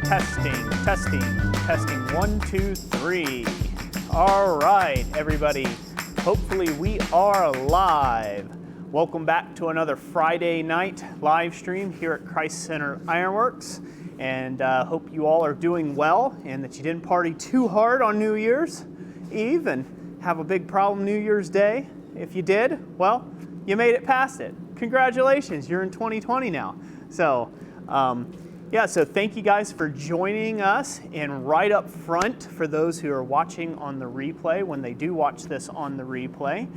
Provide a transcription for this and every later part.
Testing, 1, 2, 3. All right, everybody. Hopefully we are live. Welcome back to another Friday night live stream here at Christ Center Ironworks. And hope you all are doing well and that you didn't party too hard on New Year's Eve and have a big problem New Year's Day. If you did, well, you made it past it. Congratulations, you're in 2020 now. So, so thank you guys for joining us. And right up front, for those who are watching on the replay, when they do watch this on the replay,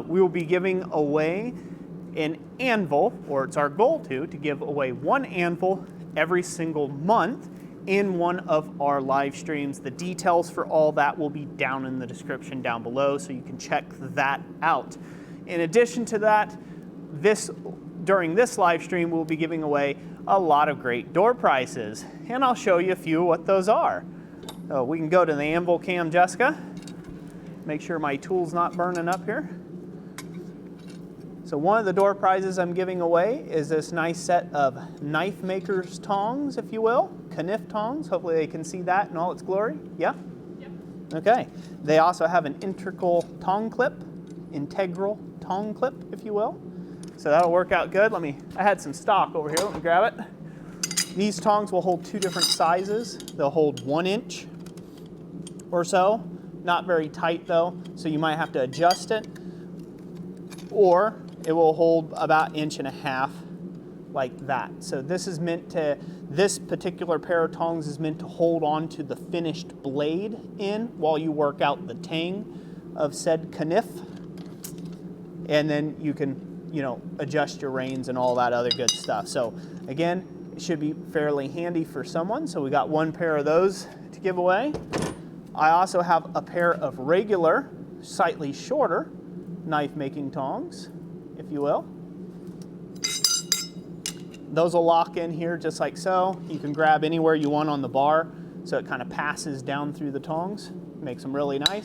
we will be giving away an anvil, or it's our goal to give away one anvil every single month in one of our live streams. The details for all that will be down in the description down below, so you can check that out. In addition to that, during this live stream, we'll be giving away a lot of great door prizes, and I'll show you a few of what those are. So we can go to the anvil cam, Jessica. Make sure my tool's not burning up here. So one of the door prizes I'm giving away is this nice set of knife maker's tongs, if you will, kniff tongs. Hopefully they can see that in all its glory. Yeah? Yep. Okay. They also have an integral tongue clip, if you will. So that'll work out good. I had some stock over here. Let me grab it. These tongs will hold two different sizes. They'll hold 1 inch or so. Not very tight though, so you might have to adjust it. Or it will hold about 1.5 inches like that. So this particular pair of tongs is meant to hold on to the finished blade in while you work out the tang of said kniff. And then you can adjust your reins and all that other good stuff. So again, it should be fairly handy for someone. So we got one pair of those to give away. I also have a pair of regular, slightly shorter knife making tongs, if you will. Those will lock in here just like so. You can grab anywhere you want on the bar, so it kind of passes down through the tongs. Makes them really nice.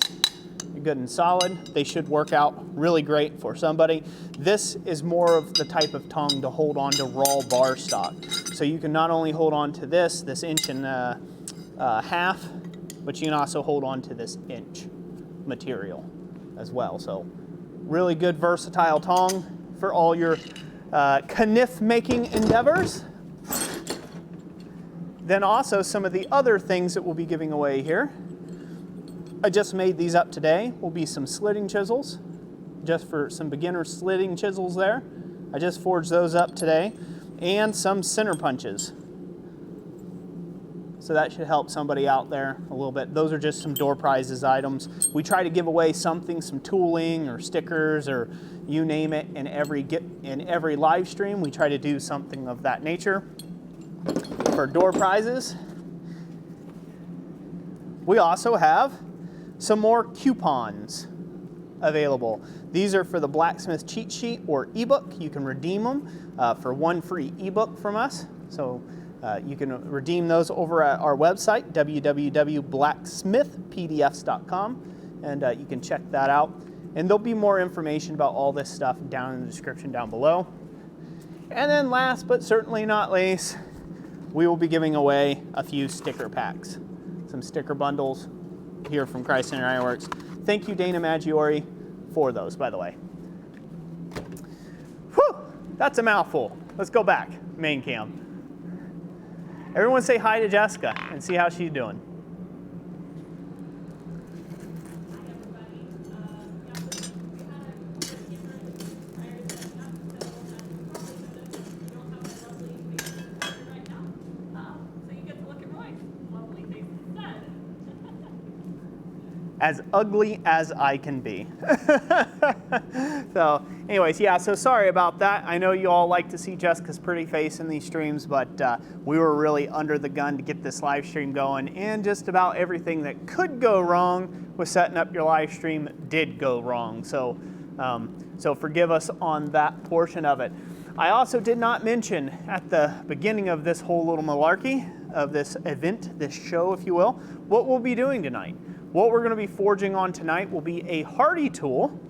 Good and solid. They should work out really great for somebody. This is more of the type of tongue to hold on to raw bar stock. So you can not only hold on to this 1.5 inches, but you can also hold on to this inch material as well. So really good versatile tongue for all your kniff making endeavors. Then also some of the other things that we'll be giving away here. I just made these up today. Will be some slitting chisels, just for some beginner slitting chisels there. I just forged those up today, and some center punches. So that should help somebody out there a little bit. Those are just some door prizes items. We try to give away something, some tooling or stickers or you name it, in every live stream. We try to do something of that nature. For door prizes, we also have some more coupons available. These are for the Blacksmith cheat sheet or ebook. You can redeem them for one free ebook from us. So you can redeem those over at our website, www.blacksmithpdfs.com, and you can check that out. And there'll be more information about all this stuff down in the description down below. And then last but certainly not least, we will be giving away a few sticker packs, some sticker bundles here from Christ Center Ironworks. Thank you, Dana Maggiore, for those, by the way. Whew, that's a mouthful. Let's go back, main cam. Everyone say hi to Jessica and see how she's doing. As ugly as I can be. So anyways, yeah, so sorry about that. I know you all like to see Jessica's pretty face in these streams, but we were really under the gun to get this live stream going, and just about everything that could go wrong with setting up your live stream did go wrong. So, so forgive us on that portion of it. I also did not mention at the beginning of this whole little malarkey of this event, this show, if you will, what we'll be doing tonight. What we're going to be forging on tonight will be a Hardy tool,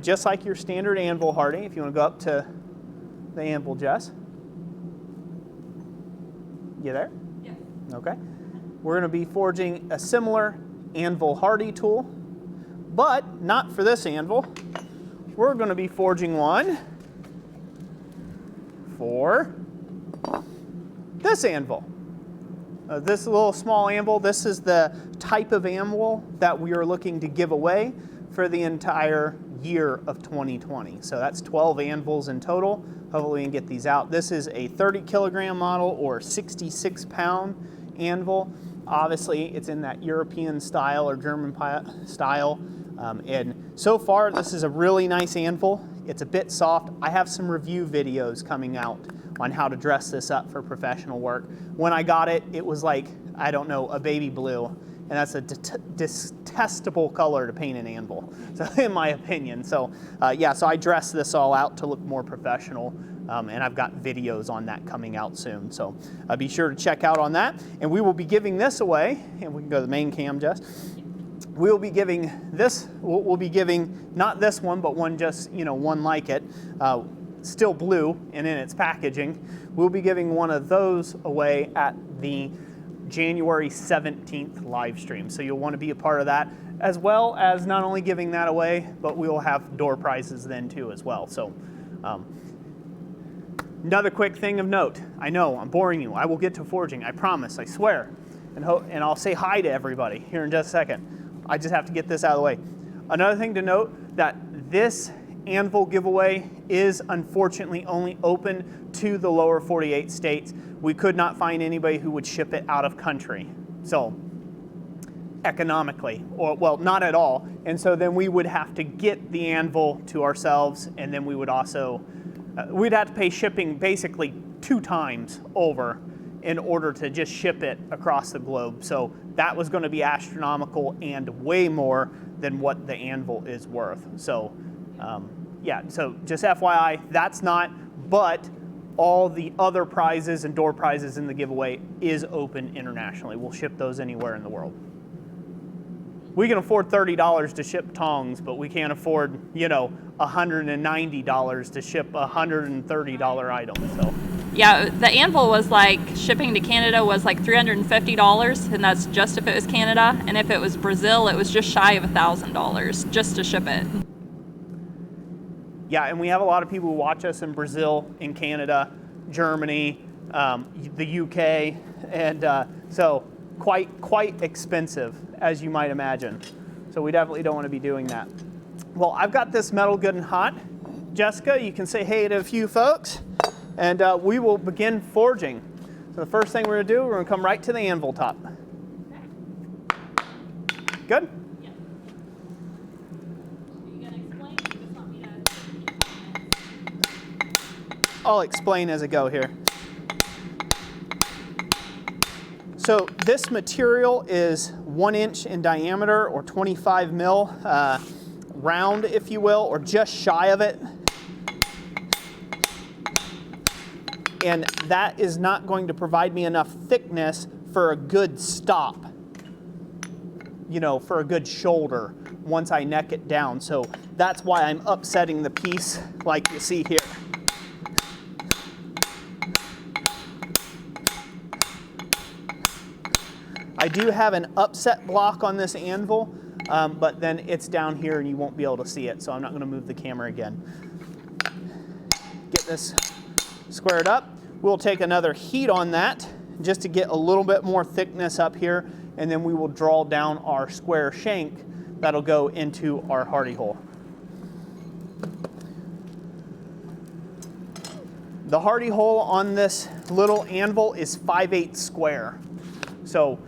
just like your standard anvil Hardy. If you want to go up to the anvil, Jess. You there? Yes. Okay. We're going to be forging a similar anvil hardy tool, but not for this anvil. We're going to be forging one for this anvil. This little small anvil, this is the type of anvil that we are looking to give away for the entire year of 2020. So that's 12 anvils in total. Hopefully we can get these out. This is a 30 kilogram model or 66 pound anvil. Obviously it's in that European style or German style. And so far this is a really nice anvil. It's a bit soft. I have some review videos coming out on how to dress this up for professional work. When I got it, it was like, I don't know, a baby blue. And that's a detestable color to paint an anvil, so in my opinion. So yeah, so I dressed this all out to look more professional, and I've got videos on that coming out soon. So be sure to check out on that. And we will be giving this away, and we can go to the main cam, Jess. We'll be giving this, we'll be giving not this one, but one just, one like it, still blue and in its packaging. We'll be giving one of those away at the January 17th live stream. So you'll want to be a part of that, as well as not only giving that away, but we will have door prizes then too as well. So another quick thing of note. I know I'm boring you. I will get to forging. I promise. I swear. And I'll say hi to everybody here in just a second. I just have to get this out of the way. Another thing to note, that this Anvil giveaway is unfortunately only open to the lower 48 states. We could not find anybody who would ship it out of country. So economically, or well, not at all. And so then we would have to get the anvil to ourselves, and then we would also, we'd have to pay shipping basically 2 times over in order to just ship it across the globe. So that was going to be astronomical and way more than what the anvil is worth. So yeah, so just FYI, that's not, but all the other prizes and door prizes in the giveaway is open internationally. We'll ship those anywhere in the world. We can afford $30 to ship tongs, but we can't afford, $190 to ship a $130 item. So. Yeah, the anvil was like, shipping to Canada was like $350, and that's just if it was Canada. And if it was Brazil, it was just shy of $1,000 just to ship it. Yeah, and we have a lot of people who watch us in Brazil, in Canada, Germany, the UK, and so quite expensive, as you might imagine. So we definitely don't want to be doing that. Well, I've got this metal good and hot. Jessica, you can say hey to a few folks, and we will begin forging. So the first thing we're going to do, we're going to come right to the anvil top. Good? Yeah. Are you going to explain, or you just want me to? I'll explain as I go here. So this material is 1 inch in diameter, or 25 mil round, if you will, or just shy of it. And that is not going to provide me enough thickness for a good stop, for a good shoulder once I neck it down. So that's why I'm upsetting the piece like you see here. I do have an upset block on this anvil, but then it's down here and you won't be able to see it, so I'm not going to move the camera again. Get this squared up. We'll take another heat on that just to get a little bit more thickness up here, and then we will draw down our square shank that'll go into our hardy hole. The hardy hole on this little anvil is 5/8 square. So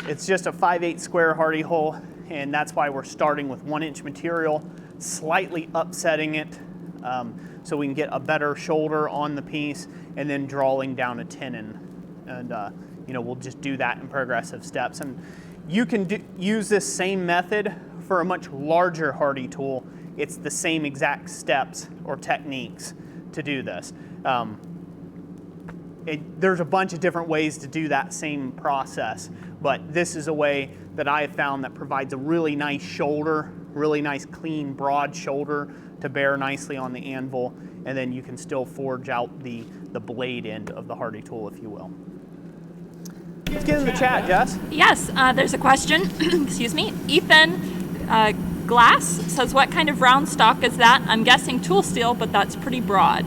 it's just a 5/8 square hardy hole, and that's why we're starting with 1 inch material, slightly upsetting it so we can get a better shoulder on the piece, and then drawing down a tenon. And we'll just do that in progressive steps. And you can use this same method for a much larger hardy tool. It's the same exact steps or techniques to do this. There's a bunch of different ways to do that same process, but this is a way that I have found that provides a really nice shoulder, really nice clean broad shoulder to bear nicely on the anvil, and then you can still forge out the blade end of the hardy tool, if you will. Let's get in the chat, Jess. Yes, there's a question. Excuse me. Ethan Glass says, what kind of round stock is that? I'm guessing tool steel, but that's pretty broad.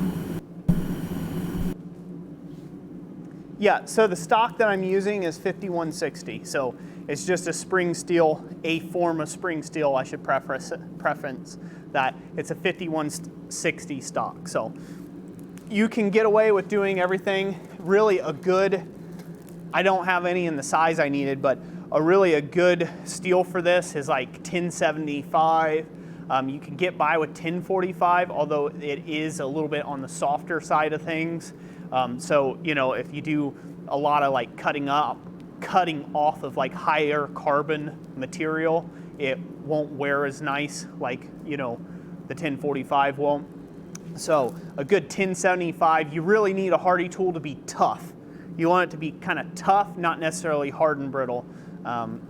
Yeah, so the stock that I'm using is 5160. So it's just a spring steel, a form of spring steel. I should preference that. It's a 5160 stock. So you can get away with doing everything. Really a good, I don't have any in the size I needed, but a good steel for this is like 1075. You can get by with 1045, although it is a little bit on the softer side of things. So, you know, if you do a lot of like cutting off of like higher carbon material, it won't wear as nice like, you know, the 1045 won't. So a good 1075, you really need a hardy tool to be tough. You want it to be kind of tough, not necessarily hard and brittle.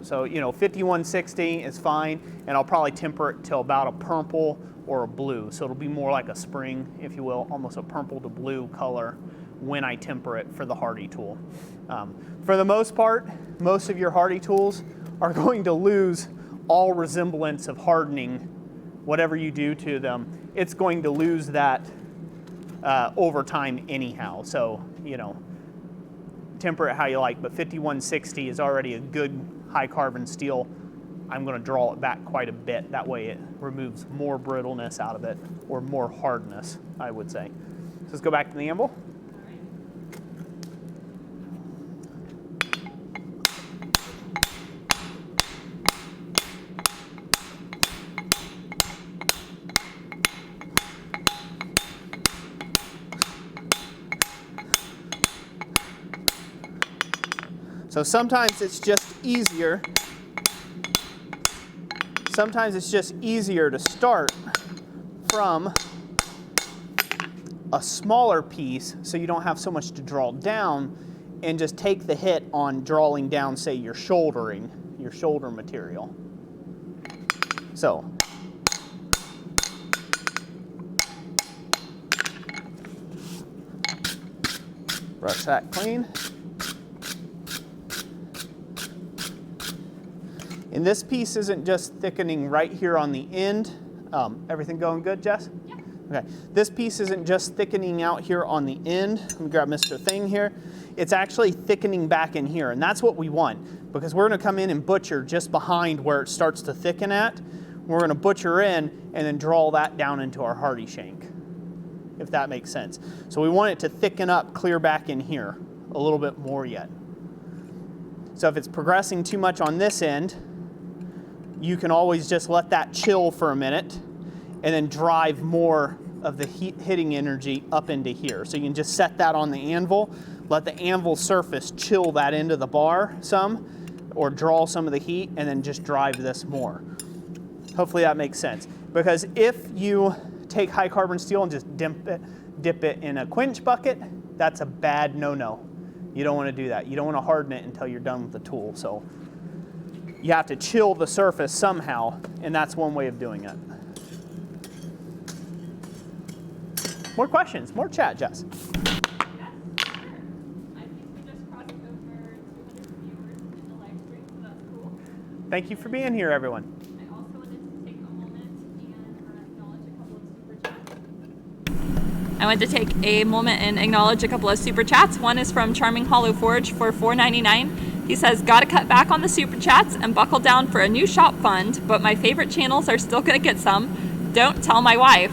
So, you know, 5160 is fine, and I'll probably temper it till about a purple or a blue. So it'll be more like a spring, if you will, almost a purple to blue color when I temper it for the hardy tool. For the most part, most of your hardy tools are going to lose all resemblance of hardening. Whatever you do to them, it's going to lose that over time anyhow. So, you know, temper it how you like, but 5160 is already a good high carbon steel. I'm going to draw it back quite a bit. That way it removes more brittleness out of it, or more hardness, I would say. So let's go back to the anvil. So sometimes it's just easier. Sometimes it's just easier to start from a smaller piece so you don't have so much to draw down, and just take the hit on drawing down, say, your shoulder material. So brush that clean. And this piece isn't just thickening right here on the end. Everything going good, Jess? Yeah. Okay. This piece isn't just thickening out here on the end. Let me grab Mr. Thing here. It's actually thickening back in here, and that's what we want, because we're going to come in and butcher just behind where it starts to thicken at. We're going to butcher in and then draw that down into our hardy shank, if that makes sense. So we want it to thicken up clear back in here a little bit more yet. So if it's progressing too much on this end, you can always just let that chill for a minute and then drive more of the hitting energy up into here. So you can just set that on the anvil, let the anvil surface chill that into the bar some, or draw some of the heat, and then just drive this more. Hopefully that makes sense. Because if you take high carbon steel and just dip it in a quench bucket, that's a bad no-no. You don't want to do that. You don't want to harden it until you're done with the tool. So you have to chill the surface somehow, and that's one way of doing it. More questions, more chat, Jess. Yes, sure. I think we just crossed over 200 viewers in the live stream, so that's cool. Thank you for being here, everyone. I also wanted to take a moment and acknowledge a couple of super chats. I want to take a moment and acknowledge a couple of super chats. One is from Charming Hollow Forge for $4.99. He says, gotta cut back on the super chats and buckle down for a new shop fund, but my favorite channels are still gonna get some. Don't tell my wife.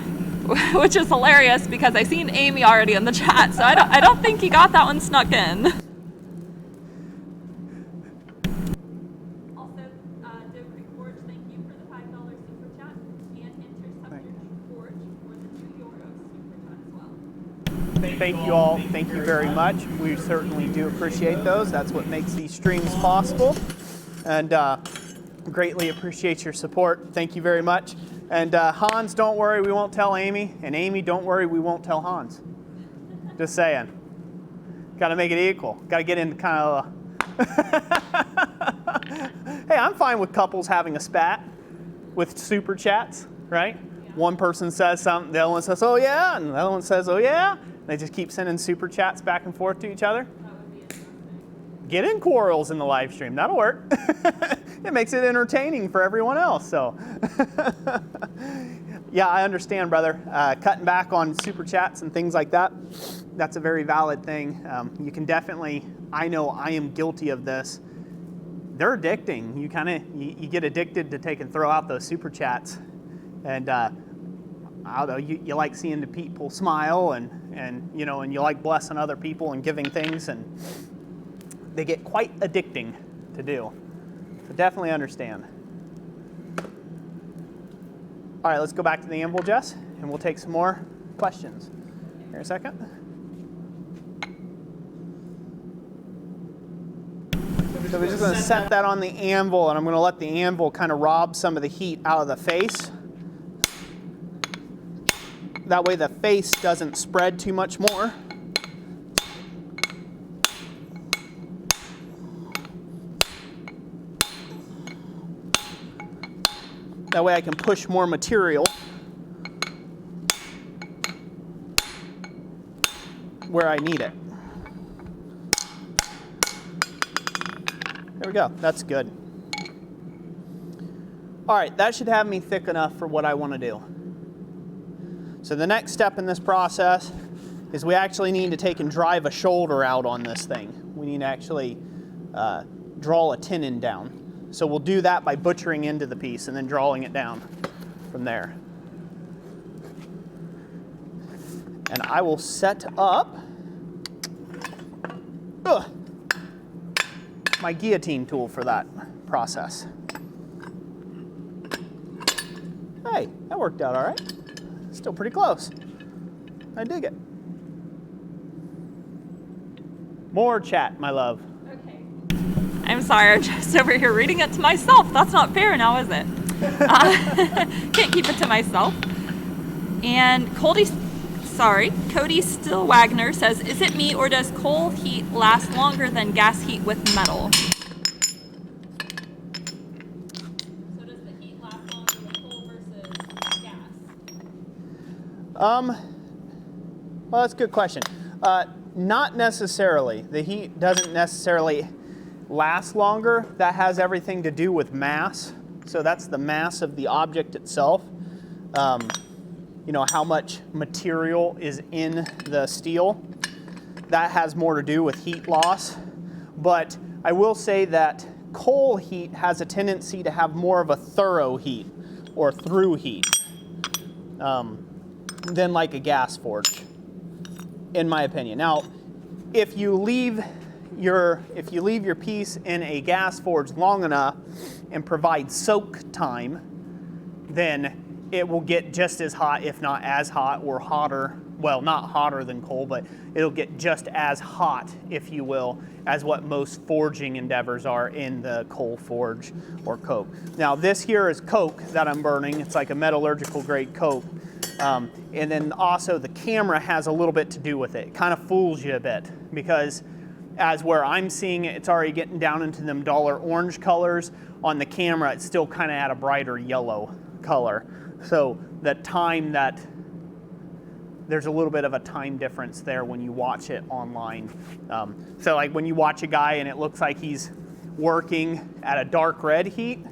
Which is hilarious because I seen Amy already in the chat, so I don't think he got that one snuck in. Also, Doe Creek Forge, thank you for the $5 super chat, and Interceptor Forge for the €2 super chat as well. Thank you all. Thank you very much. We certainly do appreciate those. That's what makes these streams possible, and greatly appreciate your support. Thank you very much. And Hans, don't worry, we won't tell Amy. And Amy, don't worry, we won't tell Hans. Just saying. Got to make it equal. Got to get into kind of Hey, I'm fine with couples having a spat with super chats, right? Yeah. One person says something, the other one says, oh yeah, and the other one says, oh yeah. They just keep sending super chats back and forth to each other. That would be interesting. get in quarrels in the live stream. That'll work. It makes it entertaining for everyone else. So, yeah, I understand, brother. Cutting back on super chats and things like that, that's a very valid thing. You can definitely, I know I am guilty of this. They're addicting. You get addicted to take and throw out those super chats. And I don't know, you like seeing the people smile and you like blessing other people and giving things, and they get quite addicting to do. So definitely understand. All right, let's go back to the anvil, Jess, and we'll take some more questions. Here a second. So we're just going to set that on the anvil, and I'm going to let the anvil kind of rob some of the heat out of the face. That way the face doesn't spread too much more. That way I can push more material where I need it. There we go, that's good. All right, that should have me thick enough for what I want to do. So the next step in this process is we actually need to take and drive a shoulder out on this thing. We need to actually draw a tenon down. So we'll do that by butchering into the piece and then drawing it down from there. And I will set up my guillotine tool for that process. Hey, that worked out all right. Still pretty close. I dig it. More chat, my love. Okay. I'm sorry, I'm just over here reading it to myself. That's not fair now, is it? Can't keep it to myself. And Cody Still Wagner says, is it me or does coal heat last longer than gas heat with metal? So does the heat last longer with coal versus gas? Well, that's a good question. Not necessarily. The heat doesn't necessarily last longer. That has everything to do with mass. So that's the mass of the object itself. How much material is in the steel. That has more to do with heat loss. But I will say that coal heat has a tendency to have more of a thorough heat or through heat than like a gas forge, in my opinion. Now, if you leave your piece in a gas forge long enough and provide soak time, then it will get just as hot, if not as hot, or hotter. Well, not hotter than coal, but it'll get just as hot, if you will, as what most forging endeavors are in the coal forge or coke. Now, this here is coke that I'm burning. It's like a metallurgical grade coke. And then also the camera has a little bit to do with it. It kind of fools you a bit because as where I'm seeing it, it's already getting down into them dollar orange colors. On the camera, it's still kind of at a brighter yellow color. So the time that there's a little bit of a time difference there when you watch it online. So like when you watch a guy and it looks like he's working at a dark red heat,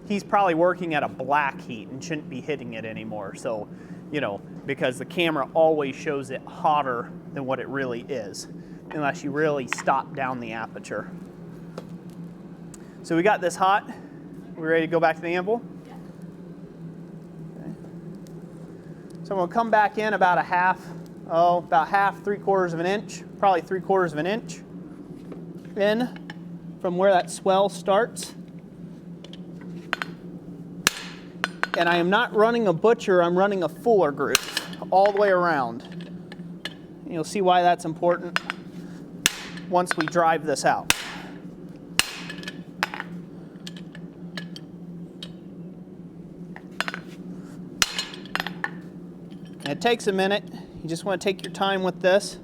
he's probably working at a black heat and shouldn't be hitting it anymore. So, because the camera always shows it hotter than what it really is, unless you really stop down the aperture. So we got this hot. We ready to go back to the anvil? So I'm going to come back in about half, 3/4 of an inch, probably 3/4 of an inch in from where that swell starts. And I am not running a butcher, I'm running a fuller groove all the way around. And you'll see why that's important once we drive this out. And it takes a minute. You just want to take your time with this.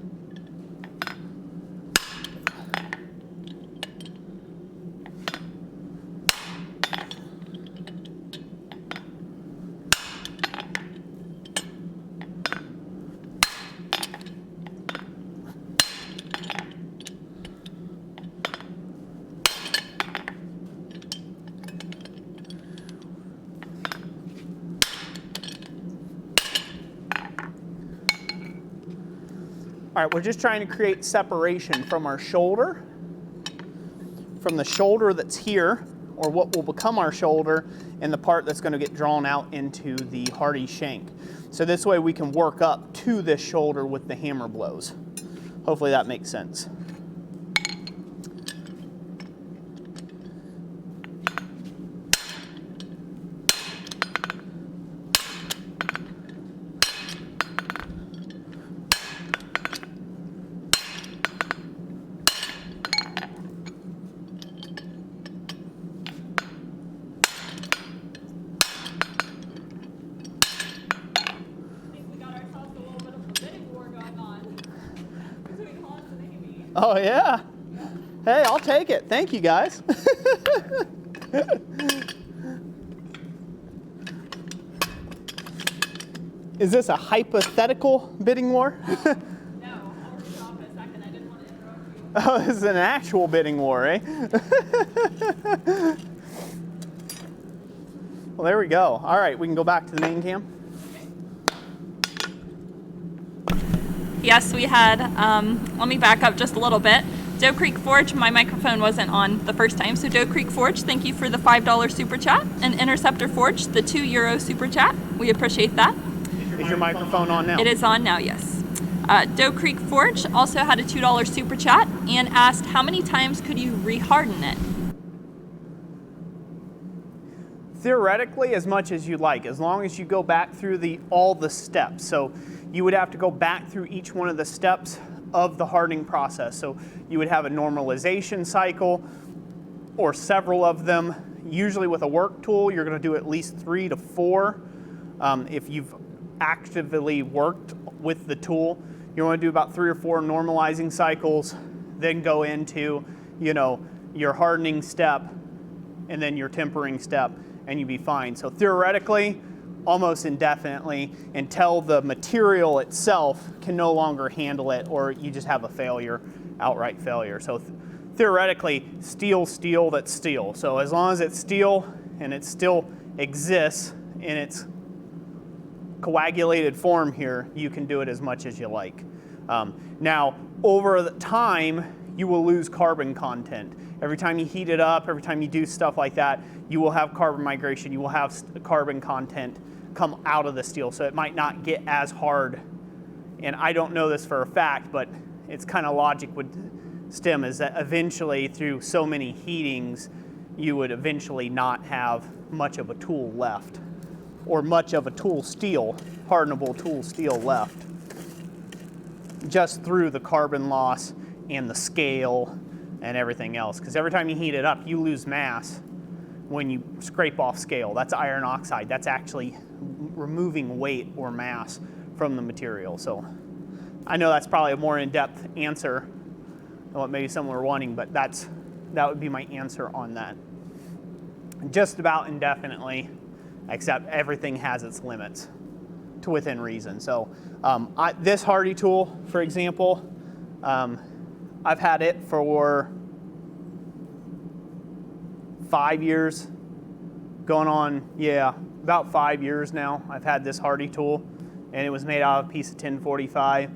All right, we're just trying to create separation from our shoulder, from the shoulder that's here, or what will become our shoulder, and the part that's going to get drawn out into the hardy shank. So this way we can work up to this shoulder with the hammer blows. Hopefully that makes sense. Oh yeah. Hey, I'll take it. Thank you guys. Is this a hypothetical bidding war? No, I'll read it off in a second. I didn't want to interrupt you. Oh, this is an actual bidding war, eh? Well, there we go. All right, we can go back to the main cam. Yes, we had, let me back up just a little bit. Doe Creek Forge, my microphone wasn't on the first time, so Doe Creek Forge, thank you for the $5 super chat. And Interceptor Forge, the €2 super chat. We appreciate that. Is your microphone on now? It is on now, yes. Doe Creek Forge also had a $2 super chat and asked how many times could you reharden it? Theoretically, as much as you like, as long as you go back through all the steps. So you would have to go back through each one of the steps of the hardening process. So you would have a normalization cycle or several of them. Usually with a work tool, you're going to do at least 3 to 4. If you've actively worked with the tool, you want to do about 3 or 4 normalizing cycles, then go into, your hardening step and then your tempering step, and you'd be fine. So theoretically, almost indefinitely, until the material itself can no longer handle it, or you just have a failure, outright failure. So theoretically, steel that's steel. So as long as it's steel and it still exists in its coagulated form here, you can do it as much as you like. Now, over the time, you will lose carbon content. Every time you heat it up, every time you do stuff like that, you will have carbon migration, you will have carbon content come out of the steel, so it might not get as hard. And I don't know this for a fact, but it's kind of logic would stem is that eventually through so many heatings, you would eventually not have much of a tool left, or much of a tool steel, hardenable tool steel left, just through the carbon loss and the scale and everything else. Because every time you heat it up, you lose mass when you scrape off scale. That's iron oxide. That's actually removing weight or mass from the material. So I know that's probably a more in-depth answer than what maybe some were wanting, but that would be my answer on that. Just about indefinitely, except everything has its limits to within reason. So this hardy tool, for example, I've had it for 5 years, going on, about 5 years now. I've had this hardy tool, and it was made out of a piece of 1045,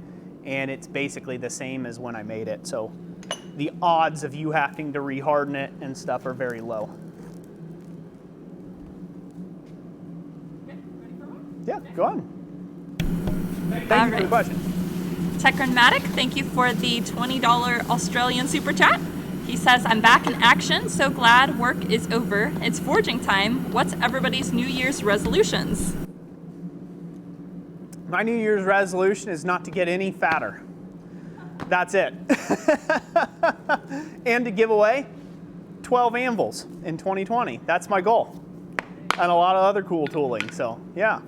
and it's basically the same as when I made it. So the odds of you having to reharden it and stuff are very low. Okay, ready for more? Yeah, go on. Thank you for the question. Techronmatic, thank you for the $20 Australian super chat. He says, I'm back in action, so glad work is over. It's forging time. What's everybody's New Year's resolutions? My New Year's resolution is not to get any fatter. That's it. And to give away 12 anvils in 2020. That's my goal. And a lot of other cool tooling, so yeah.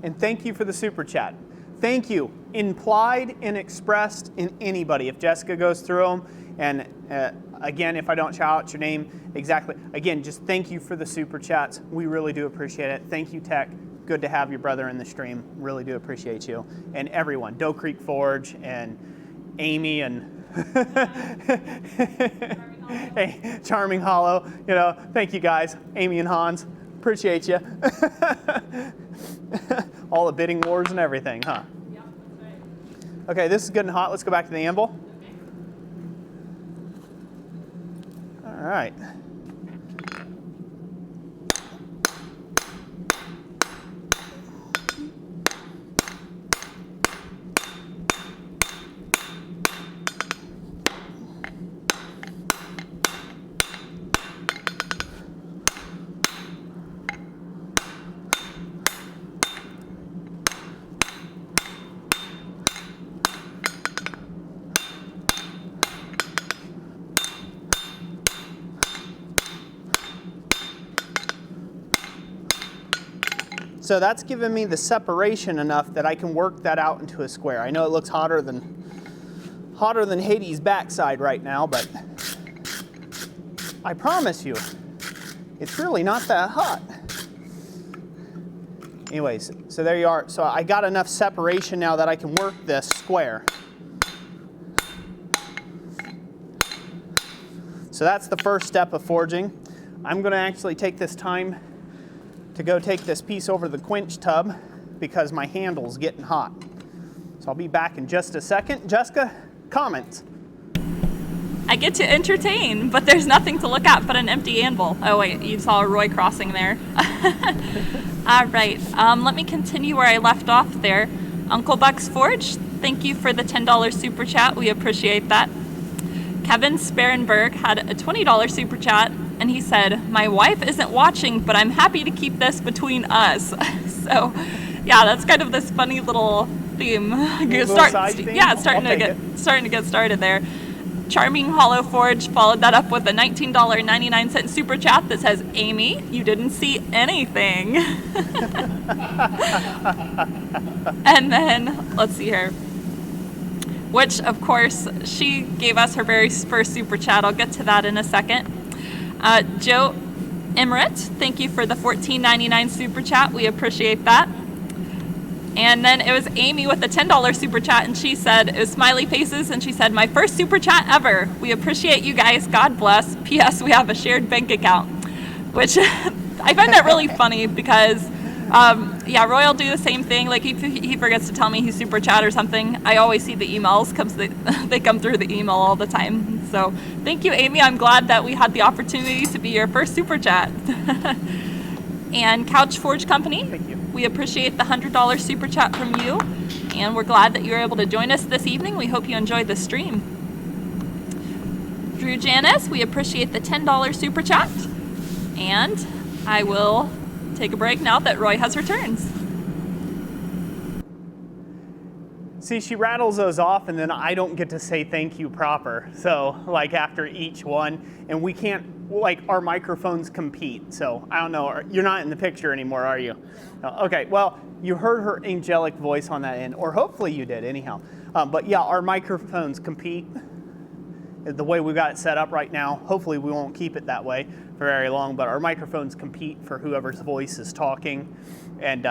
And thank you for the super chat. Thank you, implied and expressed in anybody. If Jessica goes through them, and again, if I don't shout out your name exactly, again, just thank you for the super chats. We really do appreciate it. Thank you, Tech. Good to have your brother in the stream. Really do appreciate you. And everyone, Doe Creek Forge and Amy and hey, Charming Hollow. Thank you guys, Amy and Hans. Appreciate you. All the bidding wars and everything, huh? Yep. Okay, this is good and hot. Let's go back to the anvil. All right. So that's given me the separation enough that I can work that out into a square. I know it looks hotter than Hades' backside right now, but I promise you, it's really not that hot. Anyways, so there you are. So I got enough separation now that I can work this square. So that's the first step of forging. I'm going to actually take this time to go take this piece over the quench tub because my handle's getting hot. So I'll be back in just a second. Jessica, comments? I get to entertain, but there's nothing to look at but an empty anvil. Oh wait, you saw Roy crossing there. All right, let me continue where I left off there. Uncle Buck's Forge, thank you for the $10 super chat. We appreciate that. Kevin Sparenberg had a $20 super chat, and he said, "My wife isn't watching, but I'm happy to keep this between us." So, yeah, that's kind of this funny little theme. Theme? Yeah, it's starting to get started there. Charming Hollow Forge followed that up with a $19.99 super chat that says, "Amy, you didn't see anything." And then, let's see here. Which, of course, she gave us her very first super chat. I'll get to that in a second. Joe Emmerich, thank you for the $14.99 super chat. We appreciate that. And then it was Amy with the $10 super chat, and she said, it was smiley faces, and she said, "My first super chat ever. We appreciate you guys. God bless. P.S. We have a shared bank account." Which I find that really funny because, yeah, Roy will do the same thing. Like, if he forgets to tell me he's super chat or something, I always see the emails because they come through the email all the time. So thank you, Amy. I'm glad that we had the opportunity to be your first super chat. And Couch Forge Company, Thank you. We appreciate the $100 super chat from you, and we're glad that you were able to join us this evening. We hope you enjoyed the stream. Drew Janice, we appreciate the $10 super chat, and I will take a break now that Roy has returns. See, she rattles those off, and then I don't get to say thank you proper. So, like, after each one, and we can't, like, our microphones compete. So, I don't know, you're not in the picture anymore, are you? No. Okay, well, you heard her angelic voice on that end, or hopefully you did, anyhow. But yeah, our microphones compete the way we've got it set up right now. Hopefully we won't keep it that way for very long, but our microphones compete for whoever's voice is talking. And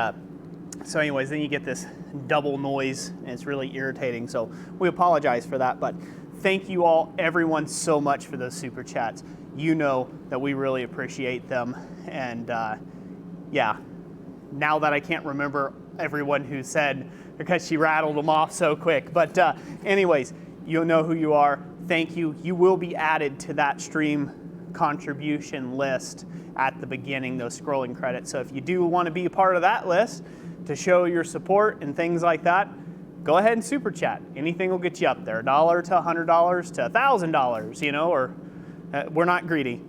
so anyways, then you get this double noise, and it's really irritating. So we apologize for that, but thank you all, everyone, so much for those super chats. You know that we really appreciate them. And yeah, now that I can't remember everyone who said, because she rattled them off so quick. But anyways, you'll know who you are. Thank you. You will be added to that stream contribution list at the beginning, those scrolling credits. So if you do want to be a part of that list to show your support and things like that, go ahead and super chat. Anything will get you up there. $1 to $100 to $1,000, you know, or we're not greedy.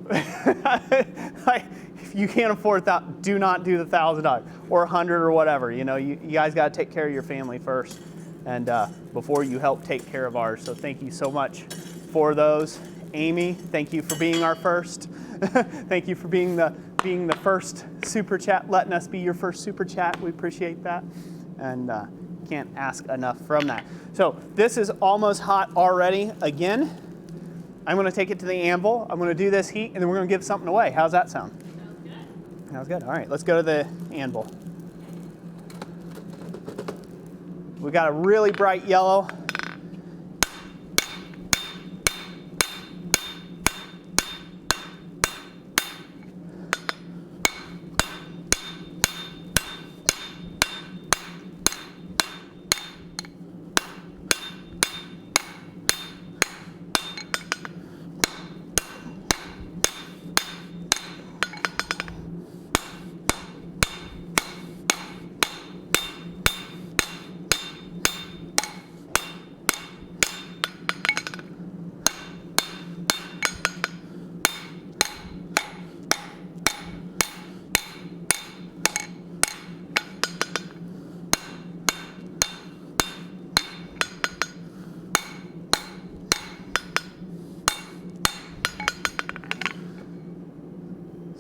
Like, if you can't afford that, do not do the $1,000 or $100 or whatever. You know, you guys got to take care of your family first, and before you help take care of ours. So thank you so much for those. Amy, thank you for being our first. Thank you for being the first super chat, letting us be your first super chat. We appreciate that, and can't ask enough from that. So this is almost hot already. Again, I'm going to take it to the anvil. I'm going to do this heat, and then we're going to give something away. How's that sound? Sounds good. Sounds good. All right, let's go to the anvil. We got a really bright yellow.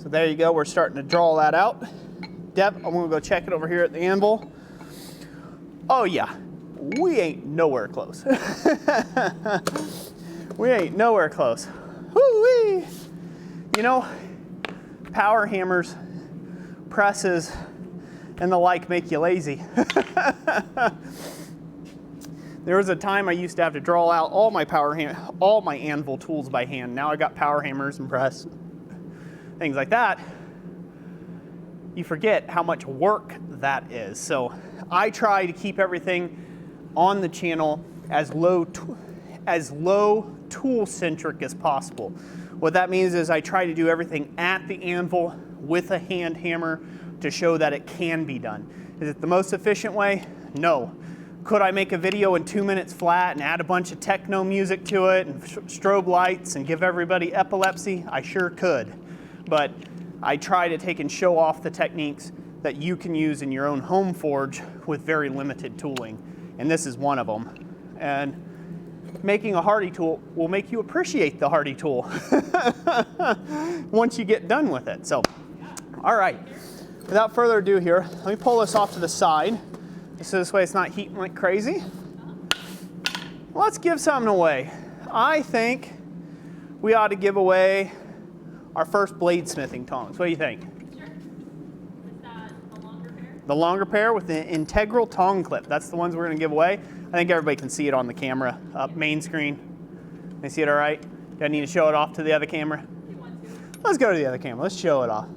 So there you go, we're starting to draw that out. Deb, I'm gonna go check it over here at the anvil. Oh yeah, we ain't nowhere close. We ain't nowhere close. Woo-wee. You know, power hammers, presses, and the like make you lazy. There was a time I used to have to draw out all my anvil tools by hand. Now I got power hammers and press, things like that. You forget how much work that is. So I try to keep everything on the channel as low tool centric as possible. What that means is I try to do everything at the anvil with a hand hammer to show that it can be done. Is it the most efficient way? No. Could I make a video in 2 minutes flat and add a bunch of techno music to it and strobe lights and give everybody epilepsy? I sure could. But I try to take and show off the techniques that you can use in your own home forge with very limited tooling. And this is one of them. And making a hardy tool will make you appreciate the hardy tool once you get done with it. So, all right, without further ado here, let me pull this off to the side. So this way it's not heating like crazy. Let's give something away. I think we ought to give away our first bladesmithing tongs. What do you think? Sure. Is that a longer pair? The longer pair with the integral tong clip. That's the ones we're going to give away. I think everybody can see it on the camera, up main screen. They see it all right? Do I need to show it off to the other camera? You want to. Let's go to the other camera. Let's show it off.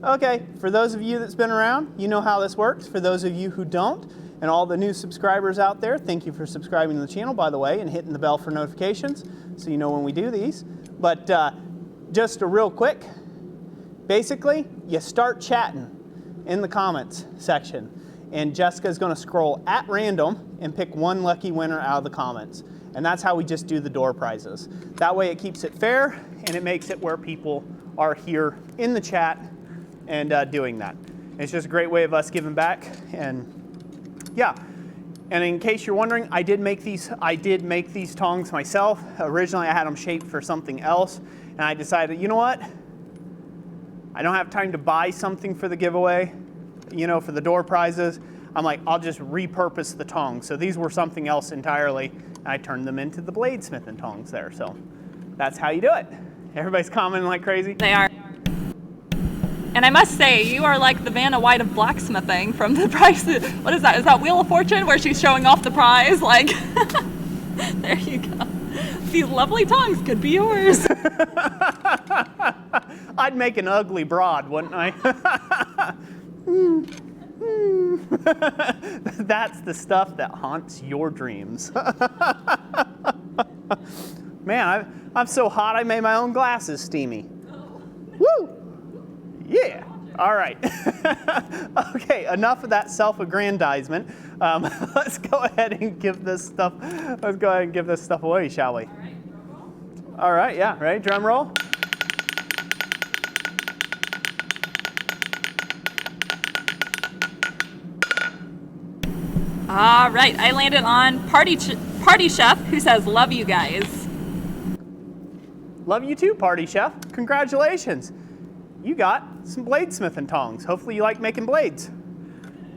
Okay, for those of you that's been around, you know how this works. For those of you who don't, and all the new subscribers out there, thank you for subscribing to the channel, by the way, and hitting the bell for notifications so you know when we do these. But just a real quick, basically, you start chatting in the comments section, and Jessica's gonna scroll at random and pick one lucky winner out of the comments. And that's how we just do the door prizes. That way it keeps it fair, and it makes it where people are here in the chat and doing that. It's just a great way of us giving back, and yeah. And in case you're wondering, I did make these tongs myself. Originally I had them shaped for something else, and I decided, you know what? I don't have time to buy something for the giveaway, you know, for the door prizes. I'm like, I'll just repurpose the tongs. So these were something else entirely, and I turned them into the bladesmithing tongs there. So that's how you do it. Everybody's commenting like crazy. They are. And I must say, you are like the Vanna White of blacksmithing from the prize. What is that? Is that Wheel of Fortune where she's showing off the prize? Like, there you go. These lovely tongs could be yours. I'd make an ugly broad, wouldn't I? That's the stuff that haunts your dreams. Man, I'm so hot I made my own glasses steamy. Woo! Yeah. All right. Okay, enough of that self-aggrandizement. Let's go ahead and give this stuff. Let's go ahead and give this stuff away, shall we? All right, drum roll. All right. Yeah. Ready? Drum roll. All right, I landed on Party Chef, who says, "Love you guys." Love you too, Party Chef. Congratulations. You got some bladesmithing tongs. Hopefully you like making blades.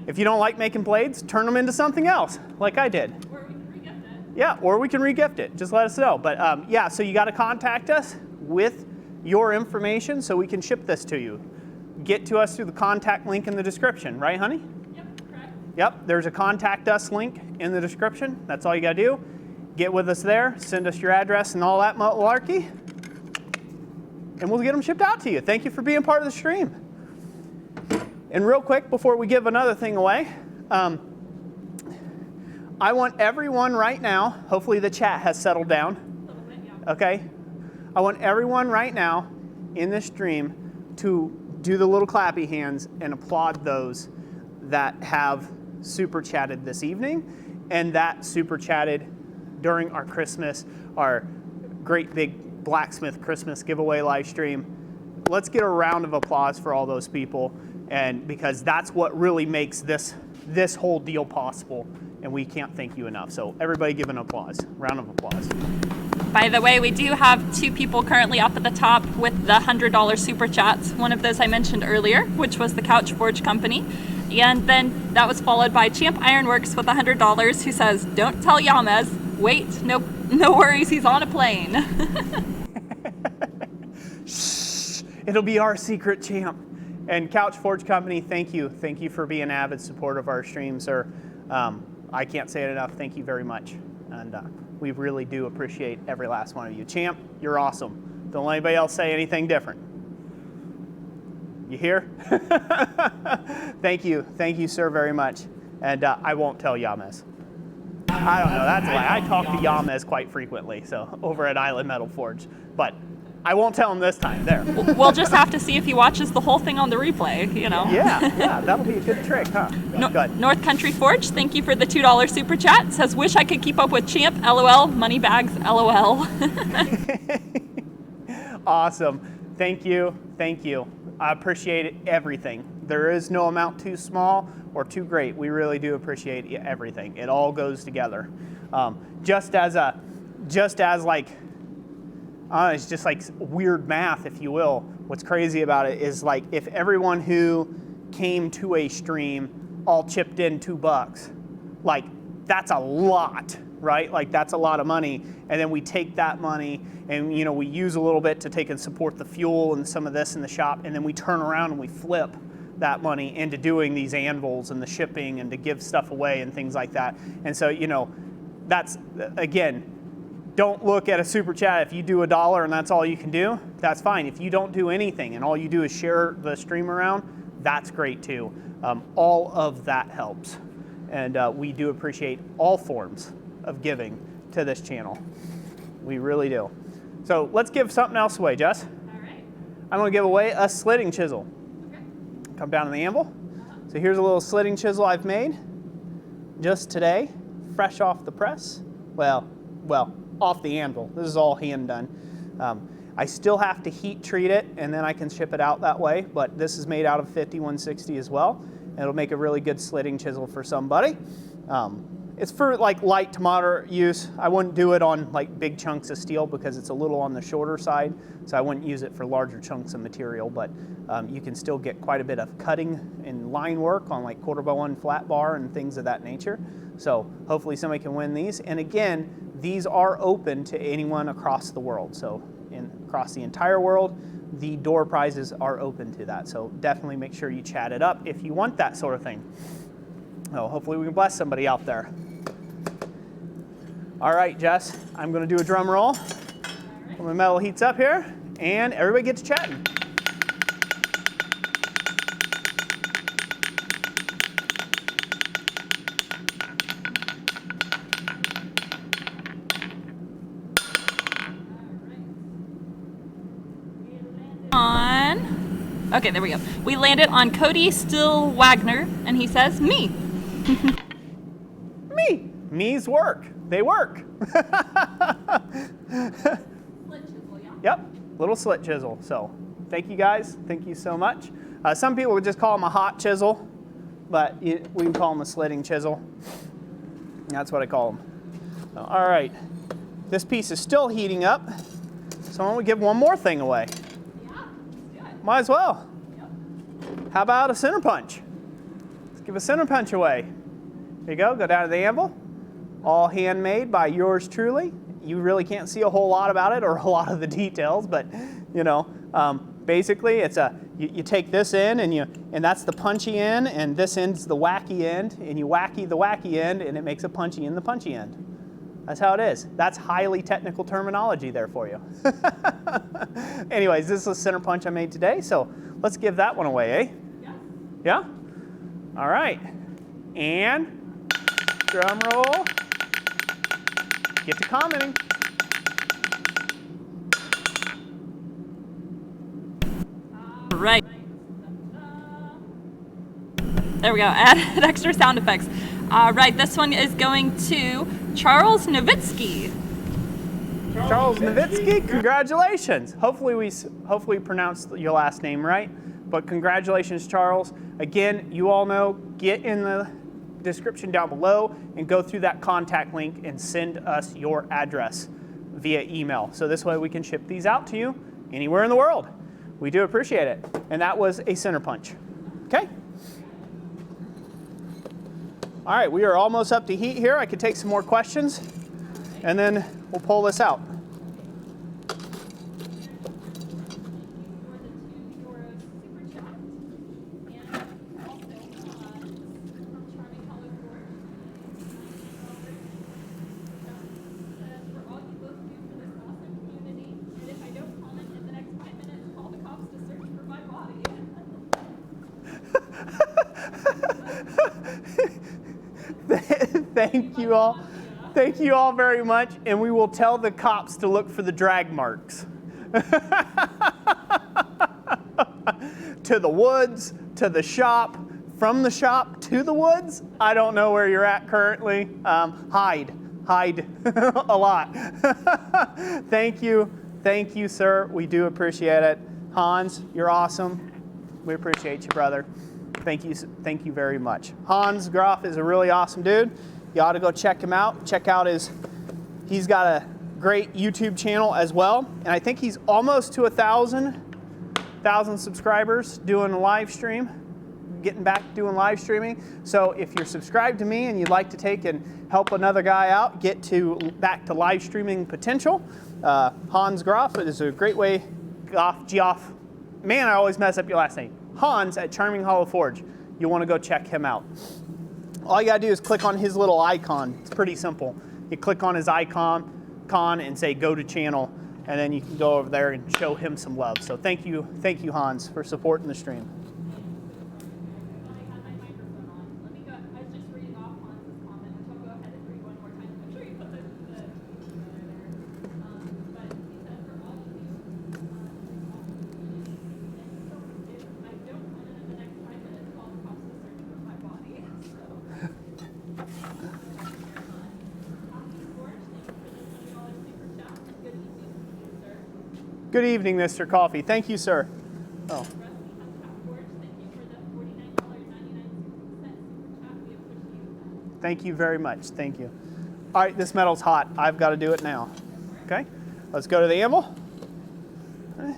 If you don't like making blades, turn them into something else, like I did. Or we can re-gift it. Yeah, or we can re-gift it. Just let us know. But yeah, so you got to contact us with your information so we can ship this to you. Get to us through the contact link in the description, right, honey? Yep, correct. Yep, there's a contact us link in the description. That's all you got to do. Get with us there, send us your address and all that malarkey, and we'll get them shipped out to you. Thank you for being part of the stream. And real quick, before we give another thing away, I want everyone right now, hopefully the chat has settled down, okay? I want everyone right now in this stream to do the little clappy hands and applaud those that have super chatted this evening and that super chatted during our Christmas, our great big Blacksmith Christmas giveaway live stream. Let's get a round of applause for all those people, and because that's what really makes this whole deal possible, and we can't thank you enough. So everybody give an applause, round of applause. By the way, we do have 2 people currently up at the top with the $100 super chats. One of those I mentioned earlier, which was the Couch Forge Company. And then that was followed by Champ Ironworks with $100, who says, "Don't tell Yamez. Wait, no worries, he's on a plane." Shh, it'll be our secret, Champ. And Couch Forge Company, thank you. Thank you for being an avid supporter of our streams, sir. I can't say it enough. Thank you very much. And we really do appreciate every last one of you. Champ, you're awesome. Don't let anybody else say anything different. You hear? Thank you, sir, very much. And I won't tell Yamez. I don't know, that's a lie. I talk to Yamez quite frequently, so over at Island Metal Forge. But I won't tell him this time. There. We'll just have to see if he watches the whole thing on the replay, you know. Yeah, that'll be a good trick, huh? Good. North Country Forge, thank you for the $2 super chat. Says, "Wish I could keep up with Champ. LOL. Money bags. LOL." Awesome. Thank you. I appreciate everything. There is no amount too small or too great. We really do appreciate everything. It all goes together. Just as like, it's just like weird math, if you will. What's crazy about it is, like, if everyone who came to a stream all chipped in $2, like, that's a lot, right? Like, that's a lot of money. And then we take that money and, you know, we use a little bit to take and support the fuel and some of this in the shop, and then we turn around and we flip that money into doing these anvils and the shipping and to give stuff away and things like that. And so, you know, that's, again, don't look at a super chat. If you do $1 and that's all you can do, that's fine. If you don't do anything and all you do is share the stream around, that's great too. All of that helps. And we do appreciate all forms of giving to this channel. We really do. So let's give something else away, Jess. All right. I'm going to give away a slitting chisel. Okay. Come down to the anvil. So here's a little slitting chisel I've made just today, fresh off the press. Well, off the anvil. This is all hand done. I still have to heat treat it, and then I can ship it out that way, but this is made out of 5160 as well. It'll make a really good slitting chisel for somebody. It's for like light to moderate use. I wouldn't do it on like big chunks of steel because it's a little on the shorter side, so I wouldn't use it for larger chunks of material, but you can still get quite a bit of cutting and line work on like quarter bow and flat bar and things of that nature. So hopefully somebody can win these. And again, these are open to anyone across the world. So across the entire world, the door prizes are open to that. So definitely make sure you chat it up if you want that sort of thing. Oh, hopefully we can bless somebody out there. All right, Jess, I'm going to do a drum roll. When the metal heats up here, and everybody gets chatting. Okay, there we go. We landed on Cody Still Wagner, and he says, "Me." Me. Me's work. They work. Slit chisel, yeah? Yep, little slit chisel. So thank you guys. Thank you so much. Some people would just call them a hot chisel, but we can call them a slitting chisel. That's what I call them. All right, this piece is still heating up, so why don't we give one more thing away? Might as well. Yep. How about a center punch? Let's give a center punch away. Here you go. Go down to the anvil. All handmade by yours truly. You really can't see a whole lot about it or a lot of the details, but you know, basically it's you take this in and that's the punchy end, and this end's the wacky end, and you wacky the wacky end, and it makes a punchy in the punchy end. That's how it is. That's highly technical terminology there for you. Anyways, this is a center punch I made today, so let's give that one away, eh? Yeah. Yeah? All right. And drum roll. Get to commenting. Right. There we go. Add extra sound effects. Right, this one is going to Charles Nowitzki. Charles Nowitzki, congratulations. Hopefully we pronounced your last name right, but congratulations, Charles. Again, you all know, get in the description down below and go through that contact link and send us your address via email. So this way we can ship these out to you anywhere in the world. We do appreciate it. And that was a center punch. Okay? All right, we are almost up to heat here. I could take some more questions, and then we'll pull this out. Thank you all. Thank you all very much, and we will tell the cops to look for the drag marks. To the woods, to the shop, from the shop to the woods. I don't know where you're at currently. Hide a lot. Thank you, sir. We do appreciate it. Hans, you're awesome. We appreciate you, brother. Thank you very much. Hans Groff is a really awesome dude. You ought to go check him out. Check out he's got a great YouTube channel as well. And I think he's almost to 1,000 subscribers doing a live stream, getting back to doing live streaming. So if you're subscribed to me and you'd like to take and help another guy out, back to live streaming potential, Hans Groff is a great way. Geoff, man, I always mess up your last name. Hans at Charming Hollow Forge. You want to go check him out. All you gotta do is click on his little icon. It's pretty simple. You click on his icon and say go to channel, and then you can go over there and show him some love. So thank you Hans, for supporting the stream. Good evening, Mr. Coffee. Thank you, sir. Oh. Thank you very much. Thank you. All right, this metal's hot. I've got to do it now. Okay, let's go to the anvil. Okay.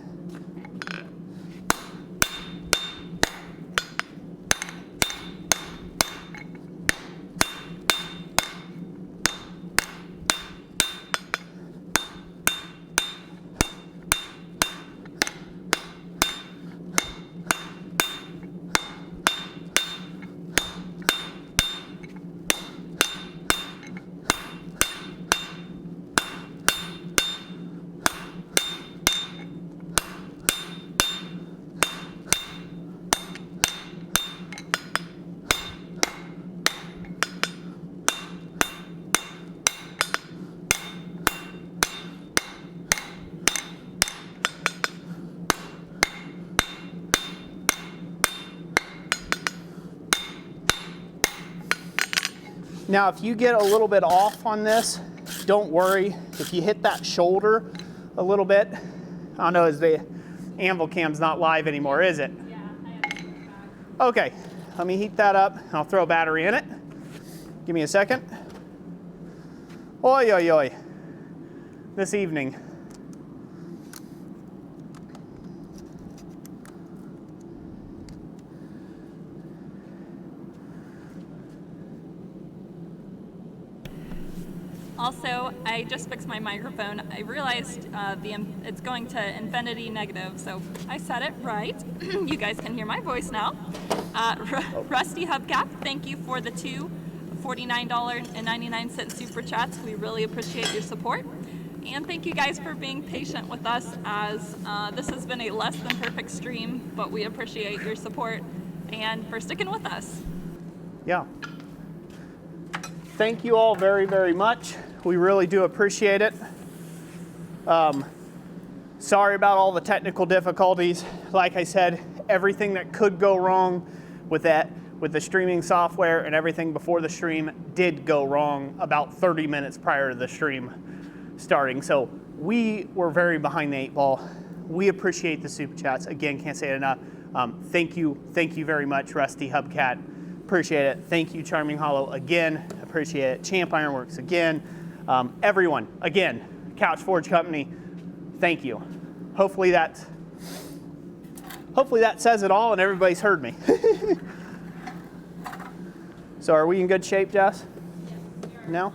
Now, if you get a little bit off on this, don't worry. If you hit that shoulder a little bit, I don't know, is the Anvil cam's not live anymore, is it? Yeah, I have to put it back. Okay, let me heat that up. I'll throw a battery in it. Give me a second. Oi, oi, oi. This evening. Also, I just fixed my microphone. I realized it's going to infinity negative, so I set it right. You guys can hear my voice now. Rusty Hubcap, thank you for the two $49.99 super chats. We really appreciate your support. And thank you guys for being patient with us, as this has been a less than perfect stream, but we appreciate your support and for sticking with us. Yeah. Thank you all very, very much. We really do appreciate it. Sorry about all the technical difficulties. Like I said, everything that could go wrong with the streaming software and everything before the stream did go wrong about 30 minutes prior to the stream starting. So we were very behind the 8 ball. We appreciate the super chats. Again, can't say it enough. Thank you very much, Rusty Hubcat. Appreciate it. Thank you, Charming Hollow, again. Appreciate it. Champ Ironworks, again. Everyone, again, Couch Forge Company, thank you. Hopefully that says it all and everybody's heard me. So are we in good shape, Jess? No?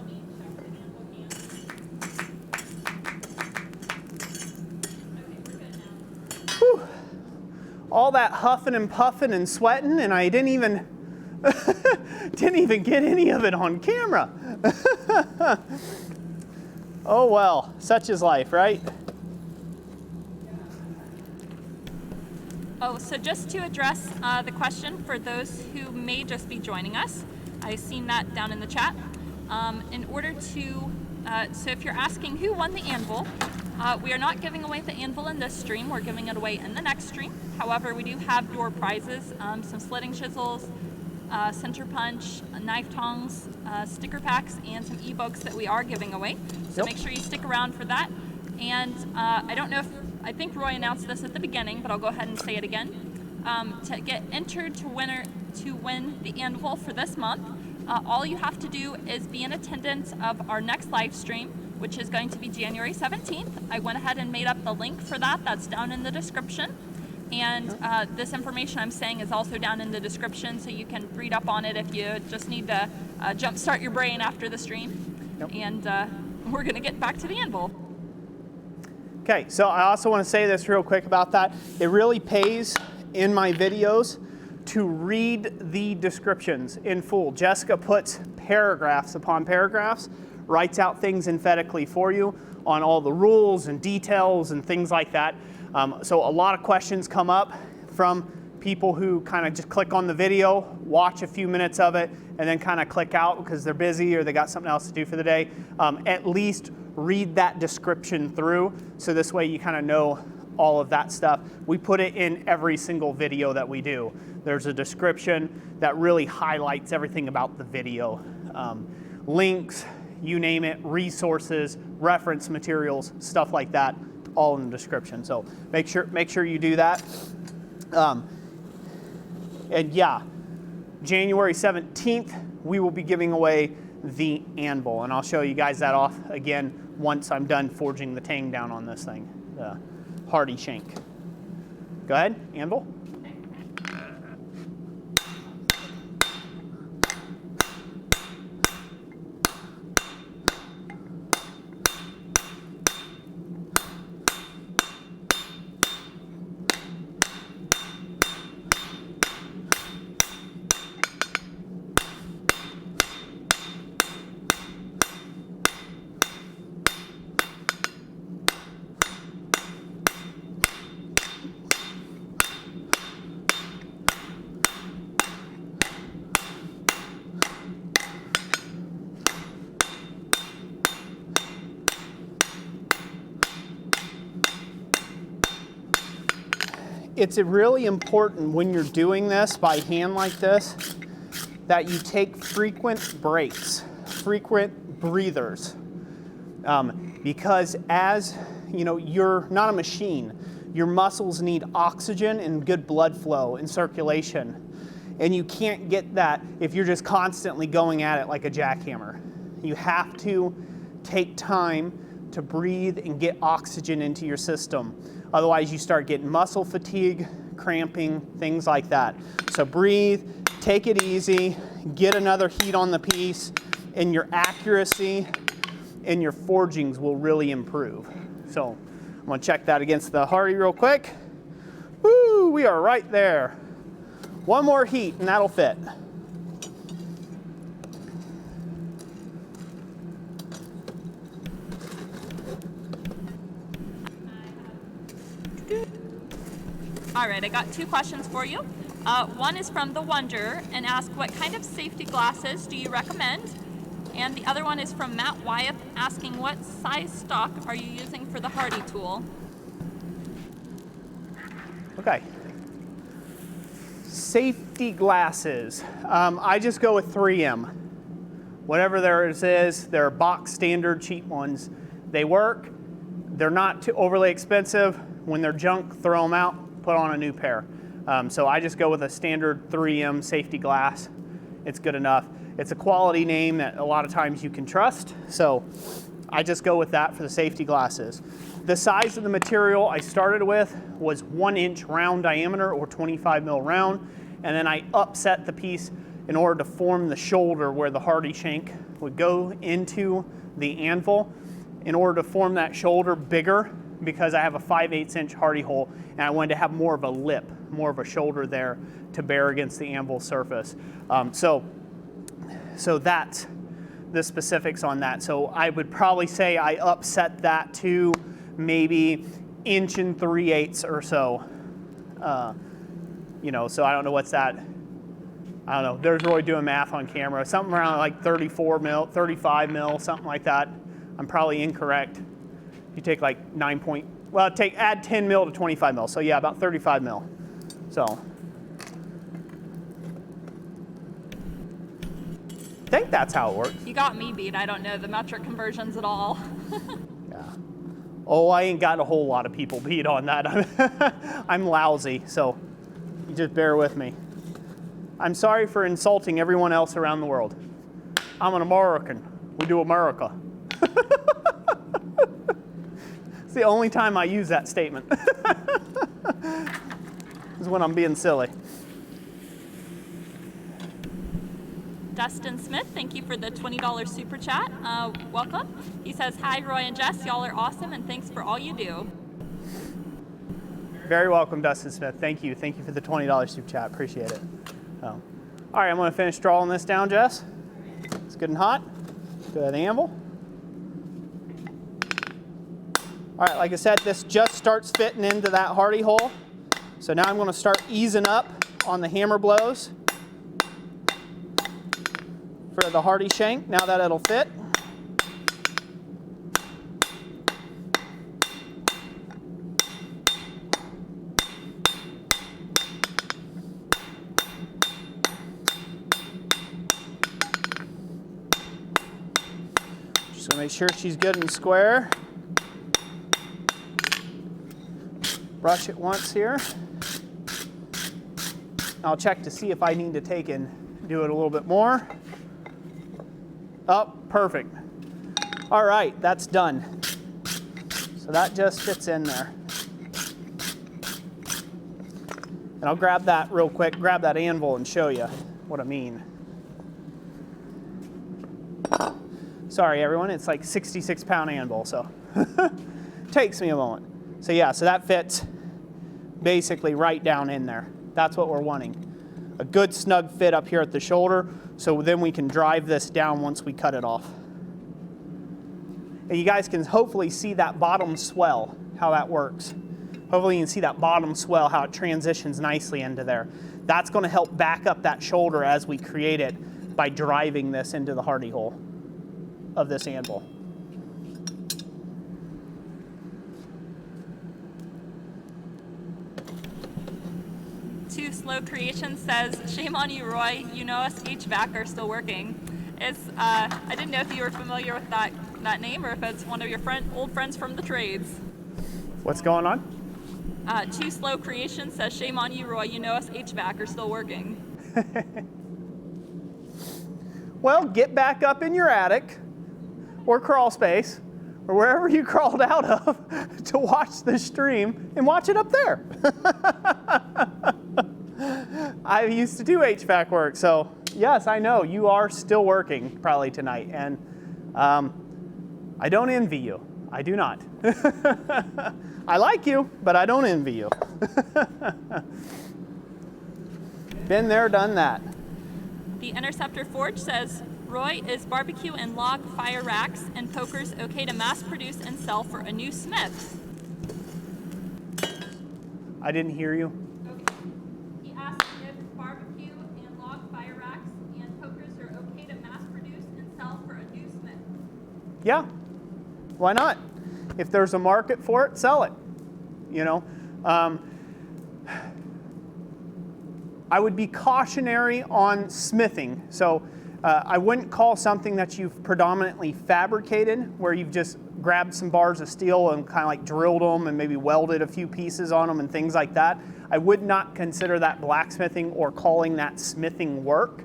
Whew. All that huffing and puffing and sweating, and I didn't even get any of it on camera. Oh well, such is life, right? Oh, so just to address the question for those who may just be joining us, I've seen that down in the chat. In order to, so if you're asking who won the anvil, we are not giving away the anvil in this stream. We're giving it away in the next stream. However, we do have door prizes, some slitting chisels, center punch, knife tongs, sticker packs, and some e-books that we are giving away. So make sure you stick around for that. And I don't know if, I think Roy announced this at the beginning, but I'll go ahead and say it again. To get entered to win the anvil for this month, all you have to do is be in attendance of our next live stream, which is going to be January 17th. I went ahead and made up the link for that. That's down in the description. And this information I'm saying is also down in the description, so you can read up on it if you just need to jumpstart your brain after the stream. Yep. And we're going to get back to the anvil. Okay, so I also want to say this real quick about that. It really pays in my videos to read the descriptions in full. Jessica puts paragraphs upon paragraphs, writes out things emphatically for you on all the rules and details and things like that. So a lot of questions come up from people who kind of just click on the video, watch a few minutes of it, and then kind of click out because they're busy or they got something else to do for the day. At least read that description through, so this way you kind of know all of that stuff. We put it in every single video that we do. There's a description that really highlights everything about the video. Links, you name it, resources, reference materials, stuff like that, all in the description. So make sure you do that. And yeah, January 17th, we will be giving away the anvil, and I'll show you guys that off again once I'm done forging the tang down on this thing, the Hardy shank. Go ahead, anvil. It's really important when you're doing this by hand like this that you take frequent breaks, frequent breathers, because as you know, you're not a machine. Your muscles need oxygen and good blood flow and circulation, and you can't get that if you're just constantly going at it like a jackhammer. You have to take time to breathe and get oxygen into your system. Otherwise, you start getting muscle fatigue, cramping, things like that. So breathe, take it easy, get another heat on the piece, and your accuracy and your forgings will really improve. So I'm gonna check that against the Hardy real quick. Woo, we are right there. One more heat and that'll fit. All right, I got two questions for you. One is from The Wonder and asks, what kind of safety glasses do you recommend? And the other one is from Matt Wyeth asking, what size stock are you using for the Hardy tool? Okay. Safety glasses. I just go with 3M. Whatever theirs is, they're box standard cheap ones. They work. They're not too overly expensive. When they're junk, throw them out, put on a new pair. So I just go with a standard 3M safety glass. It's good enough. It's a quality name that a lot of times you can trust. So I just go with that for the safety glasses. The size of the material I started with was 1-inch round diameter or 25 mil round, and then I upset the piece in order to form the shoulder where the hardy shank would go into the anvil. In order to form that shoulder bigger, because I have a 5/8 inch hardy hole, and I wanted to have more of a lip, more of a shoulder there to bear against the anvil surface. So that's the specifics on that. So I would probably say I upset that to maybe 1 3/8 or so. You know, so I don't know what's that. I don't know. There's Roy doing math on camera. Something around like 34 mil, 35 mil, something like that. I'm probably incorrect. You take like add 10 mil to 25 mil. So yeah, about 35 mil. So I think that's how it works. You got me beat. I don't know the metric conversions at all. Yeah. Oh, I ain't got a whole lot of people beat on that. I'm lousy, so you just bear with me. I'm sorry for insulting everyone else around the world. I'm an American. We do America. It's the only time I use that statement. Is when I'm being silly. Dustin Smith, thank you for the $20 super chat. Welcome. He says, hi, Roy and Jess. Y'all are awesome, and thanks for all you do. Very welcome, Dustin Smith. Thank you. Thank you for the $20 super chat. Appreciate it. All right, I'm going to finish drawing this down, Jess. It's good and hot. Go to the anvil. All right, like I said, this just starts fitting into that hardy hole. So now I'm going to start easing up on the hammer blows for the hardy shank, now that it'll fit. Just gonna make sure she's good and square. Brush it once here. I'll check to see if I need to take and do it a little bit more. Oh, perfect. All right, that's done. So that just fits in there. And I'll grab that real quick, grab that anvil and show you what I mean. Sorry everyone, it's like 66-pound anvil, so takes me a moment. So yeah, so that fits basically right down in there. That's what we're wanting. A good snug fit up here at the shoulder, so then we can drive this down once we cut it off. And you guys can hopefully see that bottom swell, how that works. Hopefully you can see that bottom swell, how it transitions nicely into there. That's going to help back up that shoulder as we create it by driving this into the hardy hole of this anvil. Too Slow Creation says, shame on you, Roy. You know us HVAC are still working. I didn't know if you were familiar with that name or if it's one of your old friends from the trades. What's going on? Too Slow Creation says, shame on you, Roy. You know us HVAC are still working. Well, get back up in your attic or crawl space or wherever you crawled out of to watch the stream and watch it up there. I used to do HVAC work, so yes, I know you are still working probably tonight, and I don't envy you. I do not. I like you, but I don't envy you. Been there, done that. The Interceptor Forge says, Roy, is barbecue and log fire racks and pokers okay to mass produce and sell for a new smith? I didn't hear you. Okay. He asked if barbecue and log fire racks and pokers are okay to mass produce and sell for a new smith. Yeah, why not? If there's a market for it, sell it. You know, I would be cautionary on smithing. So I wouldn't call something that you've predominantly fabricated, where you've just grabbed some bars of steel and kind of like drilled them and maybe welded a few pieces on them and things like that. I would not consider that blacksmithing or calling that smithing work.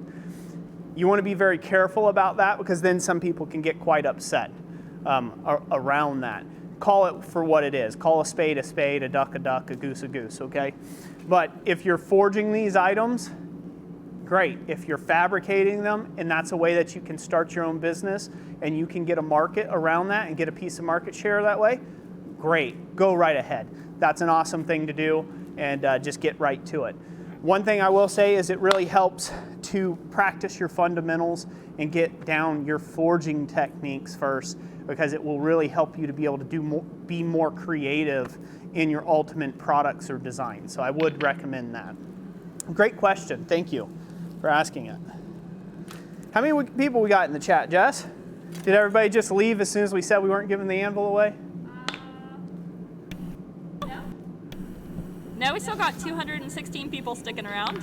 You want to be very careful about that, because then some people can get quite upset. around that. Call it for what it is. Call a spade, a duck, a goose, okay? But if you're forging these items, great. If you're fabricating them and that's a way that you can start your own business and you can get a market around that and get a piece of market share that way, great. Go right ahead. That's an awesome thing to do, and just get right to it. One thing I will say is it really helps to practice your fundamentals and get down your forging techniques first, because it will really help you to be able to be more creative in your ultimate products or designs. So I would recommend that. Great question. Thank you for asking it. How many people we got in the chat, Jess? Did everybody just leave as soon as we said we weren't giving the anvil away? No. No, we still got 216 people sticking around.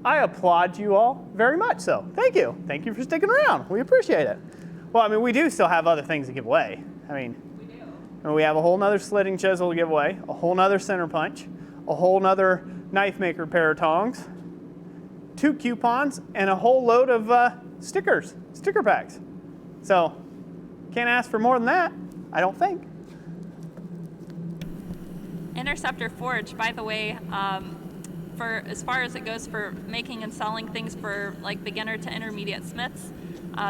I applaud you all very much so. Thank you. Thank you for sticking around. We appreciate it. Well, I mean, we do still have other things to give away. I mean, We do. and we have a whole nother slitting chisel to give away, a whole nother center punch, a whole nother knife maker pair of tongs, 2 coupons, and a whole load of sticker packs. So, can't ask for more than that, I don't think. Interceptor Forge, by the way, for as far as it goes for making and selling things for like beginner to intermediate smiths,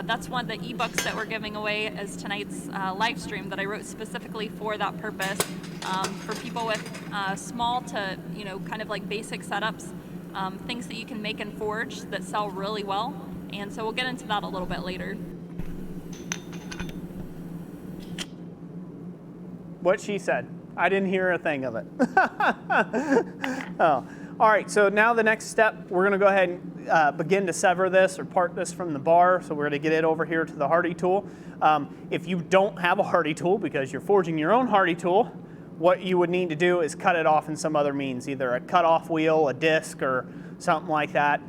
that's one of the ebooks that we're giving away as tonight's live stream that I wrote specifically for that purpose, for people with small to kind of like basic setups, things that you can make and forge that sell really well. And so we'll get into that a little bit later. What she said. I didn't hear a thing of it. Oh. All right, so now the next step, we're gonna go ahead and begin to sever this or part this from the bar. So we're gonna get it over here to the Hardy tool. If you don't have a Hardy tool because you're forging your own Hardy tool, what you would need to do is cut it off in some other means, either a cut-off wheel, a disc, or something like that.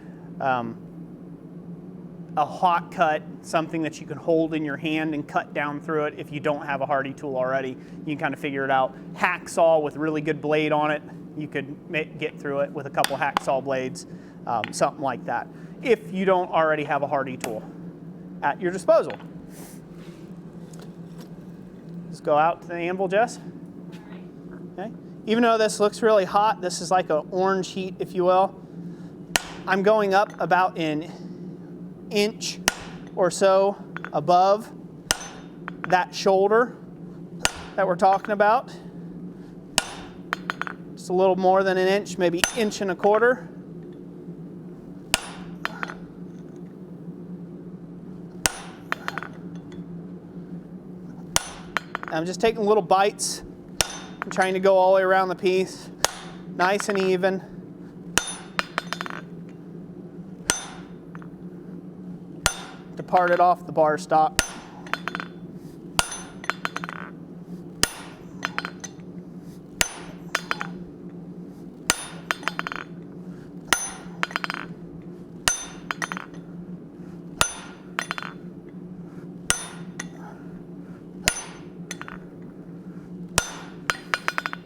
A hot cut, something that you can hold in your hand and cut down through it. If you don't have a Hardy tool already, you can kind of figure it out. Hacksaw with really good blade on it, you could get through it with a couple hacksaw blades, something like that, if you don't already have a Hardy tool at your disposal. Let's go out to the anvil, Jess. Okay. Even though this looks really hot, this is like an orange heat, if you will. I'm going up about an inch or so above that shoulder that we're talking about. Just a little more than an inch, maybe inch and a quarter. I'm just taking little bites. I'm trying to go all the way around the piece, nice and even. To part it off the bar stock.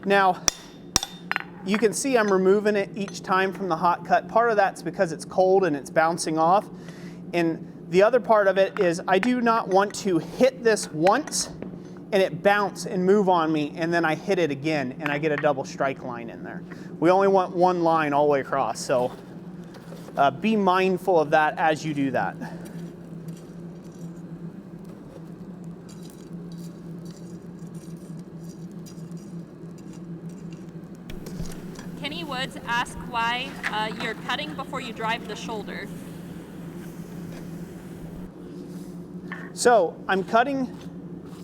Now, you can see I'm removing it each time from the hot cut. Part of that's because it's cold and it's bouncing off. And the other part of it is I do not want to hit this once and it bounce and move on me, and then I hit it again and I get a double strike line in there. We only want one line all the way across, so be mindful of that as you do that. Kenny Woods asked why you're cutting before you drive the shoulder. So I'm cutting,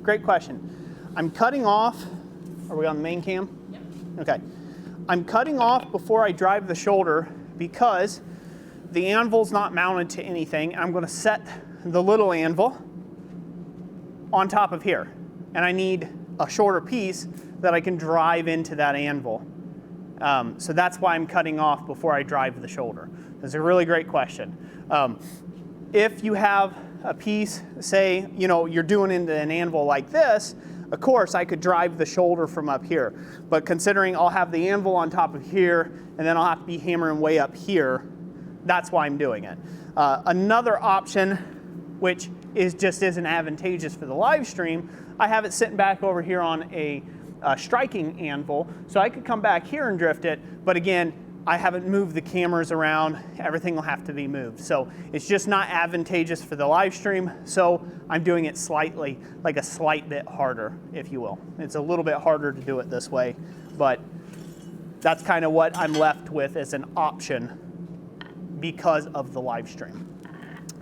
great question. I'm cutting off, are we on the main cam? Yep. Okay. I'm cutting off before I drive the shoulder because the anvil's not mounted to anything. I'm gonna set the little anvil on top of here. And I need a shorter piece that I can drive into that anvil. So that's why I'm cutting off before I drive the shoulder. That's a really great question. If you have a piece, say, you're doing into an anvil like this, of course I could drive the shoulder from up here. But considering I'll have the anvil on top of here, and then I'll have to be hammering way up here, that's why I'm doing it. Another option, which just isn't advantageous for the live stream, I have it sitting back over here on a striking anvil, so I could come back here and drift it, but again, I haven't moved the cameras around. Everything will have to be moved. So it's just not advantageous for the live stream, so I'm doing it slightly, like a slight bit harder, if you will. It's a little bit harder to do it this way, but that's kind of what I'm left with as an option because of the live stream.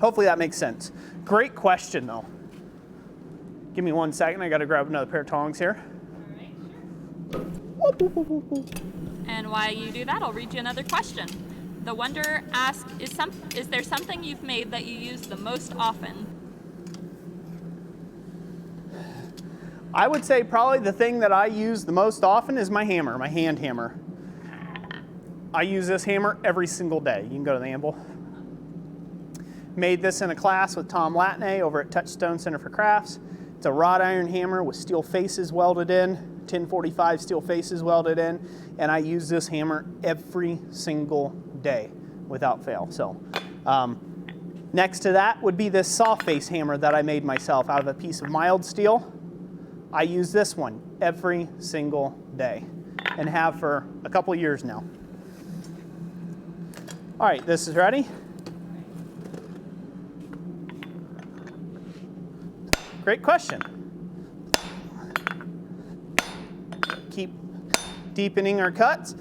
Hopefully that makes sense. Great question though. Give me 1 second, I gotta grab another pair of tongs here. All right, sure. And while you do that, I'll read you another question. The Wonder asks, is there something you've made that you use the most often? I would say probably the thing that I use the most often is my hammer, my hand hammer. I use this hammer every single day. You can go to the Anvil. Made this in a class with Tom Latney over at Touchstone Center for Crafts. It's a wrought iron hammer with steel faces welded in, 1045 steel faces welded in, and I use this hammer every single day without fail. So next to that would be this soft face hammer that I made myself out of a piece of mild steel. I use this one every single day and have for a couple years now. All right, this is ready. Great question. Keep deepening our cuts.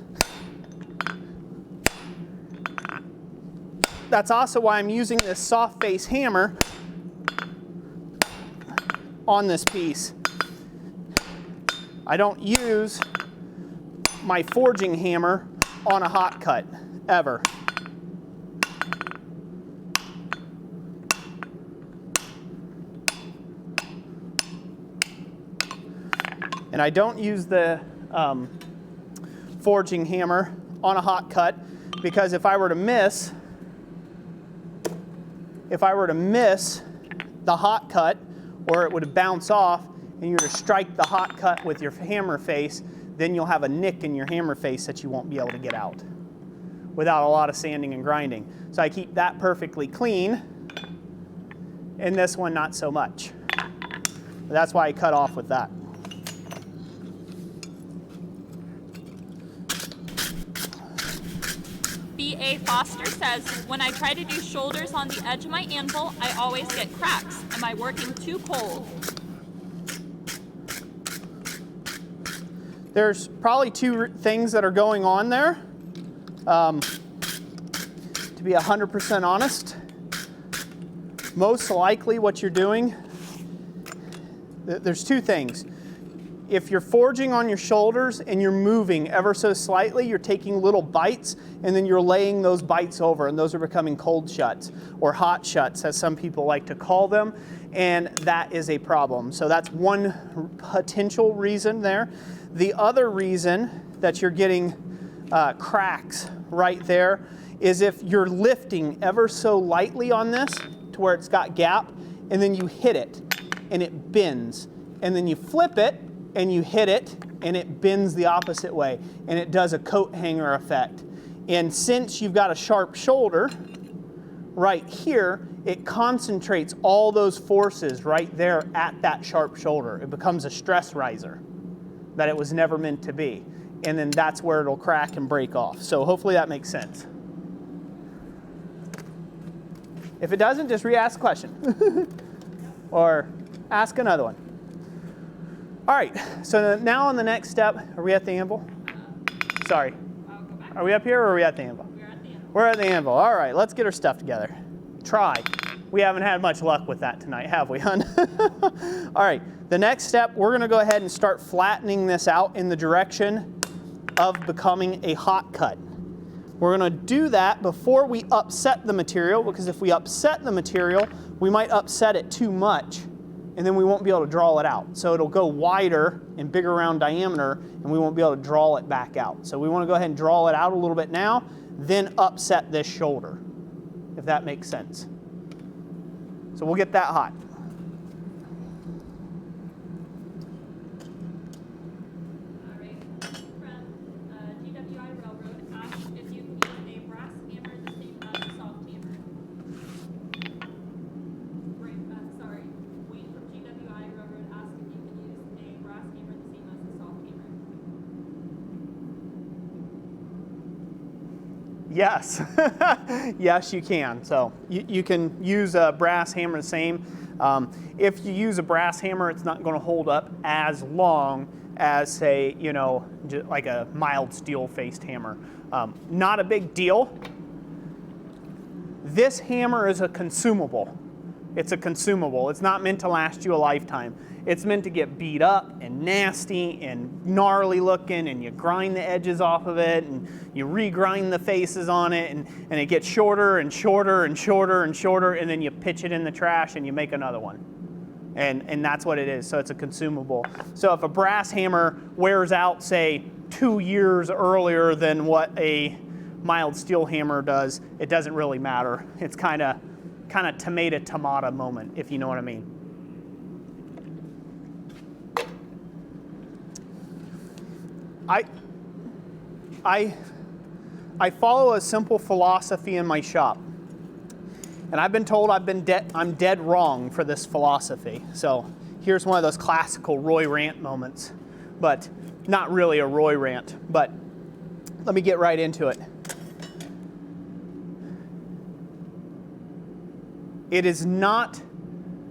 That's also why I'm using this soft face hammer on this piece. I don't use my forging hammer on a hot cut, ever. And I don't use the forging hammer on a hot cut because if I were to miss the hot cut, or it would bounce off and you were to strike the hot cut with your hammer face, then you'll have a nick in your hammer face that you won't be able to get out without a lot of sanding and grinding. So I keep that perfectly clean, and this one not so much. That's why I cut off with that. B.A. Foster says, when I try to do shoulders on the edge of my anvil, I always get cracks. Am I working too cold? There's probably two things that are going on there. To be 100% honest, most likely what you're doing, there's two things. If you're forging on your shoulders and you're moving ever so slightly, you're taking little bites and then you're laying those bites over, and those are becoming cold shuts or hot shuts, as some people like to call them, and that is a problem. So that's one potential reason there. The other reason that you're getting cracks right there is if you're lifting ever so lightly on this to where it's got gap, and then you hit it and it bends, and then you flip it and you hit it and it bends the opposite way, and it does a coat hanger effect. And since you've got a sharp shoulder right here, it concentrates all those forces right there at that sharp shoulder. It becomes a stress riser that it was never meant to be. And then that's where it'll crack and break off. So hopefully that makes sense. If it doesn't, just re-ask the question. Or ask another one. All right, so now on the next step, are we at the anvil? Sorry. Are we up here or are we at the anvil? We're at the anvil. We're at the anvil. All right, let's get our stuff together. Try. We haven't had much luck with that tonight, have we, hon? All right, the next step, we're gonna go ahead and start flattening this out in the direction of becoming a hot cut. We're gonna do that before we upset the material, because if we upset the material, we might upset it too much, and then we won't be able to draw it out. So it'll go wider and bigger around diameter, and we won't be able to draw it back out. So we wanna go ahead and draw it out a little bit now, then upset this shoulder, if that makes sense. So we'll get that hot. All right. From GWI Railroad asks if you can use a brass hammer the same as a soft hammer. Yes, yes, you can. So you can use a brass hammer the same. If you use a brass hammer, it's not going to hold up as long as, say, you know, like a mild steel-faced hammer. Not a big deal. This hammer is a consumable. It's a consumable. It's not meant to last you a lifetime. It's meant to get beat up and nasty and gnarly looking, and you grind the edges off of it, and you regrind the faces on it, and it gets shorter and shorter and shorter and shorter, and then you pitch it in the trash and you make another one. And that's what it is. So it's a consumable. So if a brass hammer wears out, say, 2 years earlier than what a mild steel hammer does, it doesn't really matter. It's kind of tomato moment, if you know what I mean. I follow a simple philosophy in my shop, and I've been told I'm dead wrong for this philosophy. So here's one of those classical Roy rant moments, but not really a Roy rant. But let me get right into it. It is not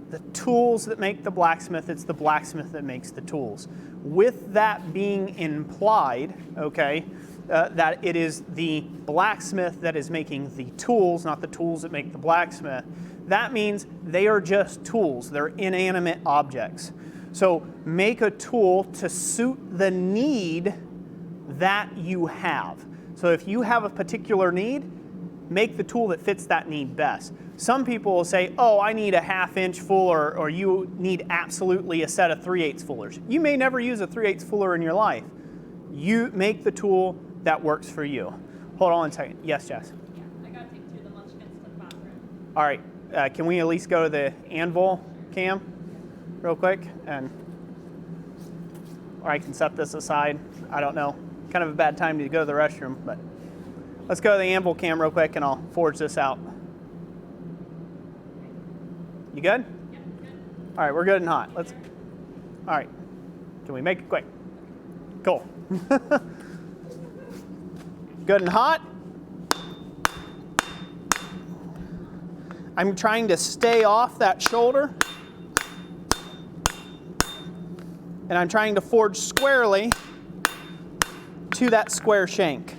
the tools that make the blacksmith, it's the blacksmith that makes the tools. With that being implied, okay, that it is the blacksmith that is making the tools, not the tools that make the blacksmith, that means they are just tools. They're inanimate objects. So make a tool to suit the need that you have. So if you have a particular need, make the tool that fits that need best. Some people will say, oh, I need a 1/2 inch full, or you need absolutely a set of 3/8 fullers. You may never use a 3/8 fuller in your life. You make the tool that works for you. Hold on a second. Yes, Jess? Yeah, I gotta take 2 of the munchkins to the bathroom. All right, can we at least go to the Anvil cam real quick? Or I can set this aside. I don't know. Kind of a bad time to go to the restroom, but let's go to the Anvil cam real quick and I'll forge this out. You good? Yeah, good. All right, we're good and hot. All right, can we make it quick? Cool. Good and hot. I'm trying to stay off that shoulder. And I'm trying to forge squarely to that square shank.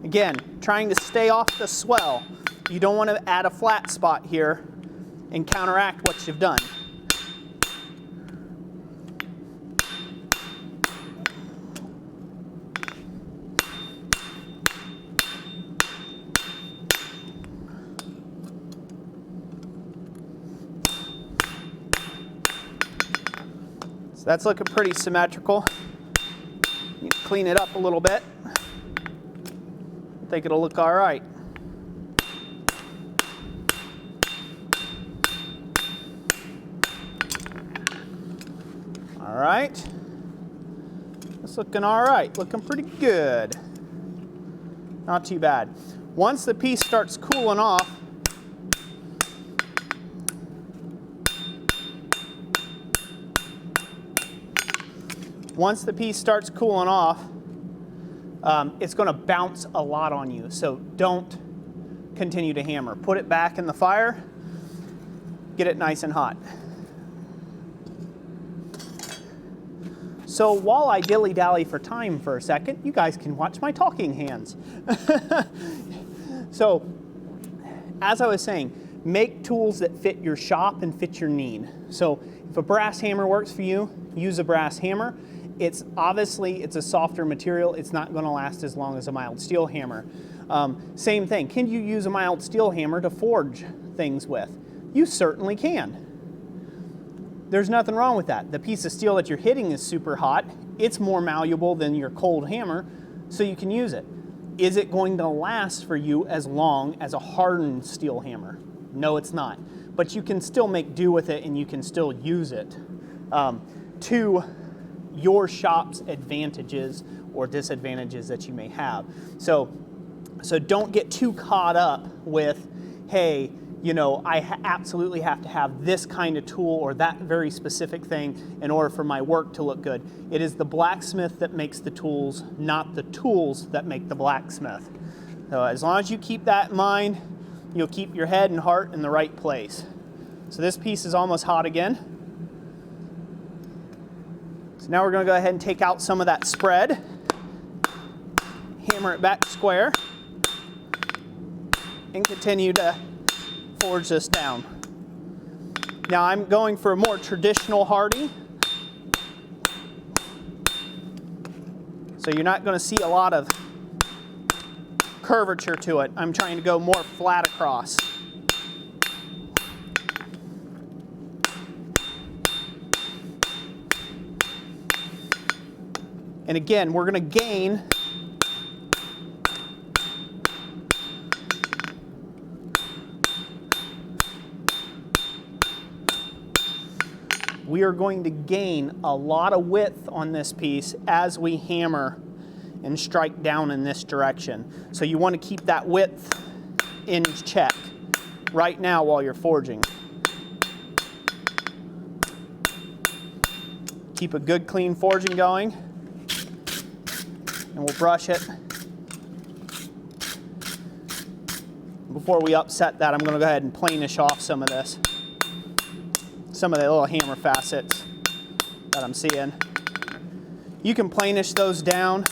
Again, trying to stay off the swell. You don't want to add a flat spot here and counteract what you've done. So that's looking pretty symmetrical. Need to clean it up a little bit. I think it'll look all right. All right, it's looking all right, looking pretty good. Not too bad. Once the piece starts cooling off, it's going to bounce a lot on you, so don't continue to hammer. Put it back in the fire, get it nice and hot. So while I dilly-dally for time for a second, you guys can watch my talking hands. So, as I was saying, make tools that fit your shop and fit your need. So if a brass hammer works for you, use a brass hammer. It's a softer material. It's not going to last as long as a mild steel hammer. Same thing. Can you use a mild steel hammer to forge things with? You certainly can. There's nothing wrong with that. The piece of steel that you're hitting is super hot. It's more malleable than your cold hammer, so you can use it. Is it going to last for you as long as a hardened steel hammer? No, it's not. But you can still make do with it and you can still use it to your shop's advantages or disadvantages that you may have. So don't get too caught up with, hey, you know, I absolutely have to have this kind of tool or that very specific thing in order for my work to look good. It is the blacksmith that makes the tools, not the tools that make the blacksmith. So as long as you keep that in mind, you'll keep your head and heart in the right place. So this piece is almost hot again. So now we're going to go ahead and take out some of that spread, hammer it back square, and continue to forge this down. Now I'm going for a more traditional hardy. So you're not going to see a lot of curvature to it. I'm trying to go more flat across. And again, we're going to gain a lot of width on this piece as we hammer and strike down in this direction. So you want to keep that width in check right now while you're forging. Keep a good clean forging going, and we'll brush it. Before we upset that, I'm going to go ahead and planish off some of this. Some of the little hammer facets that I'm seeing. You can planish those down,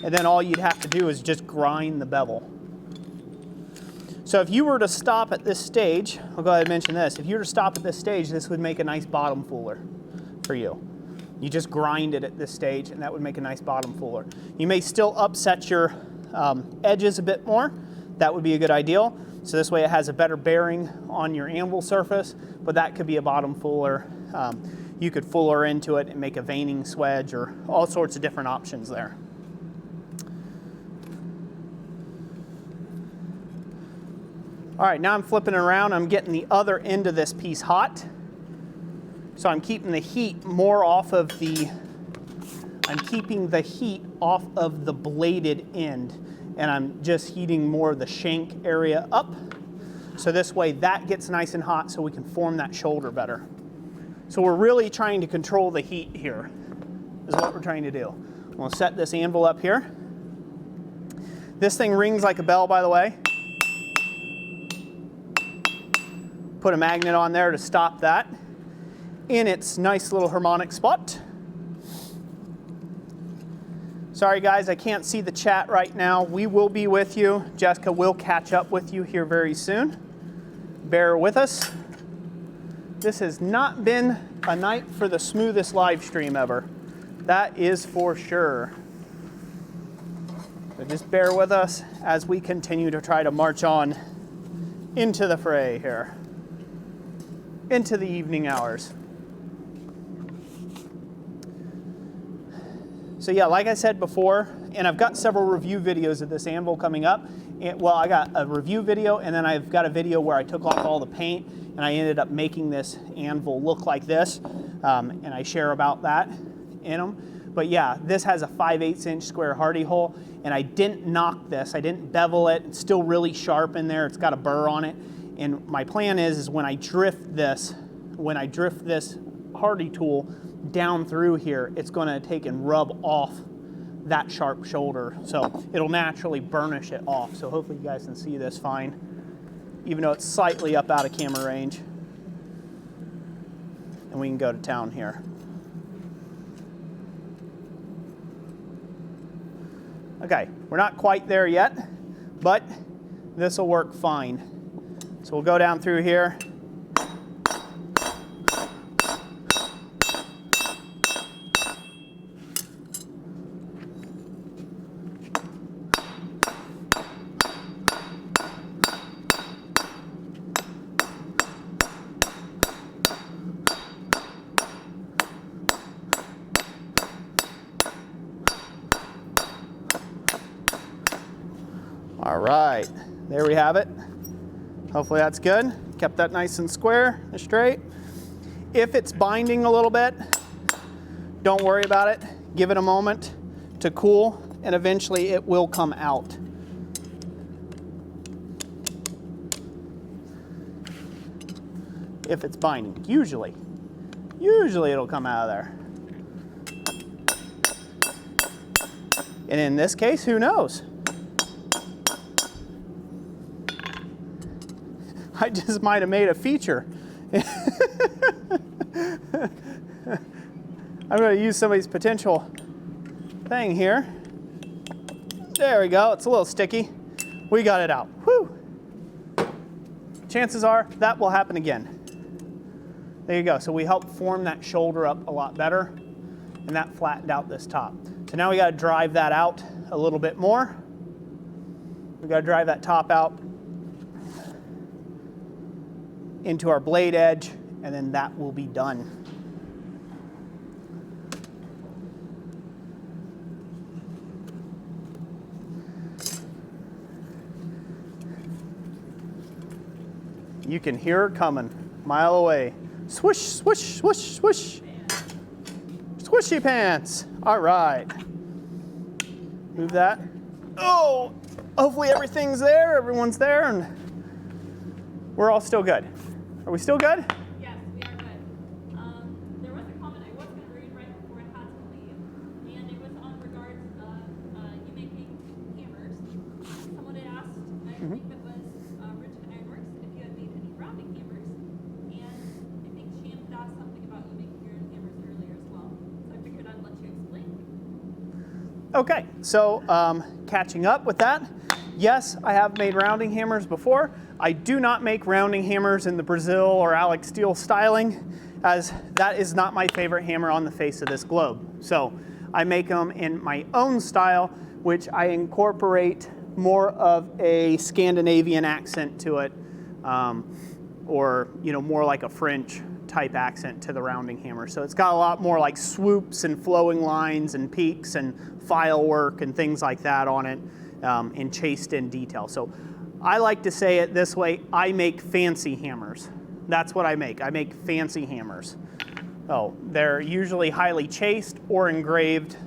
and then all you'd have to do is just grind the bevel. So if you were to stop at this stage, I'll go ahead and mention this. If you were to stop at this stage, this would make a nice bottom fuller for you. You just grind it at this stage, and that would make a nice bottom fuller. You may still upset your edges a bit more. That would be a good idea. So this way it has a better bearing on your anvil surface, but that could be a bottom fuller. You could fuller into it and make a veining swedge or all sorts of different options there. All right, now I'm flipping it around. I'm getting the other end of this piece hot. So I'm keeping the heat more off of the, the bladed end, and I'm just heating more of the shank area up. So this way that gets nice and hot so we can form that shoulder better. So we're really trying to control the heat here, is what we're trying to do. We'll set this anvil up here. This thing rings like a bell, by the way. Put a magnet on there to stop that in its nice little harmonic spot. Sorry guys, I can't see the chat right now. We will be with you. Jessica will catch up with you here very soon. Bear with us. This has not been a night for the smoothest live stream ever. That is for sure. But just bear with us as we continue to try to march on into the fray here, into the evening hours. So yeah, like I said before, and I've got several review videos of this anvil coming up. Well, I got a review video, and then I've got a video where I took off all the paint, and I ended up making this anvil look like this, and I share about that in them. But yeah, this has a 5/8 inch square hardy hole, and I didn't knock this. I didn't bevel it. It's still really sharp in there. It's got a burr on it. And my plan is when I drift this hardy tool down through here, it's going to take and rub off that sharp shoulder, so it'll naturally burnish it off. So hopefully you guys can see this fine, even though it's slightly up out of camera range. And we can go to town here. Okay, we're not quite there yet, but this will work fine. So we'll go down through here. All right, there we have it. Hopefully that's good. Kept that nice and square and straight. If it's binding a little bit, don't worry about it. Give it a moment to cool, and eventually it will come out. if it's binding. Usually it'll come out of there. And in this case, who knows? I just might have made a feature. I'm going to use somebody's potential thing here. There we go. It's a little sticky. We got it out. Whew. Chances are that will happen again. There you go. So we helped form that shoulder up a lot better, and that flattened out this top. So now we got to drive that out a little bit more. We got to drive that top out into our blade edge, and then that will be done. You can hear it coming a mile away. Swish, swish, swish, swish. Swishy pants. All right. Move that. Oh, hopefully everything's there, everyone's there, and we're all still good. Are we still good? Yes, we are good. There was a comment I was going to read right before I had to leave, and it was on regards of you making hammers. Someone had asked, I think it was Rich at Ironworks, if you had made any rounding hammers, and I think Shan had asked something about you making your own hammers earlier as well. So I figured I'd let you explain. Okay, so catching up with that, yes, I have made rounding hammers before. I do not make rounding hammers in the Brazil or Alex Steel styling, as that is not my favorite hammer on the face of this globe. So I make them in my own style, which I incorporate more of a Scandinavian accent to it, or more like a French type accent to the rounding hammer. So it's got a lot more like swoops and flowing lines and peaks and file work and things like that on it, and chased in detail. So I like to say it this way: I make fancy hammers. That's what I make. I make fancy hammers. Oh, they're usually highly chased or engraved,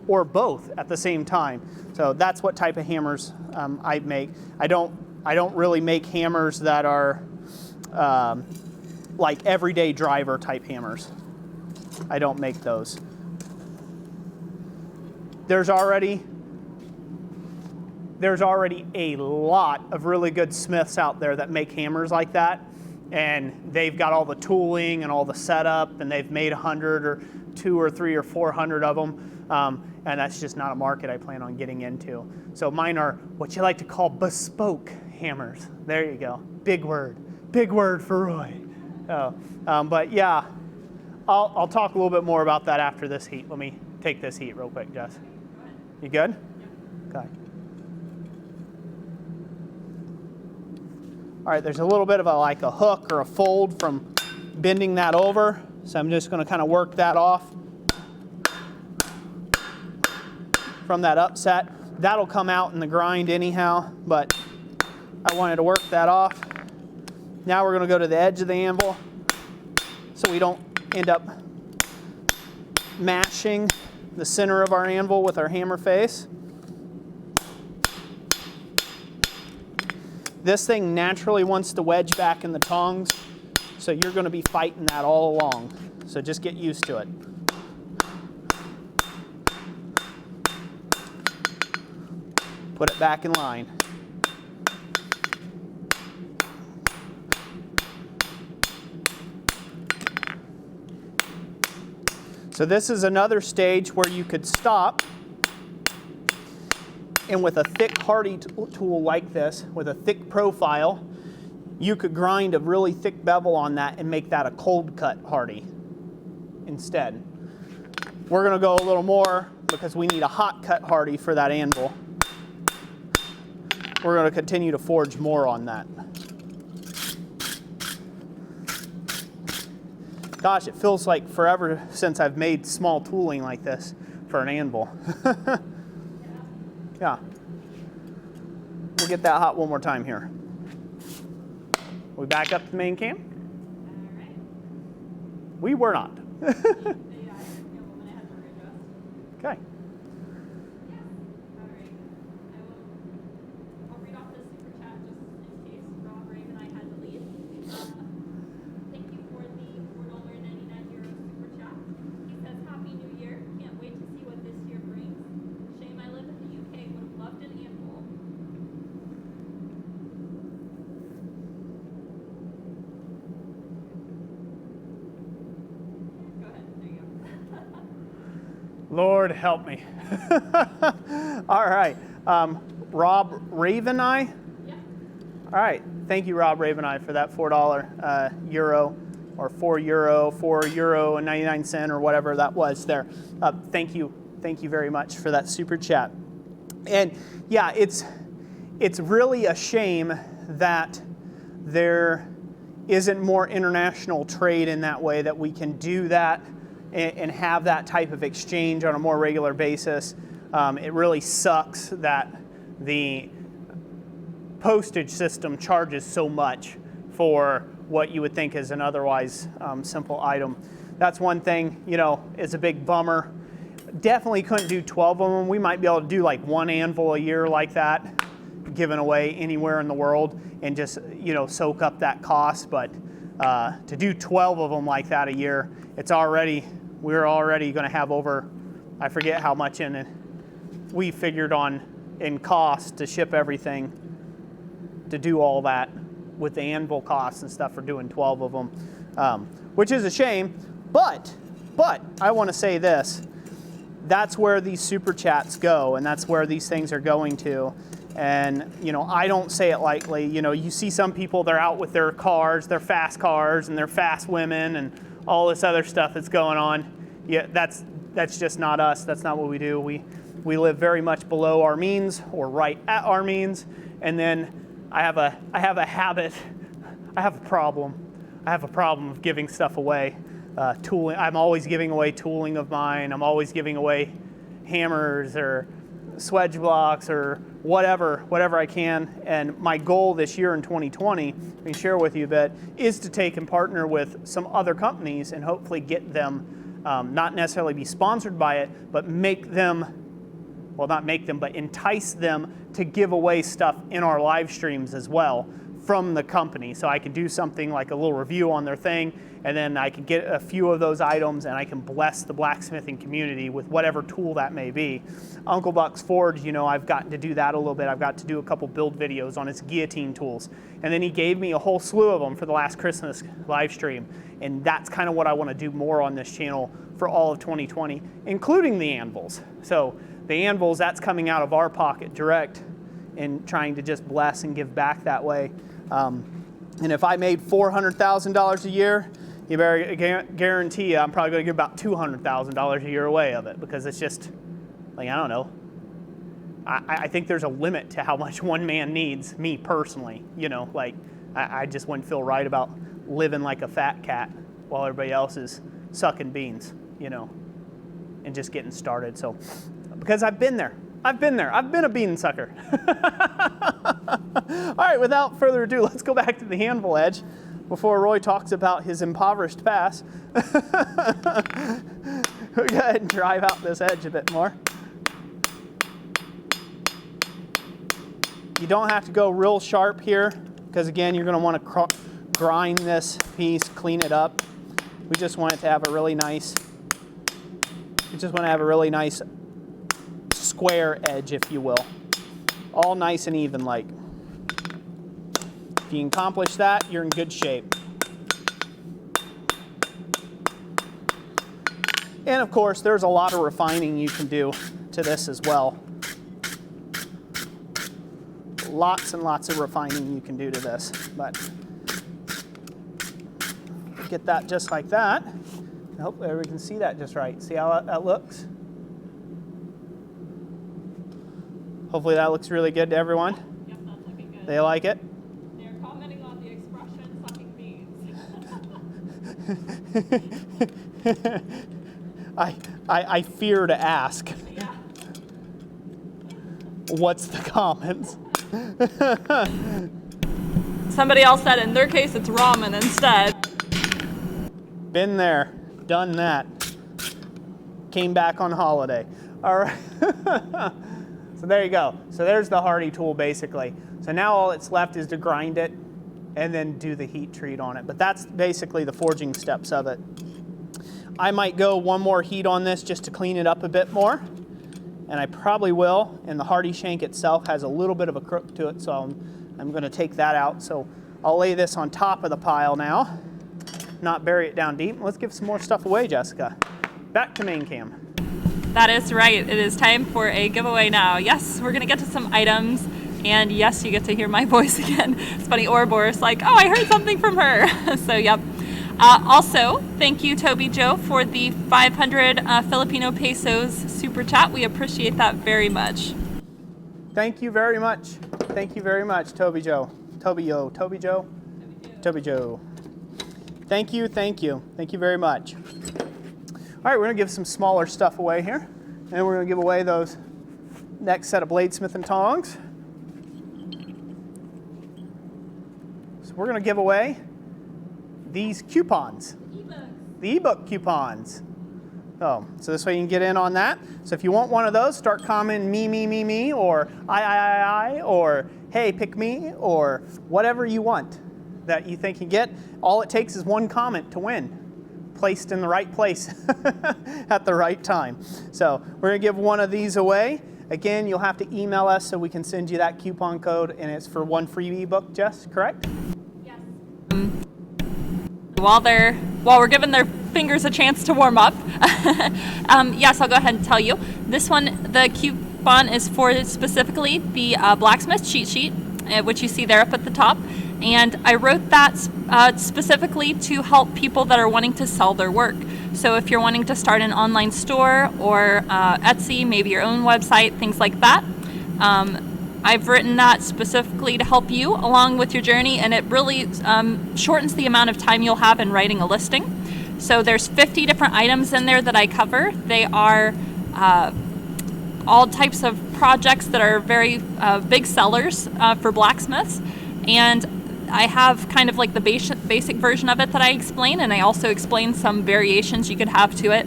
or both at the same time. So that's what type of hammers I make. I don't really make hammers that are like everyday driver type hammers. I don't make those. There's already a lot of really good smiths out there that make hammers like that, and they've got all the tooling and all the setup, and they've made 100 or 200 or 300 or 400 of them, and that's just not a market I plan on getting into. So mine are what you like to call bespoke hammers. There you go. Big word for Roy. But yeah, I'll talk a little bit more about that after this heat. Let me take this heat real quick, Jess. You good? Yeah. Okay. All right, there's a little bit of a hook or a fold from bending that over. So I'm just gonna kind of work that off from that upset. That'll come out in the grind anyhow, but I wanted to work that off. Now we're gonna go to the edge of the anvil so we don't end up mashing the center of our anvil with our hammer face. This thing naturally wants to wedge back in the tongs, so you're going to be fighting that all along. So just get used to it. Put it back in line. So this is another stage where you could stop, and with a thick hardy tool like this, with a thick profile, you could grind a really thick bevel on that and make that a cold cut hardy instead. We're going to go a little more because we need a hot cut hardy for that anvil. We're going to continue to forge more on that. Gosh, it feels like forever since I've made small tooling like this for an anvil. Yeah. We'll get that hot one more time here. We back up to the main cam? All right. We were not. Okay. All right. I'll read off the super chat just in case Rob, Ray, and I had to leave. Lord help me. All right. Rob Raveneye? Yeah. All right. Thank you, Rob Raveneye, for that $4 euro or €4 and 99 cents or whatever that was there. Thank you. Thank you very much for that super chat. And yeah, it's really a shame that there isn't more international trade in that way, that we can do that and have that type of exchange on a more regular basis. It really sucks that the postage system charges so much for what you would think is an otherwise simple item. That's one thing, you know, is a big bummer. Definitely couldn't do 12 of them. We might be able to do like one anvil a year like that, given away anywhere in the world, and just, you know, soak up that cost. But to do 12 of them like that a year, we're already going to have over, I forget how much in it we figured on in cost to ship everything, to do all that with the anvil costs and stuff for doing 12 of them, which is a shame. But I want to say this. That's where these super chats go, and that's where these things are going to. And, you know, I don't say it lightly. You know, you see some people, they're out with their cars, their fast cars, and their fast women, and all this other stuff that's going on. Yeah, that's just not us. That's not what we do. We live very much below our means, or right at our means. And then I have a habit. I have a problem. I have a problem of giving stuff away. Tooling. I'm always giving away tooling of mine. I'm always giving away hammers or swedge blocks or whatever I can. And my goal this year in 2020, I can share with you a bit, is to take and partner with some other companies and hopefully get them, not necessarily be sponsored by it, but but entice them to give away stuff in our live streams as well from the company. So I can do something like a little review on their thing, and then I can get a few of those items and I can bless the blacksmithing community with whatever tool that may be. Uncle Buck's Forge, you know, I've gotten to do that a little bit. I've got to do a couple build videos on his guillotine tools. And then he gave me a whole slew of them for the last Christmas live stream. And that's kind of what I want to do more on this channel for all of 2020, including the anvils. So the anvils, that's coming out of our pocket direct and trying to just bless and give back that way. And if I made $400,000 a year, you better guarantee I'm probably going to give about $200,000 a year away of it, because it's just, like, I don't know. I think there's a limit to how much one man needs, me personally. You know, like, I just wouldn't feel right about living like a fat cat while everybody else is sucking beans, you know, and just getting started. So, because I've been there. I've been a bean sucker. All right, without further ado, let's go back to the anvil edge before Roy talks about his impoverished past. We'll go ahead and drive out this edge a bit more. You don't have to go real sharp here, because again, you're going to want to grind this piece, clean it up. We just want it to have a really nice, square edge, if you will. All nice and even like. If you can accomplish that, you're in good shape. And of course, there's a lot of refining you can do to this as well. Lots and lots of refining you can do to this. But get that just like that. I hope we can see that just right. See how that looks? Hopefully that looks really good to everyone. Yep, that's looking good. They like it? They're commenting on the expression sucking beans. I fear to ask. Yeah. What's the comments? Somebody else said in their case it's ramen instead. Been there, done that. Came back on holiday. All right. So there you go. So there's the hardy tool basically. So now all that's left is to grind it and then do the heat treat on it. But that's basically the forging steps of it. I might go one more heat on this just to clean it up a bit more. And I probably will. And the hardy shank itself has a little bit of a crook to it, so I'm going to take that out. So I'll lay this on top of the pile now, not bury it down deep. Let's give some more stuff away, Jessica. Back to main cam. That is right. It is time for a giveaway now. Yes, we're going to get to some items. And yes, you get to hear my voice again. It's funny, Ouroboros like, oh, I heard something from her. So, yep. Also, thank you, Toby Joe, for the 500 Filipino pesos super chat. We appreciate that very much. Thank you very much. Thank you very much, Toby Joe. Toby Joe. Toby Joe. Thank you, thank you. Thank you very much. All right, we're going to give some smaller stuff away here. And we're going to give away those next set of Bladesmith and Tongs. So we're going to give away these coupons. The ebook coupons. So this way you can get in on that. So if you want one of those, start commenting me, or I, or hey, pick me, or whatever you want that you think you get. All it takes is one comment to win. Placed in the right place at the right time. So we're going to give one of these away. Again, you'll have to email us so we can send you that coupon code, and it's for one free ebook, Jess, correct? Yes. While we're giving their fingers a chance to warm up, yes, I'll go ahead and tell you. This one, the coupon is for specifically the Blacksmith cheat sheet, which you see there up at the top. And I wrote that specifically to help people that are wanting to sell their work. So if you're wanting to start an online store or Etsy, maybe your own website, things like that, I've written that specifically to help you along with your journey, and it really shortens the amount of time you'll have in writing a listing. So there's 50 different items in there that I cover. They are all types of projects that are very big sellers for blacksmiths, and I have kind of like the basic version of it that I explain, and I also explain some variations you could have to it.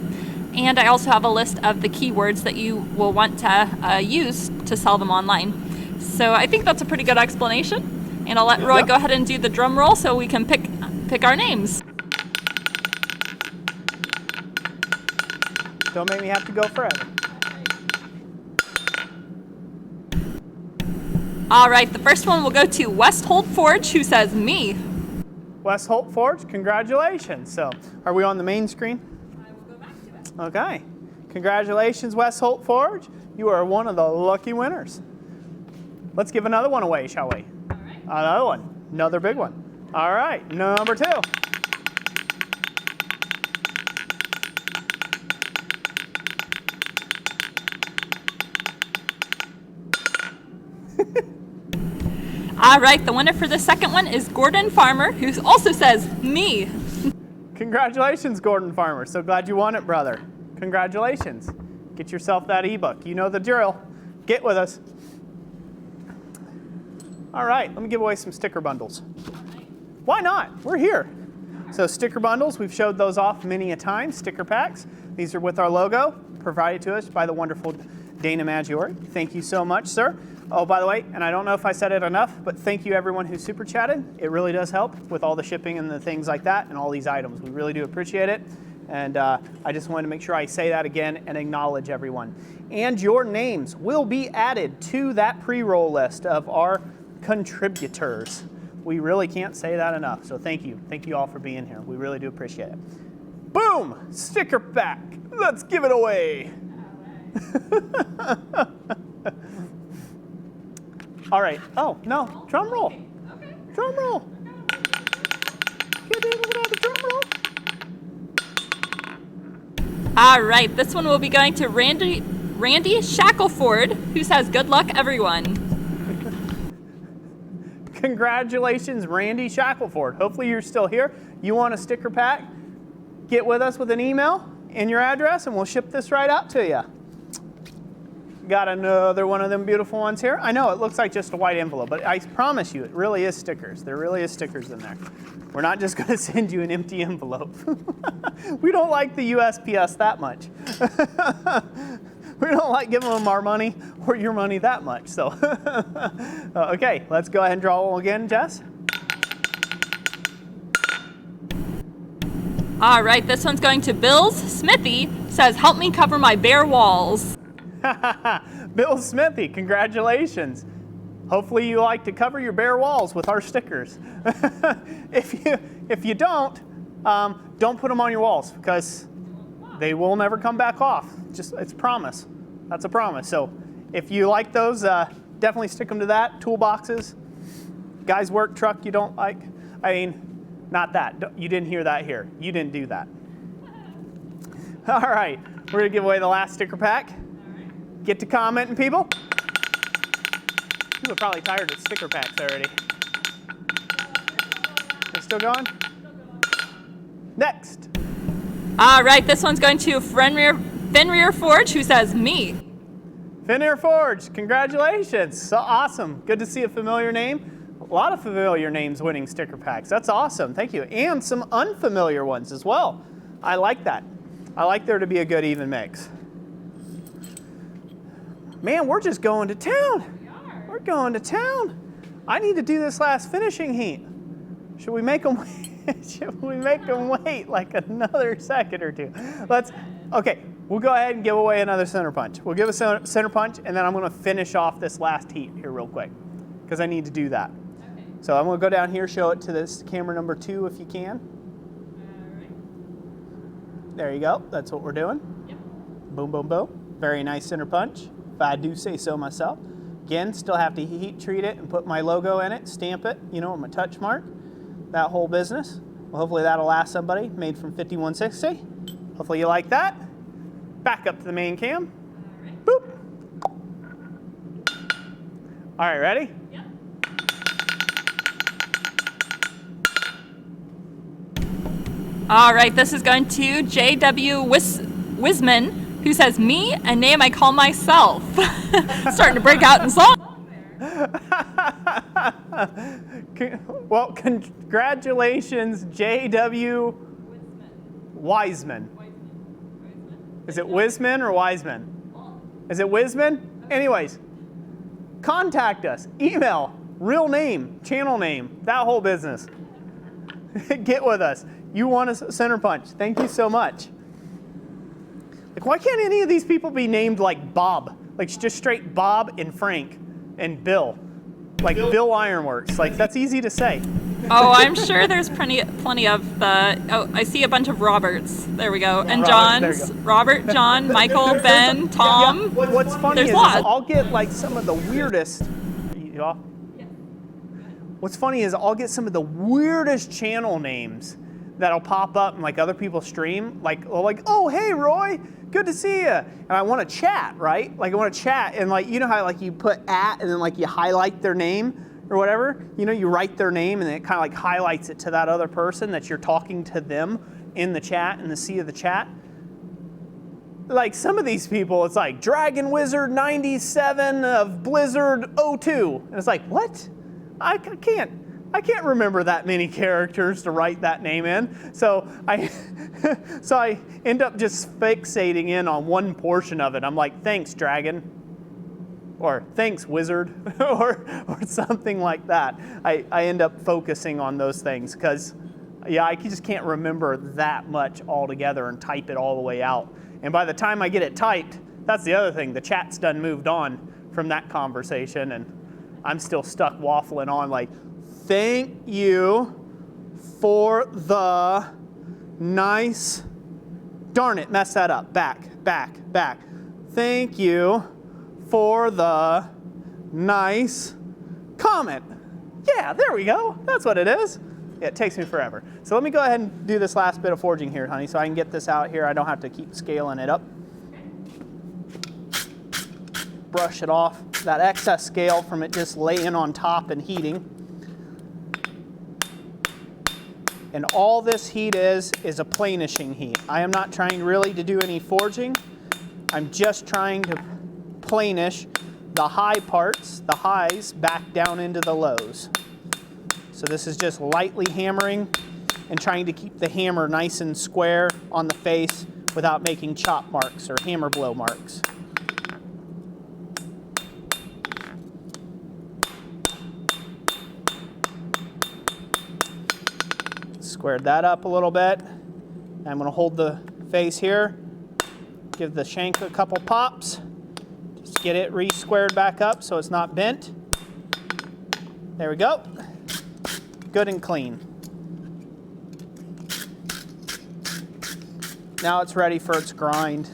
And I also have a list of the keywords that you will want to use to sell them online. So I think that's a pretty good explanation. And I'll let Roy go ahead and do the drum roll so we can pick our names. Don't make me have to go forever. All right, the first one will go to Westholt Forge, who says me. Westholt Forge, congratulations. So, are we on the main screen? I will go back to it. Okay. Congratulations, Westholt Forge. You are one of the lucky winners. Let's give another one away, shall we? All right. Another one. Another big one. All right, number 2. All right, the winner for the second one is Gordon Farmer, who also says me. Congratulations, Gordon Farmer. So glad you won it, brother. Congratulations. Get yourself that ebook. You know the drill. Get with us. All right, let me give away some sticker bundles. Why not? We're here. So sticker bundles, we've showed those off many a time. Sticker packs. These are with our logo, provided to us by the wonderful Dana Maggiore. Thank you so much, sir. Oh, by the way, and I don't know if I said it enough, but thank you everyone who super chatted. It really does help with all the shipping and the things like that and all these items. We really do appreciate it. And I just wanted to make sure I say that again and acknowledge everyone. And your names will be added to that pre-roll list of our contributors. We really can't say that enough. So thank you. Thank you all for being here. We really do appreciate it. Boom! Sticker pack. Let's give it away. All right. Oh, no. Drum roll. Okay. Drum roll. Get in without the drum roll. All right, this one will be going to Randy Shackleford, who says, good luck, everyone. Congratulations, Randy Shackleford. Hopefully you're still here. You want a sticker pack? Get with us with an email and your address, and we'll ship this right out to you. Got another one of them beautiful ones here. I know it looks like just a white envelope, but I promise you, it really is stickers. There really is stickers in there. We're not just going to send you an empty envelope. We don't like the USPS that much. We don't like giving them our money or your money that much. So, okay, let's go ahead and draw again, Jess. All right, this one's going to Bill's Smithy, says, help me cover my bare walls. Bill Smithy, congratulations. Hopefully you like to cover your bare walls with our stickers. If you don't put them on your walls because they will never come back off. it's promise. That's a promise. So if you like those, definitely stick them to that. Toolboxes, guys' work truck you don't like. I mean, not that. You didn't hear that here. You didn't do that. All right, we're gonna give away the last sticker pack. Get to commenting, people. People are probably tired of sticker packs already. They're still going? Next. All right, this one's going to Fenrir Forge, who says me. Fenrir Forge, congratulations. So awesome. Good to see a familiar name. A lot of familiar names winning sticker packs. That's awesome. Thank you. And some unfamiliar ones as well. I like that. I like there to be a good even mix. Man, we're just going to town. We are. We're going to town. I need to do this last finishing heat. Should we make them wait? Should we make them wait like another second or two? Okay, we'll go ahead and give away another center punch. We'll give a center punch, and then I'm gonna finish off this last heat here real quick, because I need to do that. Okay. So I'm gonna go down here, show it to this camera number 2 if you can. All right. There you go, that's what we're doing. Yep. Boom, boom, boom. Very nice center punch, if I do say so myself. Again, still have to heat treat it and put my logo in it, stamp it, you know, my touch mark, that whole business. Well, hopefully that'll last somebody, made from 5160. Hopefully you like that. Back up to the main cam. All right. Boop. All right, ready? Yep. All right, this is going to J.W. Wisman, who says me, a name I call myself. Starting to break out in song. Well, congratulations, J.W. Wiseman. Is it Wisman or Wiseman? Is it Wisman? Anyways, contact us. Email, real name, channel name, that whole business. Get with us. You won a center punch. Thank you so much. Like, why can't any of these people be named like Bob? Like just straight Bob and Frank and Bill. Like Bill Ironworks. Like, that's easy to say. Oh, I'm sure there's plenty of the. Oh, I see a bunch of Roberts. There we go. And Robert, there you John's. go. Robert, John, Michael, Ben, Tom. Yeah. What's funny There's is lots. I'll get like some of the weirdest. You off? What's funny is I'll get some of the weirdest channel names that'll pop up in like other people's stream. Like, oh, hey, Roy, good to see you. And I want to chat, right? Like, I want to chat. And like, you know how like you put at and then like you highlight their name or whatever? You know, you write their name and then it kind of like highlights it to that other person that you're talking to them in the chat, in the sea of the chat. Like some of these people, it's like Dragon Wizard 97 of Blizzard 02. And it's like, what? I can't remember that many characters to write that name in. So I end up just fixating in on one portion of it. I'm like, thanks, Dragon. Or thanks, Wizard. or something like that. I end up focusing on those things because, yeah, I just can't remember that much altogether and type it all the way out. And by the time I get it typed, that's the other thing. The chat's done moved on from that conversation, and I'm still stuck waffling on like, thank you for the nice, darn it, messed that up. Back. Thank you for the nice comment. Yeah, there we go. That's what it is. Yeah, it takes me forever. So let me go ahead and do this last bit of forging here, honey, so I can get this out here. I don't have to keep scaling it up. Brush it off, that excess scale from it just laying on top and heating. And all this heat is a planishing heat. I am not trying really to do any forging. I'm just trying to planish the high parts, the highs, back down into the lows. So this is just lightly hammering and trying to keep the hammer nice and square on the face without making chop marks or hammer blow marks. Squared that up a little bit. I'm going to hold the face here, give the shank a couple pops, just get it re-squared back up so it's not bent. There we go. Good and clean. Now it's ready for its grind.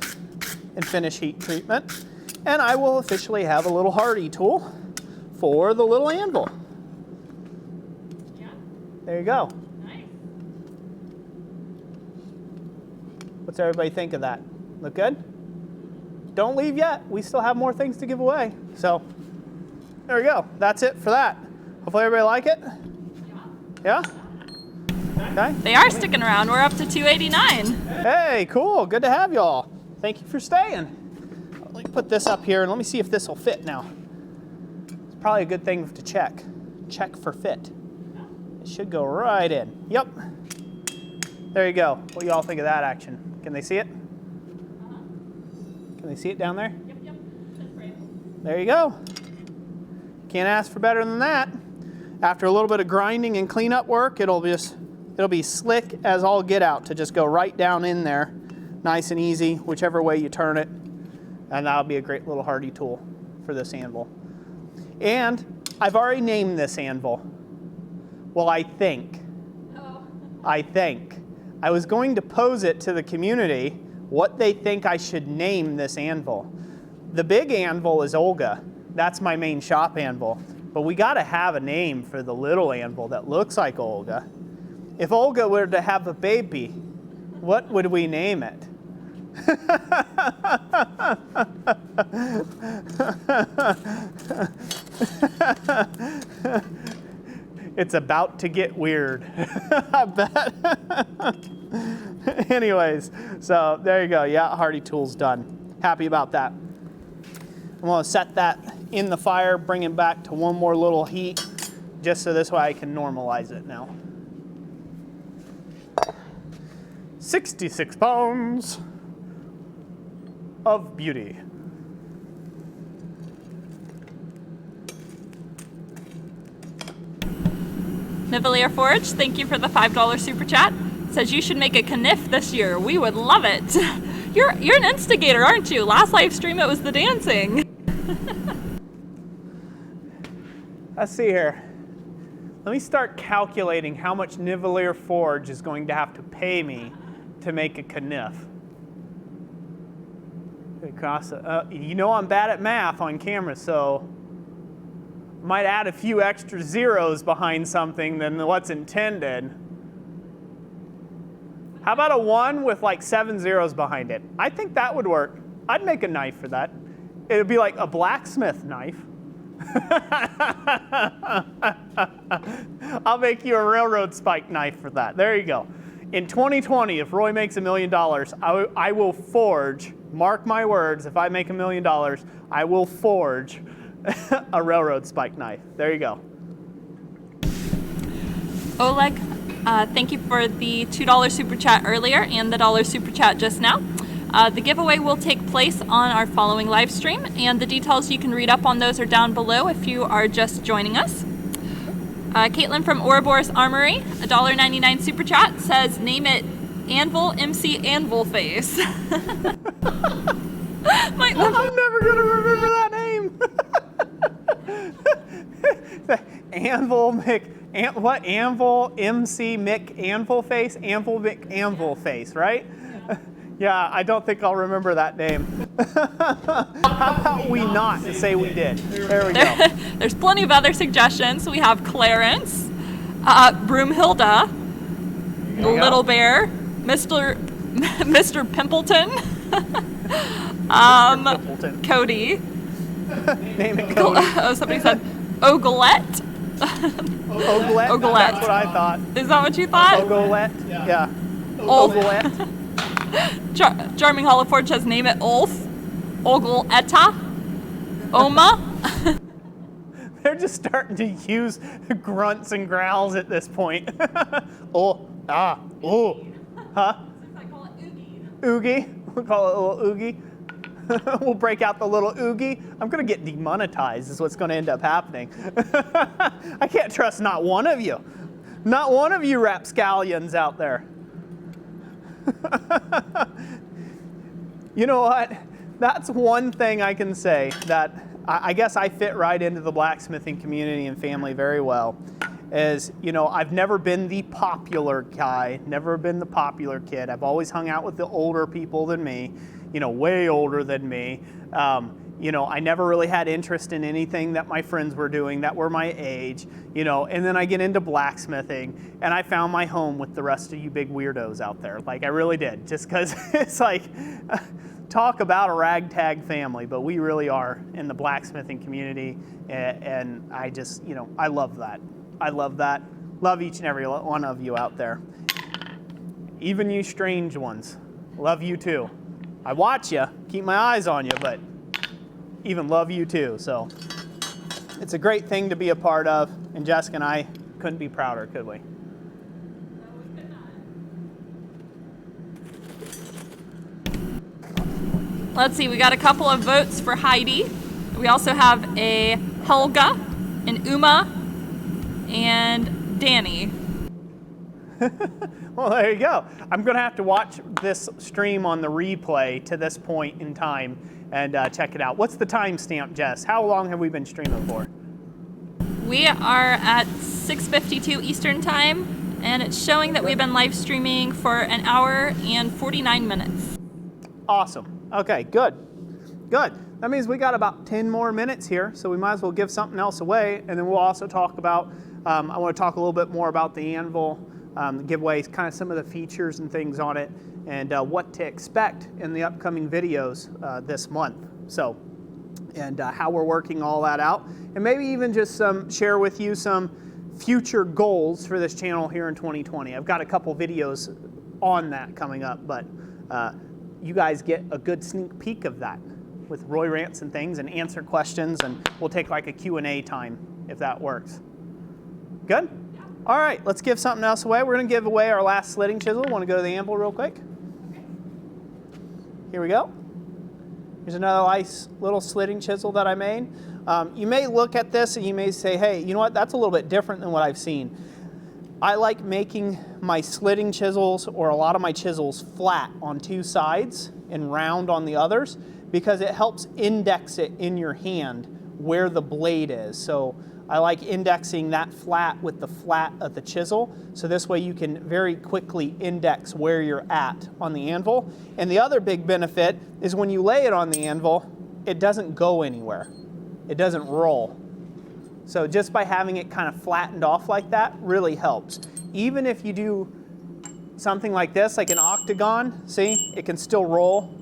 and finish heat treatment. And I will officially have a little hardy tool for the little anvil. Yeah. There you go. Nice. What's everybody think of that? Look good? Don't leave yet. We still have more things to give away. So there we go. That's it for that. Hopefully everybody like it. Yeah? Okay. They are sticking around. We're up to 289. Hey, cool. Good to have y'all. Thank you for staying. Let me put this up here and let me see if this will fit now. It's probably a good thing to check. Check for fit. It should go right in. Yep. There you go. What do y'all think of that action? Can they see it? Can they see it down there? Yep, yep. That's right. There you go. Can't ask for better than that. After a little bit of grinding and cleanup work, it'll be slick as all get out to just go right down in there, nice and easy, whichever way you turn it. And that'll be a great little hardy tool for this anvil. And I've already named this anvil. Well, I think. I was going to pose it to the community what they think I should name this anvil. The big anvil is Olga. That's my main shop anvil. But we gotta have a name for the little anvil that looks like Olga. If Olga were to have a baby, what would we name it? It's about to get weird, I bet. Anyways, so there you go. Yeah, hardy tool's done. Happy about that. I'm gonna set that in the fire, bring it back to one more little heat, just so this way I can normalize it now. 66 pounds of beauty. Nivelier Forge, thank you for the $5 super chat. Says you should make a kniff this year. We would love it. You're an instigator, aren't you? Last live stream it was the dancing. Let's see here. Let me start calculating how much Nivelier Forge is going to have to pay me to make a kniff. It costs, you know I'm bad at math on camera, so might add a few extra zeros behind something than what's intended. How about a 1 with like 7 zeros behind it? I think that would work. I'd make a knife for that. It would be like a blacksmith knife. I'll make you a railroad spike knife for that. There you go. In 2020, if Roy makes $1 million, I will forge, mark my words, if I make $1 million, I will forge a railroad spike knife. There you go. Oleg, thank you for the $2 super chat earlier and the $1 super chat just now. The giveaway will take place on our following live stream, and the details you can read up on those are down below if you are just joining us. Caitlin from Ouroboros Armory, a $1.99 super chat, says name it Anvil MC Anvil Face. I'm never gonna remember that name. Anvil Mick, what? Anvil MC Mick Anvil Face? Anvil Mick Anvil Face, right? Yeah, I don't think I'll remember that name. How about we not say we did? There we go. There's plenty of other suggestions. We have Clarence, Broomhilda, Little Bear, Mr. Pimpleton, Pimpleton. Cody. Name it Cody. Oh, somebody said Ogolette. Ogolette? Ogolette. That's what I thought. Is that what you thought? Ogolette? Yeah. Ogolette. Charming Hollow Forge says name it Ulf, Ogoletta, Oma. They're just starting to use grunts and growls at this point. Oh, ah, oh, huh? I call it Oogie. Oogie. We'll call it a little Oogie. We'll break out the little Oogie. I'm going to get demonetized is what's going to end up happening. I can't trust not one of you. Not one of you rapscallions out there. You know what? That's one thing I can say that I guess I fit right into the blacksmithing community and family very well. Is, you know, I've never been the popular guy, never been the popular kid. I've always hung out with the older people than me. you know, way older than me. You know, I never really had interest in anything that my friends were doing that were my age, you know, and then I get into blacksmithing and I found my home with the rest of you big weirdos out there. Like I really did, just because it's like, talk about a ragtag family, but we really are in the blacksmithing community. And I just, you know, I love that. I love that. Love each and every one of you out there. Even you strange ones, love you too. I watch you, keep my eyes on you, but even love you too. So it's a great thing to be a part of, and Jessica and I couldn't be prouder, could we? Let's see, we got a couple of votes for Heidi. We also have a Helga, an Uma, and Danny. Well, there you go. I'm going to have to watch this stream on the replay to this point in time and check it out. What's the timestamp, Jess? How long have we been streaming for? We are at 6:52 Eastern Time, and it's showing that we've been live streaming for an hour and 49 minutes. Awesome. Okay, good. Good. That means we got about 10 more minutes here, so we might as well give something else away, and then we'll also talk about, I want to talk a little bit more about the Anvil giveaways, kind of some of the features and things on it, and what to expect in the upcoming videos this month. So, and how we're working all that out, and maybe even just share with you some future goals for this channel here in 2020. I've got a couple videos on that coming up, but you guys get a good sneak peek of that with Roy rants and things, and answer questions, and we'll take like a Q&A time if that works. Good? All right, let's give something else away. We're going to give away our last slitting chisel. Want to go to the Anvil real quick? Here we go. Here's another nice little slitting chisel that I made. You may look at this and you may say, hey, you know what? That's a little bit different than what I've seen. I like making my slitting chisels, or a lot of my chisels, flat on two sides and round on the others, because it helps index it in your hand where the blade is. So I like indexing that flat with the flat of the chisel, so this way you can very quickly index where you're at on the anvil. And the other big benefit is when you lay it on the anvil, it doesn't go anywhere. It doesn't roll. So just by having it kind of flattened off like that really helps. Even if you do something like this, like an octagon, see, it can still roll.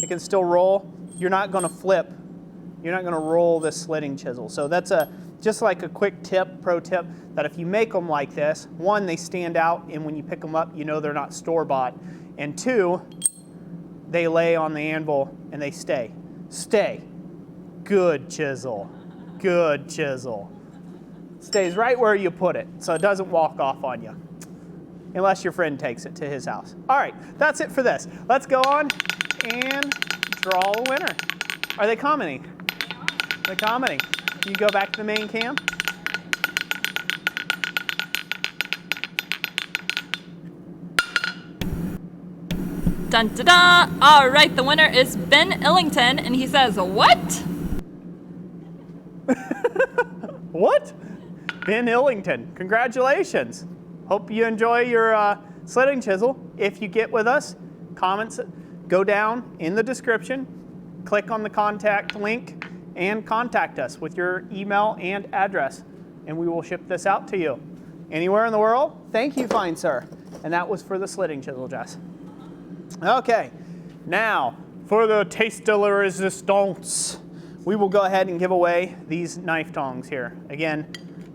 It can still roll. You're not going to flip. You're not going to roll this slitting chisel. So that's just like a quick tip, pro tip, that if you make them like this, one, they stand out, and when you pick them up, you know they're not store-bought. And two, they lay on the anvil and they stay. Stay. Good chisel. Good chisel. Stays right where you put it, so it doesn't walk off on you. Unless your friend takes it to his house. All right, that's it for this. Let's go on and draw a winner. Are they commenting? They're commenting. You go back to the main cam. Dun da da! All right, the winner is Ben Illington, and he says, what? What? Ben Illington, congratulations. Hope you enjoy your slitting chisel. If you get with us, comments, go down in the description, click on the contact link, and contact us with your email and address, and we will ship this out to you. Anywhere in the world? Thank you, fine sir. And that was for the slitting chisel, Jess. Okay, now for the taste de la resistance. We will go ahead and give away these knife tongs here. Again,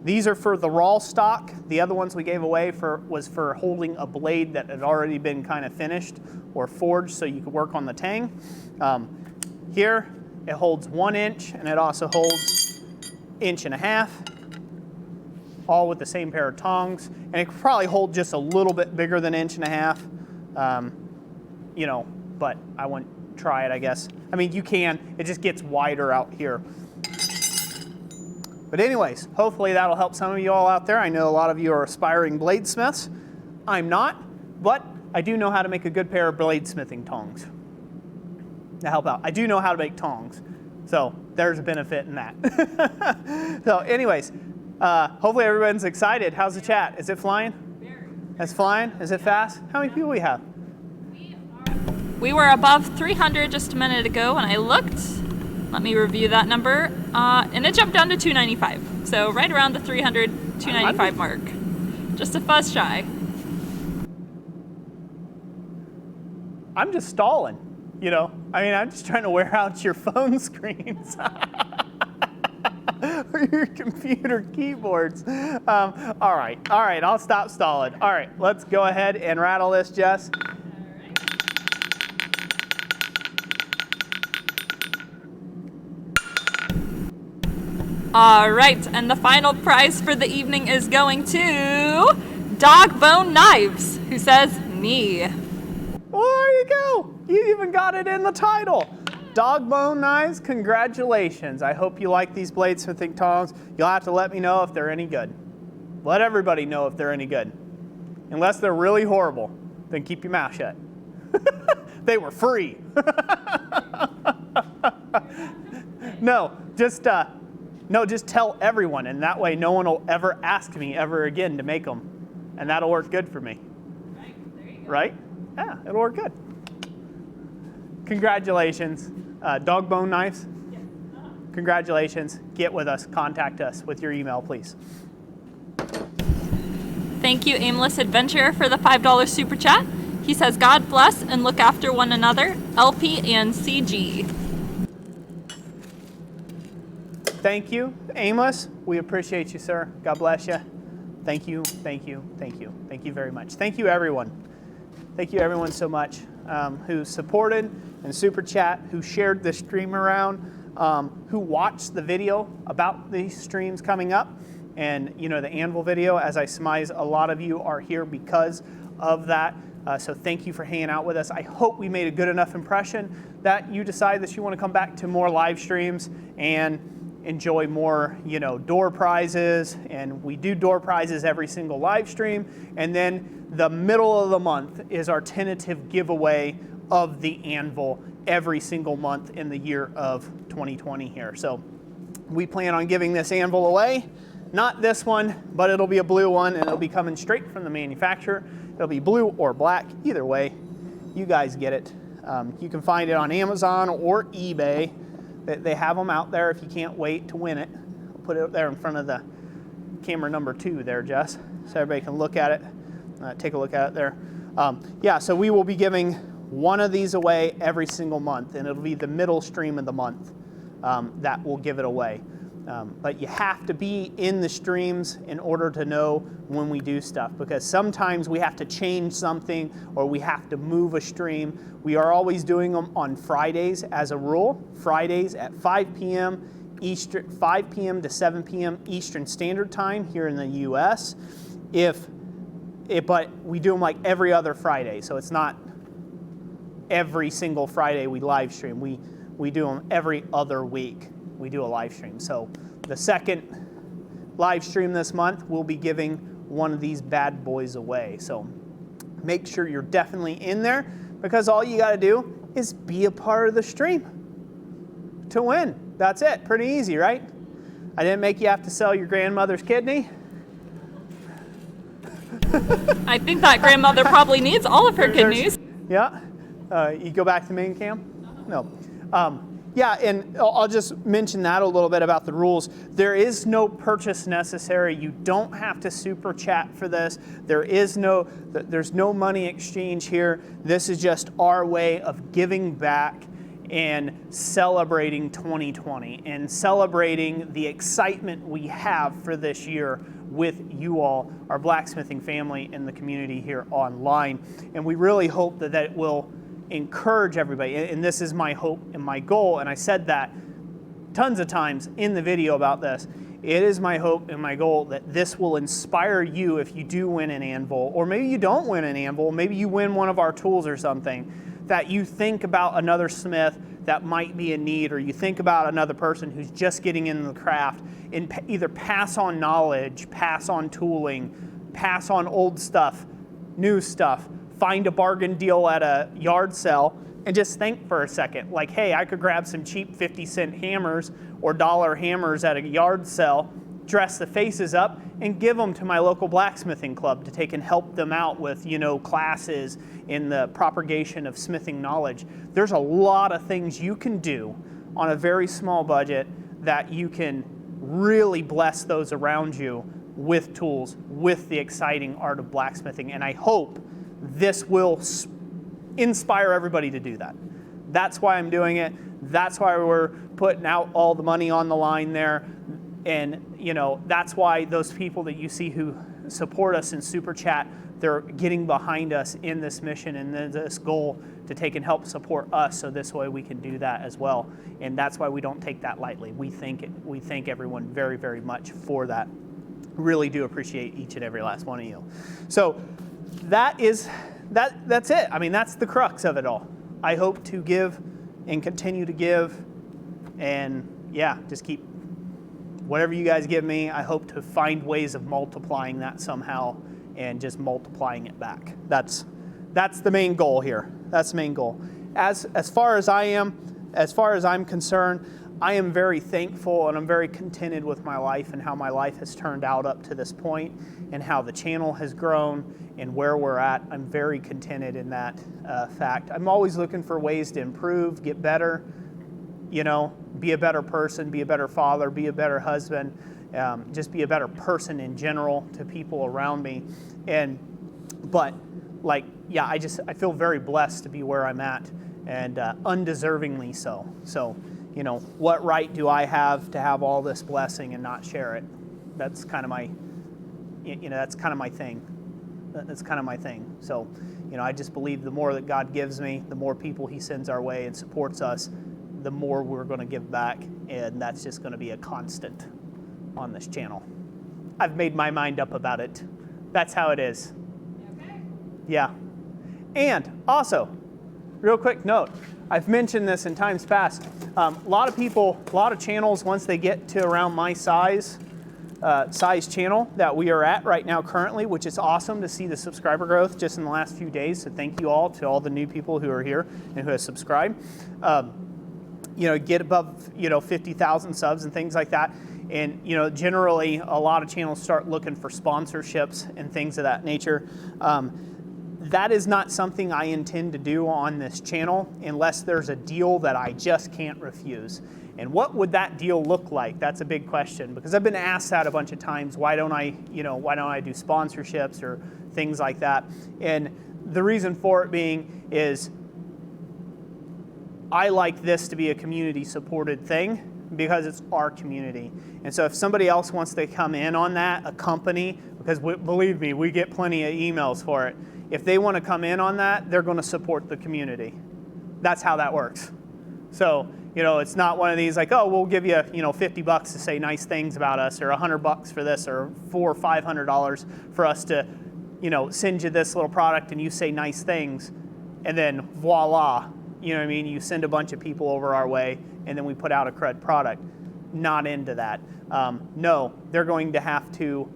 these are for the raw stock. The other ones we gave away was for holding a blade that had already been kind of finished or forged so you could work on the tang. Here, it holds 1 inch, and it also holds 1.5 inches, all with the same pair of tongs. And it could probably hold just a little bit bigger than 1.5 inches, you know, but I wouldn't try it, I guess. I mean, you can, it just gets wider out here. But anyways, hopefully that'll help some of you all out there. I know a lot of you are aspiring bladesmiths. I'm not, but I do know how to make a good pair of bladesmithing tongs to help out. I do know how to make tongs, so there's a benefit in that. So anyways, hopefully everyone's excited. How's the chat? Is it flying? Very. It's flying? Is it fast? How many people we have? We are We were above 300 just a minute ago when I looked. Let me review that number. And it jumped down to 295. So right around the 300, 295 mark. Just a fuzz shy. I'm just stalling, you know. I mean, I'm just trying to wear out your phone screens. Or your computer keyboards. All right, I'll stop stalling. All right, let's go ahead and rattle this, Jess. All right, and the final prize for the evening is going to Dog Bone Knives, who says me. Well, there you go. You even got it in the title. Dog Bone Knives, congratulations. I hope you like these bladesmithing tongs. You'll have to let me know if they're any good. Let everybody know if they're any good. Unless they're really horrible, then keep your mouth shut. They were free. No, just tell everyone, and that way no one will ever ask me ever again to make them. And that'll work good for me. Right, there you go. Right? Yeah, it'll work good. Congratulations. Dog Bone Knives? Yeah. Congratulations. Get with us. Contact us with your email, please. Thank you, Aimless Adventurer, for the $5 super chat. He says, God bless and look after one another, LP and CG. Thank you, Aimless. We appreciate you, sir. God bless you. Thank you, thank you, thank you. Thank you very much. Thank you, everyone. Thank you, everyone, so much who supported and super chat, who shared this stream around, who watched the video about these streams coming up. And, you know, the Anvil video, as I surmise, a lot of you are here because of that. So thank you for hanging out with us. I hope we made a good enough impression that you decide that you want to come back to more live streams and enjoy more, you know, door prizes. And we do door prizes every single live stream. And then the middle of the month is our tentative giveaway of the Anvil every single month in the year of 2020 here. So we plan on giving this Anvil away. Not this one, but it'll be a blue one, and it'll be coming straight from the manufacturer. It'll be blue or black, either way. You guys get it. You can find it on Amazon or eBay. They have them out there if you can't wait to win it. I'll put it there in front of the camera number 2 there, Jess, so everybody can look at it. Take a look at it there. Yeah, so we will be giving one of these away every single month, and it'll be the middle stream of the month that will give it away. But you have to be in the streams in order to know when we do stuff, because sometimes we have to change something or we have to move a stream. We are always doing them on Fridays as a rule. Fridays at 5 p.m. Eastern, 5 p.m. to 7 p.m. Eastern Standard Time here in the U.S. But we do them like every other Friday, so it's not every single Friday we live stream. We do them every other week. We do a live stream. So the second live stream this month, we'll be giving one of these bad boys away. So make sure you're definitely in there, because all you got to do is be a part of the stream to win. That's it. Pretty easy, right? I didn't make you have to sell your grandmother's kidney. I think that grandmother probably needs all of her kidneys. Yeah. You go back to main cam? No. Yeah, and I'll just mention that a little bit about the rules. There is no purchase necessary. You don't have to super chat for this. There's no money exchange here. This is just our way of giving back and celebrating 2020 and celebrating the excitement we have for this year with you all, our blacksmithing family and the community here online. And we really hope that it will encourage everybody, and this is my hope and my goal, and I said that tons of times in the video about this. It is my hope and my goal that this will inspire you if you do win an Anvil, or maybe you don't win an Anvil, maybe you win one of our tools or something, that you think about another smith that might be in need, or you think about another person who's just getting into the craft, and either pass on knowledge, pass on tooling, pass on old stuff, new stuff, find a bargain deal at a yard sale, and just think for a second, like, hey, I could grab some cheap 50-cent hammers or dollar hammers at a yard sale, dress the faces up and give them to my local blacksmithing club to take and help them out with, classes in the propagation of smithing knowledge. There's a lot of things you can do on a very small budget that you can really bless those around you with tools, with the exciting art of blacksmithing. And I hope this will inspire everybody to do that. That's why I'm doing it. That's why we're putting out all the money on the line there. And, that's why those people that you see who support us in Super Chat, they're getting behind us in this mission and this goal to take and help support us, so this way we can do that as well. And that's why we don't take that lightly. We thank everyone very, very much for that. Really do appreciate each and every last one of you. So that's it. I mean, that's the crux of it all. I hope to give and continue to give, and just keep whatever you guys give me. I hope to find ways of multiplying that somehow and just multiplying it back. That's the main goal here. That's the main goal. As far as I'm concerned, I am very thankful and I'm very contented with my life and how my life has turned out up to this point and how the channel has grown and where we're at. I'm very contented in that fact. I'm always looking for ways to improve, get better, be a better person, be a better father, be a better husband, just be a better person in general to people around me. I feel very blessed to be where I'm at, and undeservingly so. So, what right do I have to have all this blessing and not share it? That's kind of my, that's kind of my thing. That's kind of my thing. So, I just believe the more that God gives me, the more people He sends our way and supports us, the more we're going to give back, and that's just going to be a constant on this channel. I've made my mind up about it. That's how it is. Okay. Yeah. And also, real quick note, I've mentioned this in times past. A lot of channels, once they get to around my size channel that we are at right now currently, which is awesome to see the subscriber growth just in the last few days. So thank you all to all the new people who are here and who have subscribed. Get above 50,000 subs and things like that. And generally a lot of channels start looking for sponsorships and things of that nature. That is not something I intend to do on this channel unless there's a deal that I just can't refuse. And what would that deal look like? That's a big question, because I've been asked that a bunch of times. Why don't I do sponsorships or things like that? And the reason for it being is I like this to be a community supported thing because it's our community. And so if somebody else wants to come in on that, a company, because believe me, we get plenty of emails for it. If they want to come in on that, they're going to support the community. That's how that works. So, it's not one of these like, oh, we'll give you, $50 to say nice things about us, or $100 for this, or $400 or $500 for us to, send you this little product and you say nice things, and then voila, you send a bunch of people over our way and then we put out a crud product. Not into that. No, they're going to have to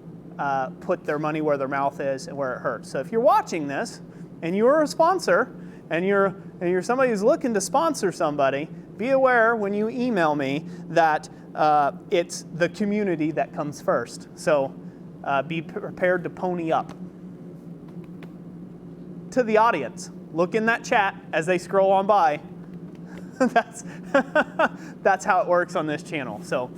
put their money where their mouth is and where it hurts. So if you're watching this and you're a sponsor and you're somebody who's looking to sponsor somebody, be aware when you email me that it's the community that comes first. So be prepared to pony up. To the audience, look in that chat as they scroll on by. That's how it works on this channel. So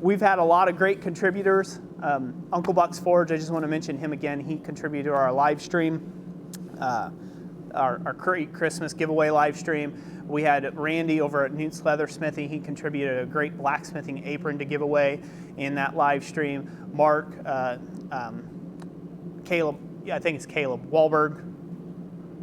we've had a lot of great contributors. Uncle Buck's Forge, I just want to mention him again. He contributed to our live stream, our Christmas giveaway live stream. We had Randy over at Newt's Leathersmithing. He contributed a great blacksmithing apron to give away in that live stream. Mark, Caleb, I think it's Caleb Wahlberg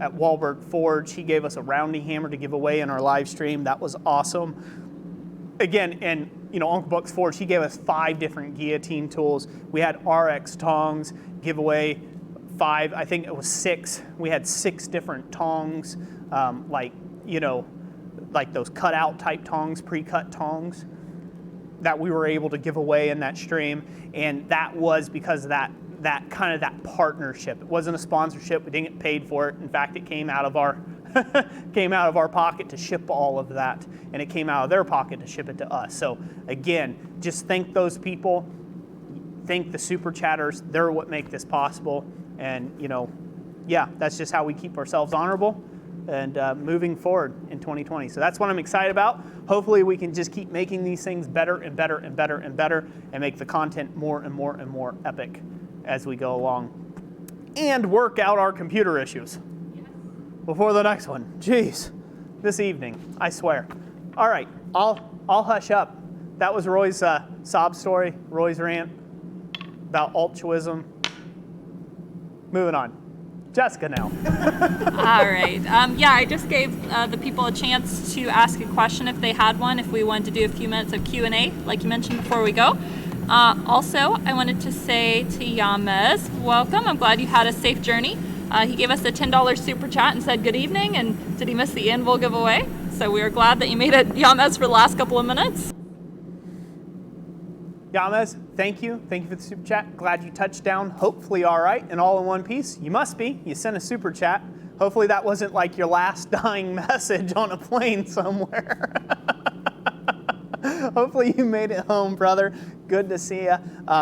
at Wahlberg Forge. He gave us a rounding hammer to give away in our live stream. That was awesome. Again, and Uncle Buck's Forge, he gave us 5 different guillotine tools. We had RX tongs, give away 5, I think it was 6. We had 6 different tongs, like those cutout type tongs, pre-cut tongs that we were able to give away in that stream. And that was because of that partnership. It wasn't a sponsorship. We didn't get paid for it. In fact, it came out of our pocket to ship all of that, and it came out of their pocket to ship it to us. So again, just thank those people. thank the super chatters. They're what make this possible. And, yeah, that's just how we keep ourselves honorable and moving forward in 2020. So that's what I'm excited about. Hopefully we can just keep making these things better and better and better and better and make the content more and more and more epic as we go along. And work out our computer issues before the next one. Jeez, this evening, I swear. All right, I'll hush up. That was Roy's sob story, Roy's rant about altruism. Moving on. Jessica now. All right. Yeah, I just gave the people a chance to ask a question if they had one, if we wanted to do a few minutes of Q&A, like you mentioned before we go. Also, I wanted to say to Yamez, welcome. I'm glad you had a safe journey. He gave us a $10 super chat and said good evening, and did he miss the Anvil giveaway? So we are glad that you made it, Yamez, for the last couple of minutes. Yamez, thank you. Thank you for the super chat. Glad you touched down, hopefully all right, and all in one piece. You must be. You sent a super chat. Hopefully that wasn't like your last dying message on a plane somewhere. Hopefully you made it home, brother. Good to see you.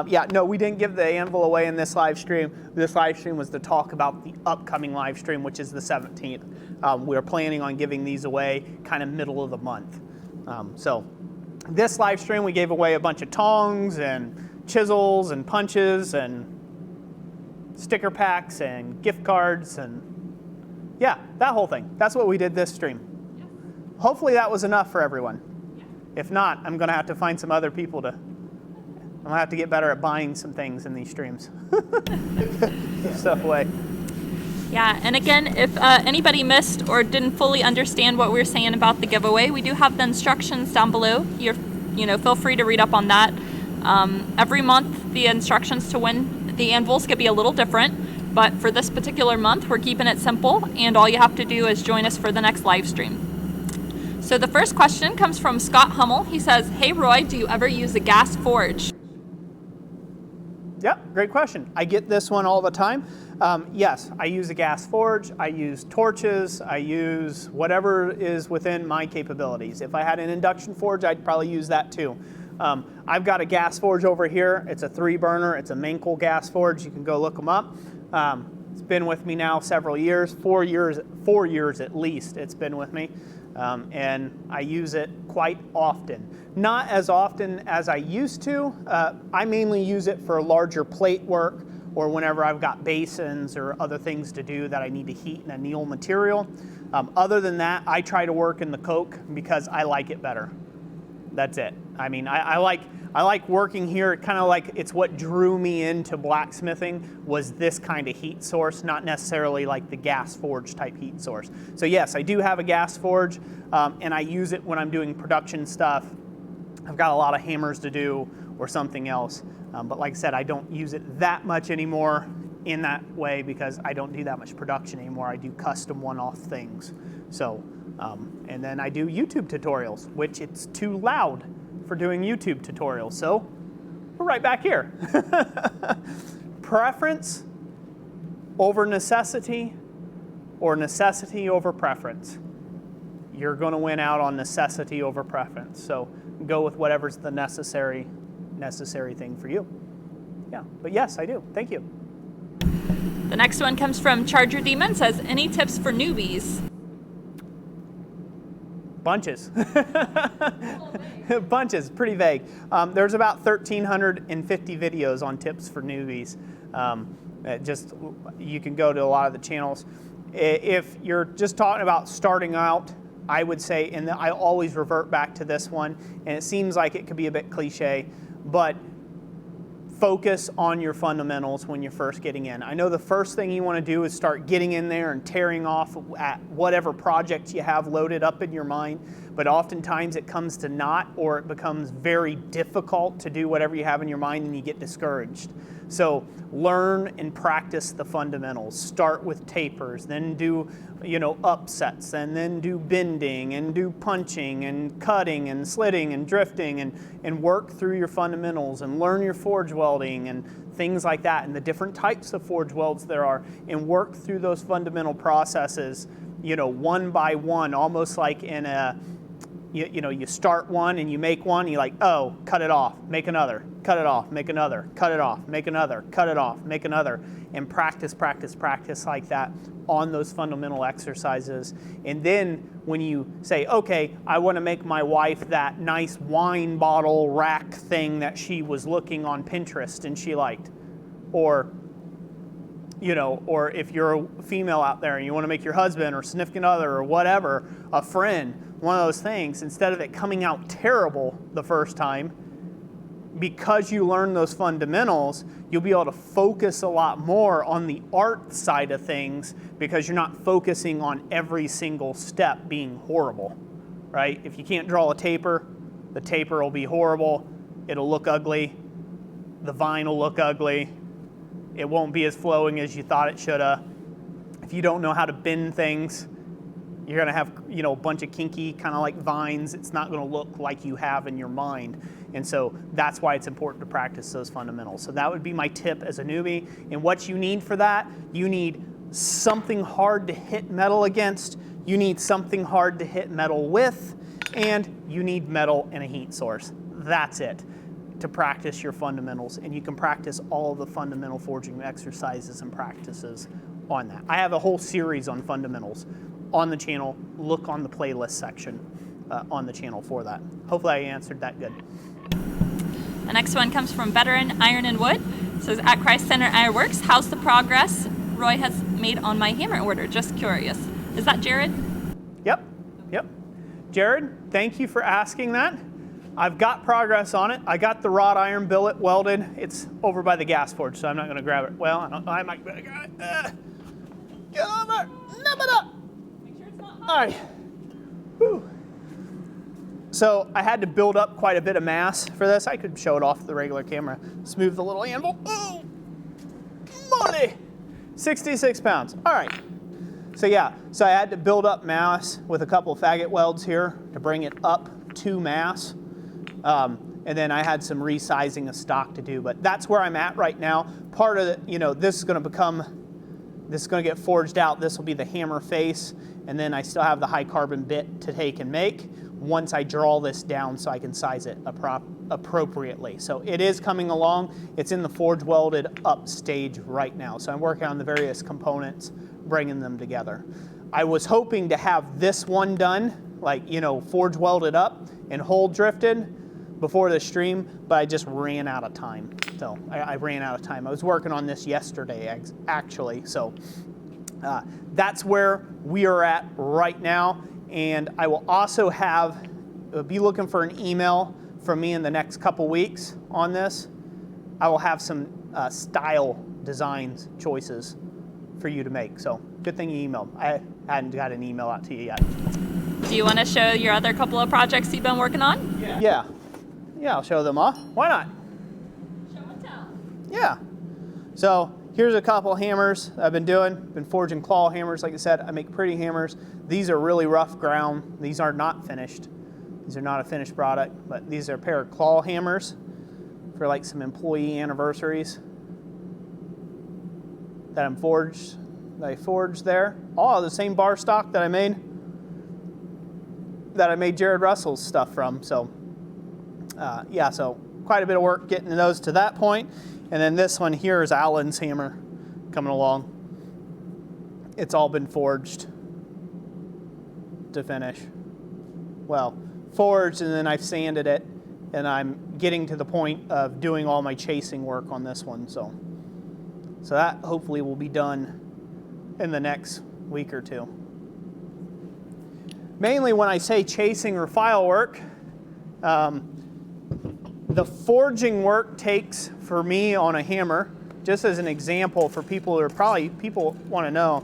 Yeah, no, we didn't give the Anvil away in this live stream. This live stream was to talk about the upcoming live stream, which is the 17th. We're planning on giving these away kind of middle of the month. So this live stream, we gave away a bunch of tongs and chisels and punches and sticker packs and gift cards and yeah, that whole thing. That's what we did this stream. Hopefully that was enough for everyone. If not, I'm going to have to find some other people to, I'm going to have to get better at buying some things in these streams. Give stuff away. Yeah, and again, if anybody missed or didn't fully understand what we were saying about the giveaway, we do have the instructions down below. Feel free to read up on that. Every month, the instructions to win the anvils could be a little different, but for this particular month, we're keeping it simple, and all you have to do is join us for the next live stream. So the first question comes from Scott Hummel. He says, hey Roy, do you ever use a gas forge? Yep, great question. I get this one all the time. Yes, I use a gas forge, I use torches, I use whatever is within my capabilities. If I had an induction forge, I'd probably use that too. I've got a gas forge over here. It's a 3-burner, it's a Mankell gas forge. You can go look them up. It's been with me now several years, 4 years at least it's been with me. And I use it quite often. Not as often as I used to. I mainly use it for larger plate work or whenever I've got basins or other things to do that I need to heat in anneal material. Other than that, I try to work in the coke because I like it better. That's it. I mean, I like working here, kind of like it's what drew me into blacksmithing was this kind of heat source, not necessarily like the gas forge type heat source. So yes, I do have a gas forge, and I use it when I'm doing production stuff. I've got a lot of hammers to do or something else, but like I said, I don't use it that much anymore in that way because I don't do that much production anymore. I do custom one-off things. So, and then I do YouTube tutorials, which it's too loud for doing YouTube tutorials. So we're right back here. Preference over necessity or necessity over preference. You're going to win out on necessity over preference. So go with whatever's the necessary thing for you. Yeah, but yes, I do. Thank you. The next one comes from Charger Demon. Says, any tips for newbies? Bunches. Bunches, pretty vague. There's about 1,350 videos on tips for newbies. You can go to a lot of the channels. If you're just talking about starting out, I would say, and I always revert back to this one, and it seems like it could be a bit cliche, but focus on your fundamentals when you're first getting in. I know the first thing you want to do is start getting in there and tearing off at whatever project you have loaded up in your mind, but oftentimes it comes to naught, or it becomes very difficult to do whatever you have in your mind and you get discouraged. So learn and practice the fundamentals. Start with tapers, then do upsets, and then do bending and do punching and cutting and slitting and drifting and work through your fundamentals and learn your forge welding and things like that and the different types of forge welds there are, and work through those fundamental processes one by one, almost like in you start one and you make one, and you're like, oh, cut it off, make another, cut it off, make another, cut it off, make another, cut it off, make another, and practice like that on those fundamental exercises. And then when you say, okay, I want to make my wife that nice wine bottle rack thing that she was looking on Pinterest and she liked, or if you're a female out there and you want to make your husband or significant other or whatever, a friend, one of those things, instead of it coming out terrible the first time, because you learn those fundamentals, you'll be able to focus a lot more on the art side of things because you're not focusing on every single step being horrible, right? If you can't draw a taper, the taper will be horrible. It'll look ugly. The vine will look ugly. It won't be as flowing as you thought it should have. If you don't know how to bend things, you're going to have a bunch of kinky kind of like vines. It's not going to look like you have in your mind. And so that's why it's important to practice those fundamentals. So that would be my tip as a newbie. And what you need for that, you need something hard to hit metal against, you need something hard to hit metal with, and you need metal and a heat source. That's it to practice your fundamentals. And you can practice all of the fundamental forging exercises and practices on that. I have a whole series on fundamentals on the channel. Look on the playlist section on the channel for that. Hopefully I answered that good. The next one comes from Veteran Iron and Wood. It says, at Christ Center Ironworks, how's the progress Roy has made on my hammer order? Just curious. Is that Jared? Yep. Jared, thank you for asking that. I've got progress on it. I got the wrought iron billet welded. It's over by the gas forge, so I'm not going to grab it. Well, I don't know. I might grab it. Get over. Nip it up. Make sure it's not hot. All right. Whew. So I had to build up quite a bit of mass for this. I could show it off the regular camera. Smooth the little anvil. Oh, money. 66 pounds. All right. So I had to build up mass with a couple of faggot welds here to bring it up to mass. And then I had some resizing of stock to do, but that's where I'm at right now. Part of it, this is going to get forged out. This will be the hammer face, and then I still have the high carbon bit to take and make once I draw this down so I can size it appropriately. So it is coming along. It's in the forge welded up stage right now. So I'm working on the various components, bringing them together. I was hoping to have this one done, forge welded up and hole drifted before the stream, but I just ran out of time. So I ran out of time. I was working on this yesterday, actually. So that's where we are at right now. And I will also be looking for an email from me in the next couple weeks on this. I will have some style designs choices for you to make. So good thing you emailed. I hadn't got an email out to you yet. Do you want to show your other couple of projects you've been working on? Yeah, I'll show them off. Why not? Show and tell. Yeah. So here's a couple hammers I've been doing. Been forging claw hammers. Like I said, I make pretty hammers. These are really rough ground. These are not finished. These are not a finished product, but these are a pair of claw hammers for some employee anniversaries that I forged there. All the same bar stock that I made Jared Russell's stuff from. So so quite a bit of work getting those to that point. And then this one here is Alan's hammer coming along. It's all been forged to finish. Well, forged, and then I've sanded it, and I'm getting to the point of doing all my chasing work on this one. So that hopefully will be done in the next week or two. Mainly when I say chasing or file work, the forging work takes for me on a hammer, just as an example for people want to know.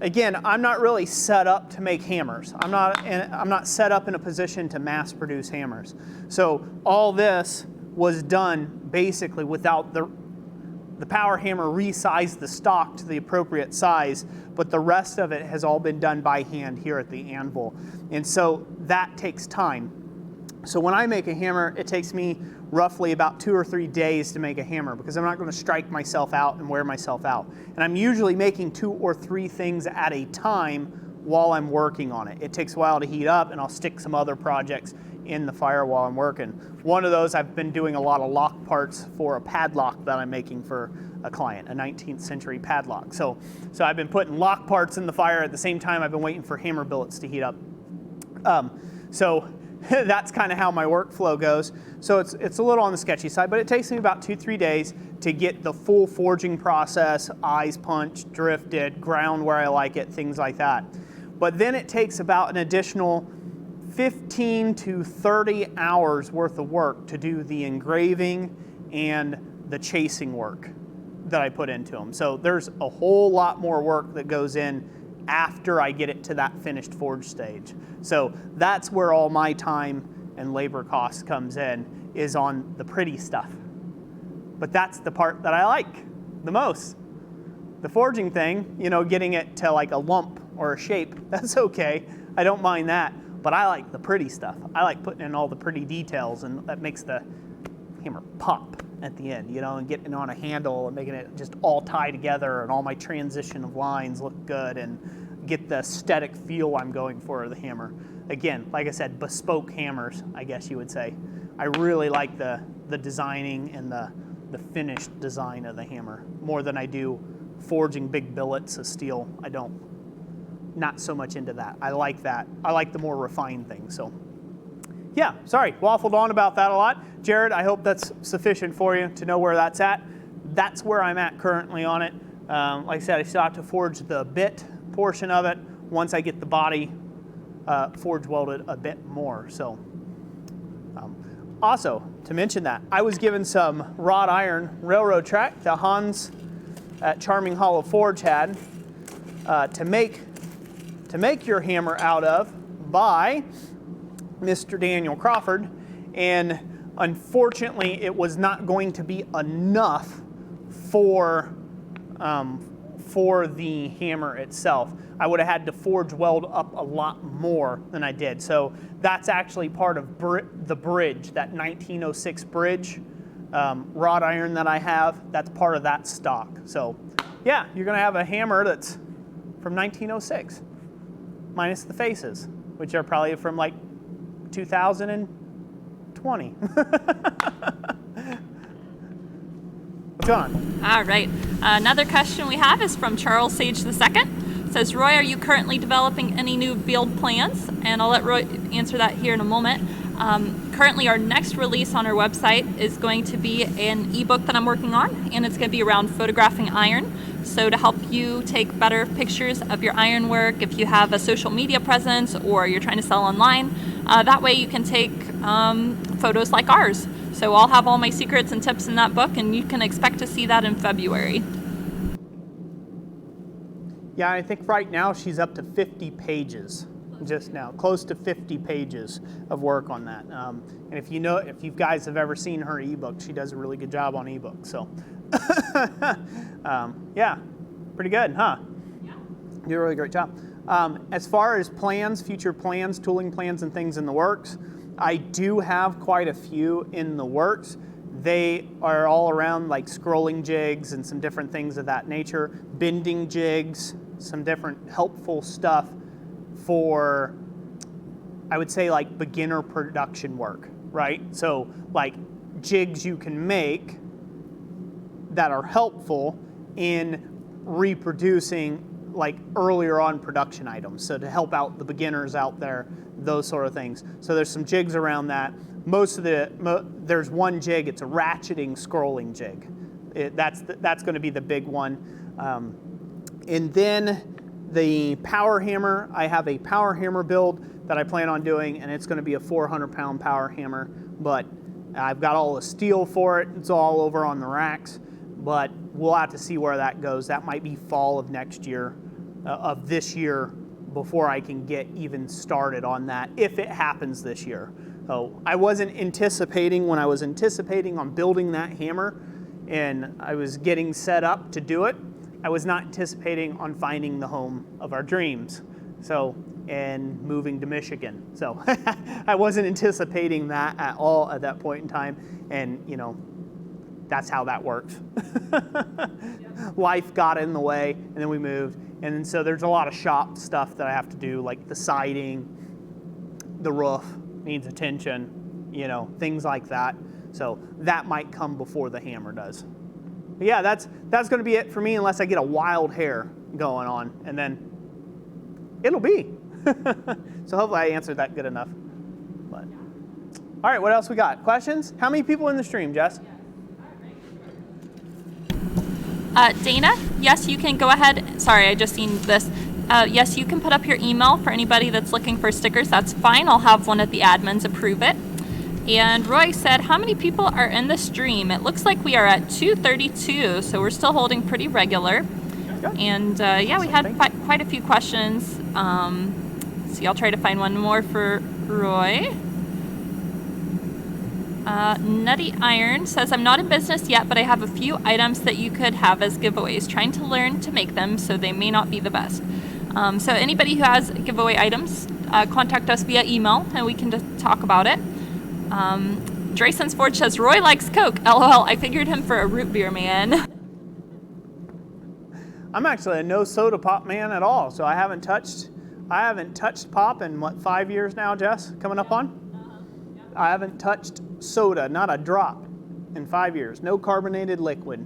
Again, I'm not really set up to make hammers. I'm not set up in a position to mass produce hammers. So all this was done basically without the power hammer resized the stock to the appropriate size, but the rest of it has all been done by hand here at the anvil. And so that takes time. So when I make a hammer, it takes me roughly about 2 or 3 days to make a hammer because I'm not going to strike myself out and wear myself out. And I'm usually making 2 or 3 things at a time while I'm working on it. It takes a while to heat up, and I'll stick some other projects in the fire while I'm working. One of those, I've been doing a lot of lock parts for a padlock that I'm making for a client, a 19th century padlock. So I've been putting lock parts in the fire at the same time I've been waiting for hammer billets to heat up. So that's kind of how my workflow goes. So it's a little on the sketchy side, but it takes me about 2-3 days to get the full forging process, eyes punched, drifted, ground where I like it, things like that. But then it takes about an additional 15 to 30 hours worth of work to do the engraving and the chasing work that I put into them. So there's a whole lot more work that goes in after I get it to that finished forge stage. So that's where all my time and labor costs comes in, is on the pretty stuff. But that's the part that I like the most. The forging thing, you know, getting it to like a lump or a shape, that's okay. I don't mind that. But I like the pretty stuff. I like putting in all the pretty details, and that makes the hammer pop at the end, you know, and getting on a handle and making it just all tie together, and all my transition of lines look good and get the aesthetic feel I'm going for of the hammer. Again, like I said, bespoke hammers, I guess you would say. I really like the designing and the finished design of the hammer more than I do forging big billets of steel. I don't. Not so much into that. I like that. I like the more refined things. So yeah, sorry, waffled on about that a lot. Jared, I hope that's sufficient for you to know where that's at. That's where I'm at currently on it. Like I said, I still have to forge the bit portion of it once I get the body forge welded a bit more. So also, to mention that, I was given some wrought iron railroad track that Hans at Charming Hollow Forge had to make your hammer out of by Mr. Daniel Crawford, and unfortunately it was not going to be enough for the hammer itself. I would have had to forge weld up a lot more than I did. So that's actually part of the bridge, that 1906 bridge wrought iron that I have. That's part of that stock. So yeah, you're going to have a hammer that's from 1906. Minus the faces, which are probably from like 2020. What's going on? All right. Another question we have is from Charles Sage II. It says, Roy, are you currently developing any new build plans? And I'll let Roy answer that here in a moment. Currently, our next release on our website is going to be an ebook that I'm working on, and it's going to be around photographing iron. So to help you take better pictures of your ironwork, if you have a social media presence or you're trying to sell online, that way you can take photos like ours. So I'll have all my secrets and tips in that book, and you can expect to see that in February. Yeah, I think right now she's up to 50 pages just now, close to 50 pages of work on that. And if you guys have ever seen her ebook, she does a really good job on ebooks. So yeah, pretty good, huh? Yeah. You do a really great job. As far as plans, future plans, tooling plans and things in the works, I do have quite a few in the works. They are all around like scrolling jigs and some different things of that nature, bending jigs, some different helpful stuff for, I would say, like beginner production work, right? So like jigs you can make that are helpful in reproducing like earlier on production items. So to help out the beginners out there, those sort of things. So there's some jigs around that. There's one jig, it's a ratcheting scrolling jig. That's going to be the big one. And then the power hammer, I have a power hammer build that I plan on doing, and it's going to be a 400-pound power hammer, but I've got all the steel for it. It's all over on the racks, but we'll have to see where that goes. That might be fall of next year, of this year, before I can get even started on that, if it happens this year. So I wasn't anticipating, when I was anticipating on building that hammer and I was getting set up to do it, I was not anticipating on finding the home of our dreams, and moving to Michigan. So I wasn't anticipating that at all at that point in time, and that's how that works. Life got in the way, and then we moved, And so there's a lot of shop stuff that I have to do, like the siding, the roof needs attention, you know, things like that. So that might come before the hammer does. But yeah, that's going to be it for me unless I get a wild hair going on, and then it'll be. So hopefully I answered that good enough. But all right, what else we got? Questions? How many people in the stream, Jess? Dana, yes, you can go ahead. Sorry, I just seen this. Yes, you can put up your email for anybody that's looking for stickers. That's fine. I'll have one of the admins approve it. And Roy said, how many people are in the stream? It looks like we are at 232, so we're still holding pretty regular. And yeah, we had quite a few questions. So I'll try to find one more for Roy. Nutty Iron says, I'm not in business yet, but I have a few items that you could have as giveaways, trying to learn to make them, so they may not be the best. So anybody who has giveaway items, contact us via email and we can just talk about it. Drayson's Forge says, Roy likes Coke. LOL, I figured him for a root beer man. I'm actually a no soda pop man at all, so I haven't touched pop in what, 5 years now, Jess? Coming up on? I haven't touched soda, not a drop, in 5 years. No carbonated liquid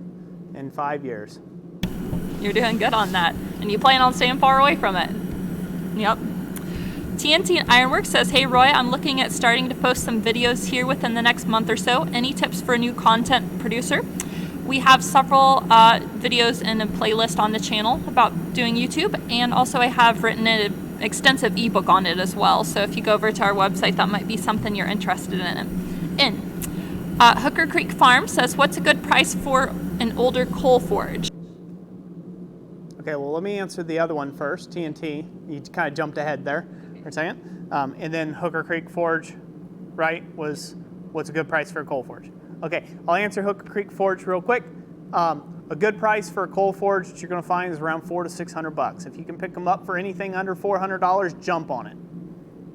in 5 years. You're doing good on that. And you plan on staying far away from it. Yep. TNT Ironworks says, hey Roy, I'm looking at starting to post some videos here within the next month or so. Any tips for a new content producer? We have several videos in a playlist on the channel about doing YouTube, and also I have written an extensive ebook on it as well. So if you go over to our website, that might be something you're interested in. Hooker Creek Farm says, what's a good price for an older coal forge? Okay, well, let me answer the other one first. TNT, you kind of jumped ahead there for a second. And then Hooker Creek Forge, right, was what's a good price for a coal forge? Okay, I'll answer Hooker Creek Forge real quick. A good price for a coal forge that you're going to find is around $400 to $600. If you can pick them up for anything under $400, jump on it.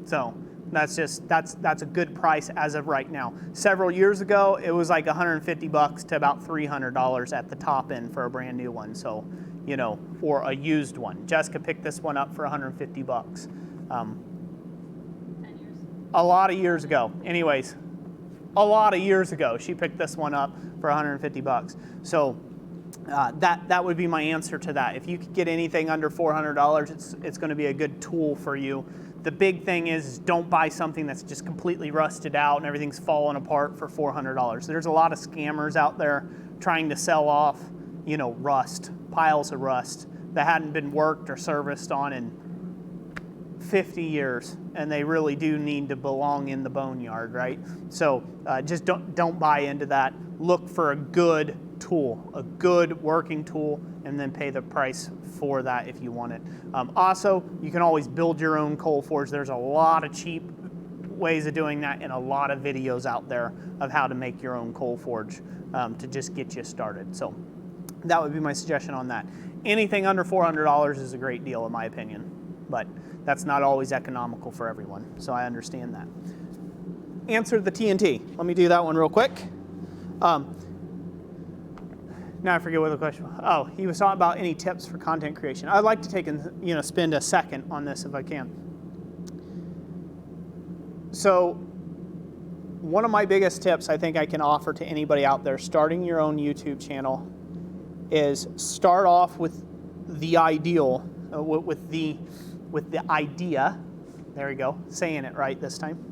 So that's a good price as of right now. Several years ago, it was like $150 to about $300 at the top end for a brand new one. So, you know, or a used one. Jessica picked this one up for $150. 10 years. A lot of years ago. Anyways, a lot of years ago, she picked this one up for $150. So that would be my answer to that. If you could get anything under $400, it's going to be a good tool for you. The big thing is don't buy something that's just completely rusted out and everything's falling apart for $400. There's a lot of scammers out there trying to sell off, you know, rust, piles of rust that hadn't been worked or serviced on in 50 years, and they really do need to belong in the boneyard, right? So just don't buy into that. Look for a good tool, a good working tool, and then pay the price for that if you want it. Also, you can always build your own coal forge. There's a lot of cheap ways of doing that and a lot of videos out there of how to make your own coal forge to just get you started. So that would be my suggestion on that. Anything under $400 is a great deal in my opinion, but that's not always economical for everyone, so I understand that. Answer the TNT. Let me do that one real quick. Now I forget what the question was. Oh, he was talking about any tips for content creation. I'd like to take and spend a second on this if I can. So one of my biggest tips I think I can offer to anybody out there starting your own YouTube channel is start off with the ideal, with the idea. There we go, saying it right this time.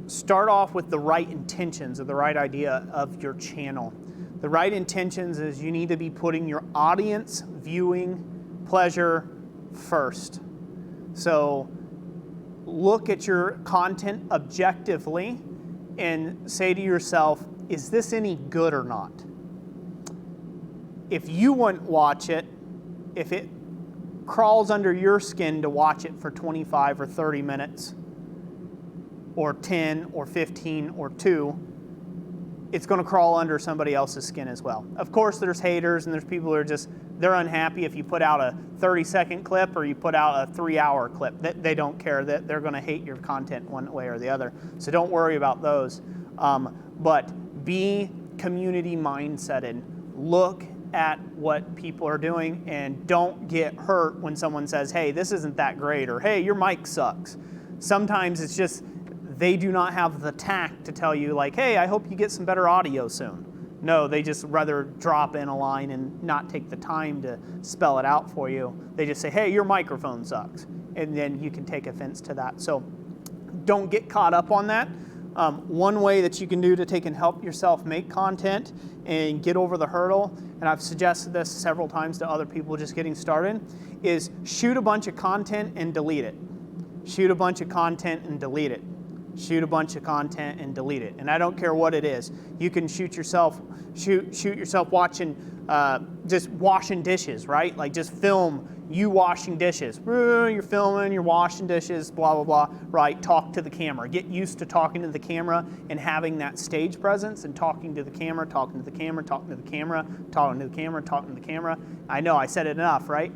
Start off with the right intentions or the right idea of your channel. The right intentions is you need to be putting your audience viewing pleasure first. So look at your content objectively and say to yourself, is this any good or not? If you wouldn't watch it, if it crawls under your skin to watch it for 25 or 30 minutes, or 10 or 15 or 2, it's going to crawl under somebody else's skin as well. Of course, there's haters and there's people who are they're unhappy if you put out a 30-second clip or you put out a 3-hour clip. They don't care. That they're going to hate your content one way or the other. So don't worry about those. But be community mindseted. Look at what people are doing and don't get hurt when someone says, hey, this isn't that great, or hey, your mic sucks. Sometimes it's just they do not have the tact to tell you like, hey, I hope you get some better audio soon. No, they just rather drop in a line and not take the time to spell it out for you. They just say, hey, your microphone sucks. And then you can take offense to that. So don't get caught up on that. One way that you can do to take and help yourself make content and get over the hurdle, and I've suggested this several times to other people just getting started, is shoot a bunch of content and delete it. Shoot a bunch of content and delete it. Shoot a bunch of content and delete it. And I don't care what it is. You can shoot yourself watching, just washing dishes, right? Like just film you washing dishes. You're filming, you're washing dishes, blah, blah, blah, right? Talk to the camera. Get used to talking to the camera and having that stage presence and talking to the camera, talking to the camera, talking to the camera, talking to the camera, talking to the camera. I know I said it enough, right?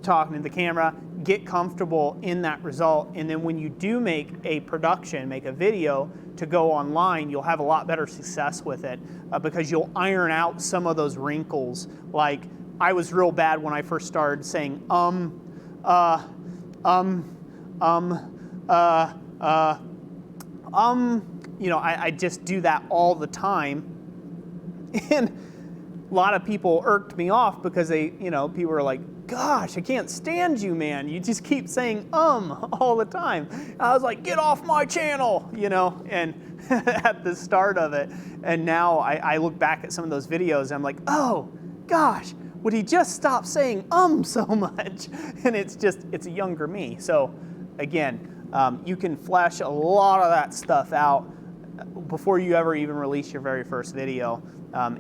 Talking to the camera, get comfortable in that result, and then when you do make a production, make a video to go online, you'll have a lot better success with it because you'll iron out some of those wrinkles. Like I was real bad when I first started saying I just do that all the time, and a lot of people irked me off because people were like, gosh, I can't stand you, man. You just keep saying all the time. I was like, get off my channel, and at the start of it. And now I look back at some of those videos and I'm like, oh, gosh, would he just stop saying so much? And it's a younger me. So again, you can flesh a lot of that stuff out before you ever even release your very first video.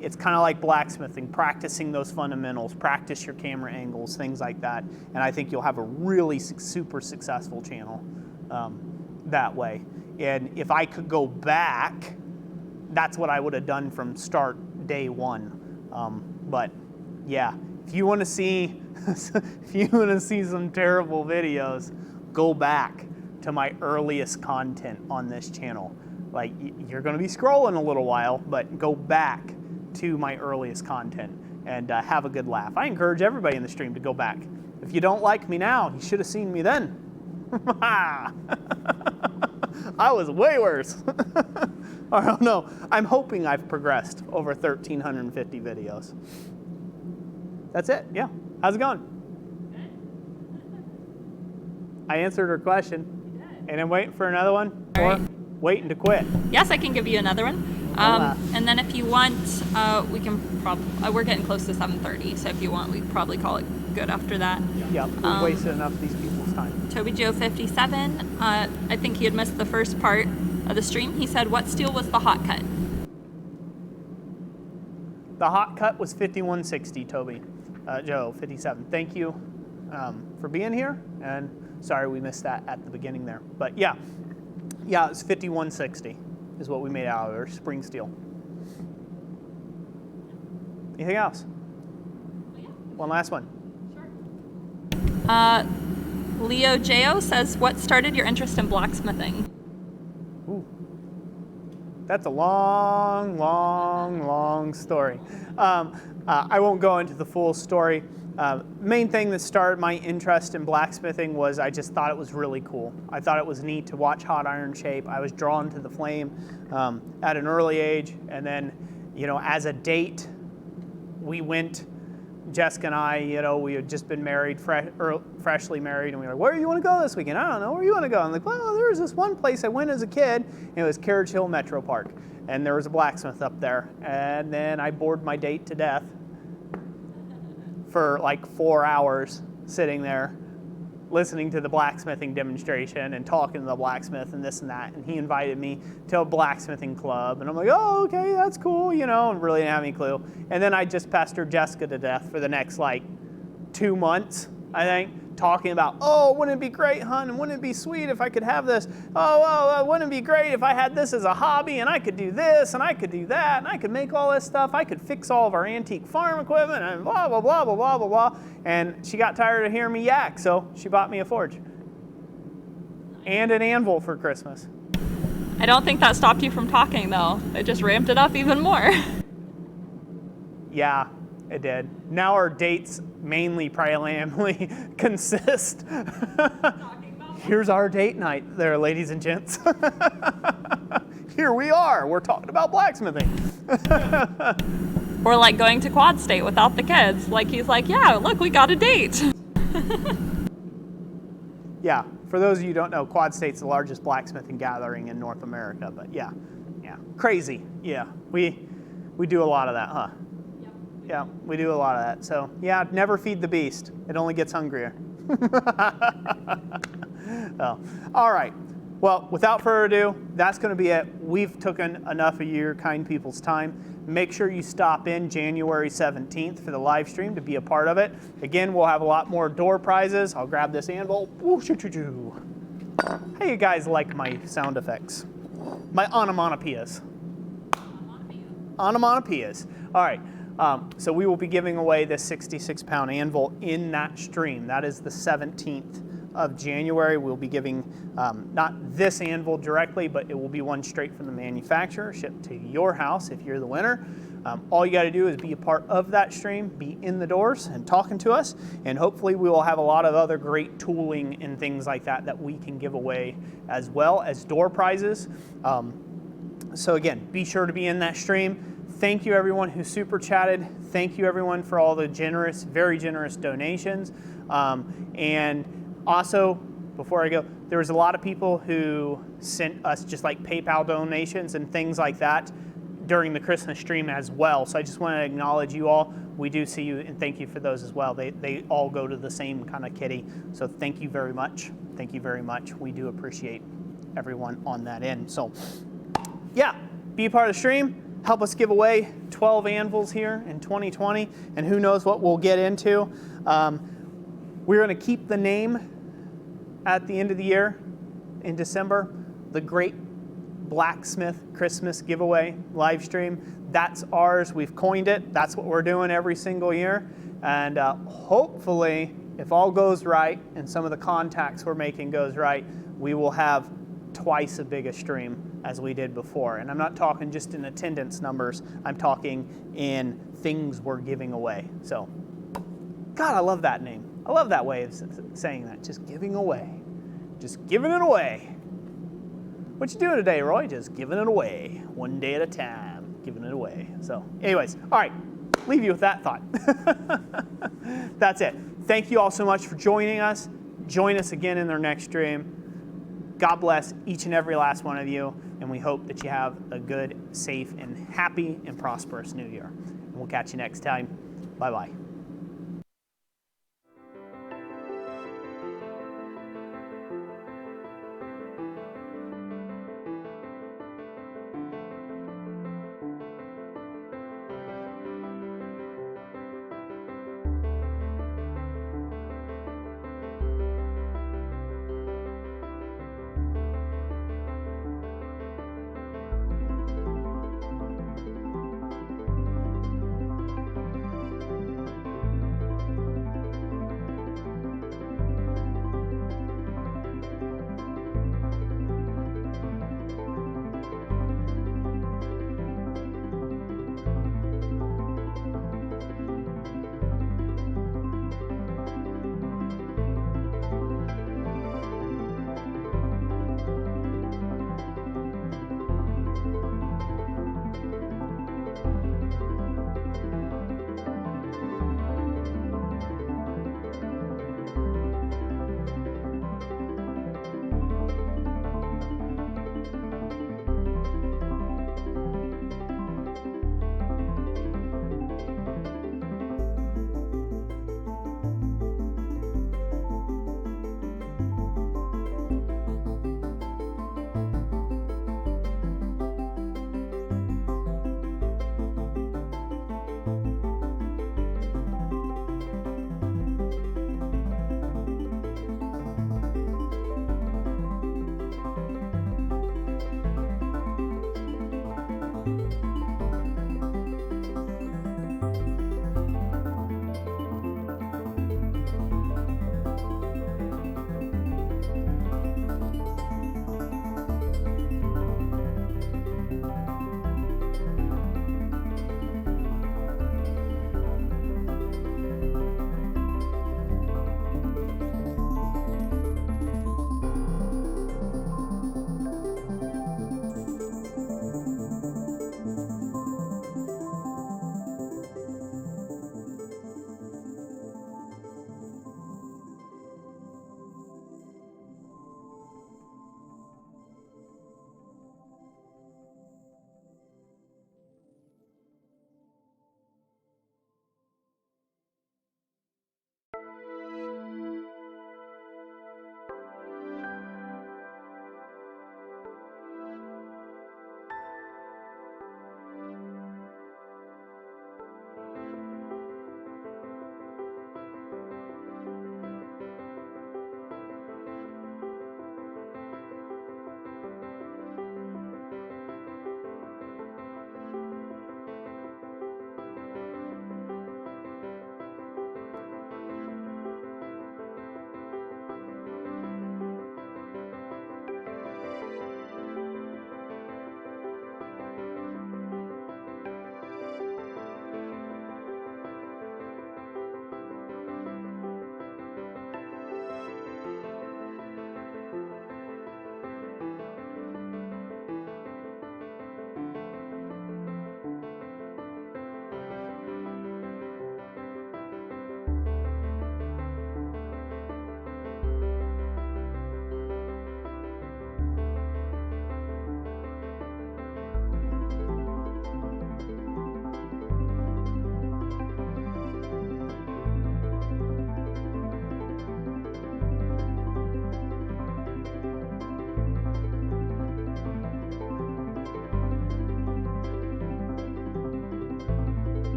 It's kind of like blacksmithing, practicing those fundamentals, practice your camera angles, things like that. And I think you'll have a really super successful channel that way. And if I could go back, that's what I would have done from start day one. But yeah, if you want to see some terrible videos, go back to my earliest content on this channel. Like, you're going to be scrolling a little while, but go back to my earliest content and have a good laugh. I encourage everybody in the stream to go back. If you don't like me now, you should have seen me then. I was way worse. I don't know. I'm hoping I've progressed over 1,350 videos. That's it. Yeah. How's it going? I answered her question. And I'm waiting for another one. Or waiting to quit. Yes, I can give you another one. And then if you want, we can probably, we're getting close to 7:30, so if you want, we can probably call it good after that. Yeah, we've wasted enough of these people's time. Toby Joe 57, I think he had missed the first part of the stream. He said, what steel was the hot cut? The hot cut was 5160, Toby. Joe 57. Thank you for being here, and sorry we missed that at the beginning there. But yeah, it's 5160 is what we made out of our spring steel. Anything else? One last one. Sure. Leo Jo says, what started your interest in blacksmithing? Ooh. That's a long story. I won't go into the full story. Main thing that started my interest in blacksmithing was I just thought it was really cool. I thought it was neat to watch hot iron shape. I was drawn to the flame at an early age, and then, as a date, we went. Jessica and I, we had just been married, freshly married, and we were like, where do you want to go this weekend? I don't know, where do you want to go? I'm like, well, there was this one place I went as a kid, and it was Carriage Hill Metro Park, and there was a blacksmith up there, and then I bored my date to death for like 4 hours sitting there listening to the blacksmithing demonstration and talking to the blacksmith and this and that, and he invited me to a blacksmithing club, and I'm like, oh, okay, that's cool, and really didn't have any clue. And then I just pestered Jessica to death for the next 2 months, I think, talking about, oh, wouldn't it be great, hon, and wouldn't it be sweet if I could have this? Oh, wouldn't it be great if I had this as a hobby, and I could do this, and I could do that, and I could make all this stuff, I could fix all of our antique farm equipment, and blah, blah, blah, blah, blah, blah, blah. And she got tired of hearing me yak, so she bought me a forge. And an anvil for Christmas. I don't think that stopped you from talking, though. It just ramped it up even more. Yeah, It did. Now our dates mainly primarily consist. Here's our date night there, ladies and gents. Here we are. We're talking about blacksmithing. Or like going to Quad State without the kids. Like he's like, yeah, look, we got a date. Yeah, for those of you who don't know, Quad State's the largest blacksmithing gathering in North America. But yeah, crazy. Yeah, we do a lot of that, huh? Yeah, we do a lot of that. So yeah, never feed the beast. It only gets hungrier. Oh, all right. Well, without further ado, that's going to be it. We've taken enough of your kind people's time. Make sure you stop in January 17th for the live stream to be a part of it. Again, we'll have a lot more door prizes. I'll grab this anvil. How you guys like my sound effects? My onomatopoeias. Onomatopoeias. All right. So we will be giving away this 66-pound anvil in that stream. That is the 17th of January. We'll be giving not this anvil directly, but it will be one straight from the manufacturer, shipped to your house if you're the winner. All you got to do is be a part of that stream, be in the doors and talking to us, and hopefully we will have a lot of other great tooling and things like that that we can give away as well as door prizes. So again, be sure to be in that stream. Thank you everyone who super chatted. Thank you everyone for all the generous, very generous donations. And also, before I go, there was a lot of people who sent us just like PayPal donations and things like that during the Christmas stream as well. So I just want to acknowledge you all. We do see you and thank you for those as well. They all go to the same kind of kitty. So thank you very much. Thank you very much. We do appreciate everyone on that end. So yeah, be a part of the stream. Help us give away 12 anvils here in 2020, and who knows what we'll get into. We're going to keep the name at the end of the year in December, the Great Blacksmith Christmas Giveaway live stream. That's ours. We've coined it. That's what we're doing every single year. And hopefully, if all goes right and some of the contacts we're making goes right, we will have twice as big a stream as we did before. And I'm not talking just in attendance numbers. I'm talking in things we're giving away. So, God, I love that name. I love that way of saying that. Just giving away. Just giving it away. What you doing today, Roy? Just giving it away. One day at a time. Giving it away. So, anyways, all right. Leave you with that thought. That's it. Thank you all so much for joining us. Join us again in our next stream. God bless each and every last one of you, and we hope that you have a good, safe, and happy and prosperous new year. And we'll catch you next time. Bye-bye.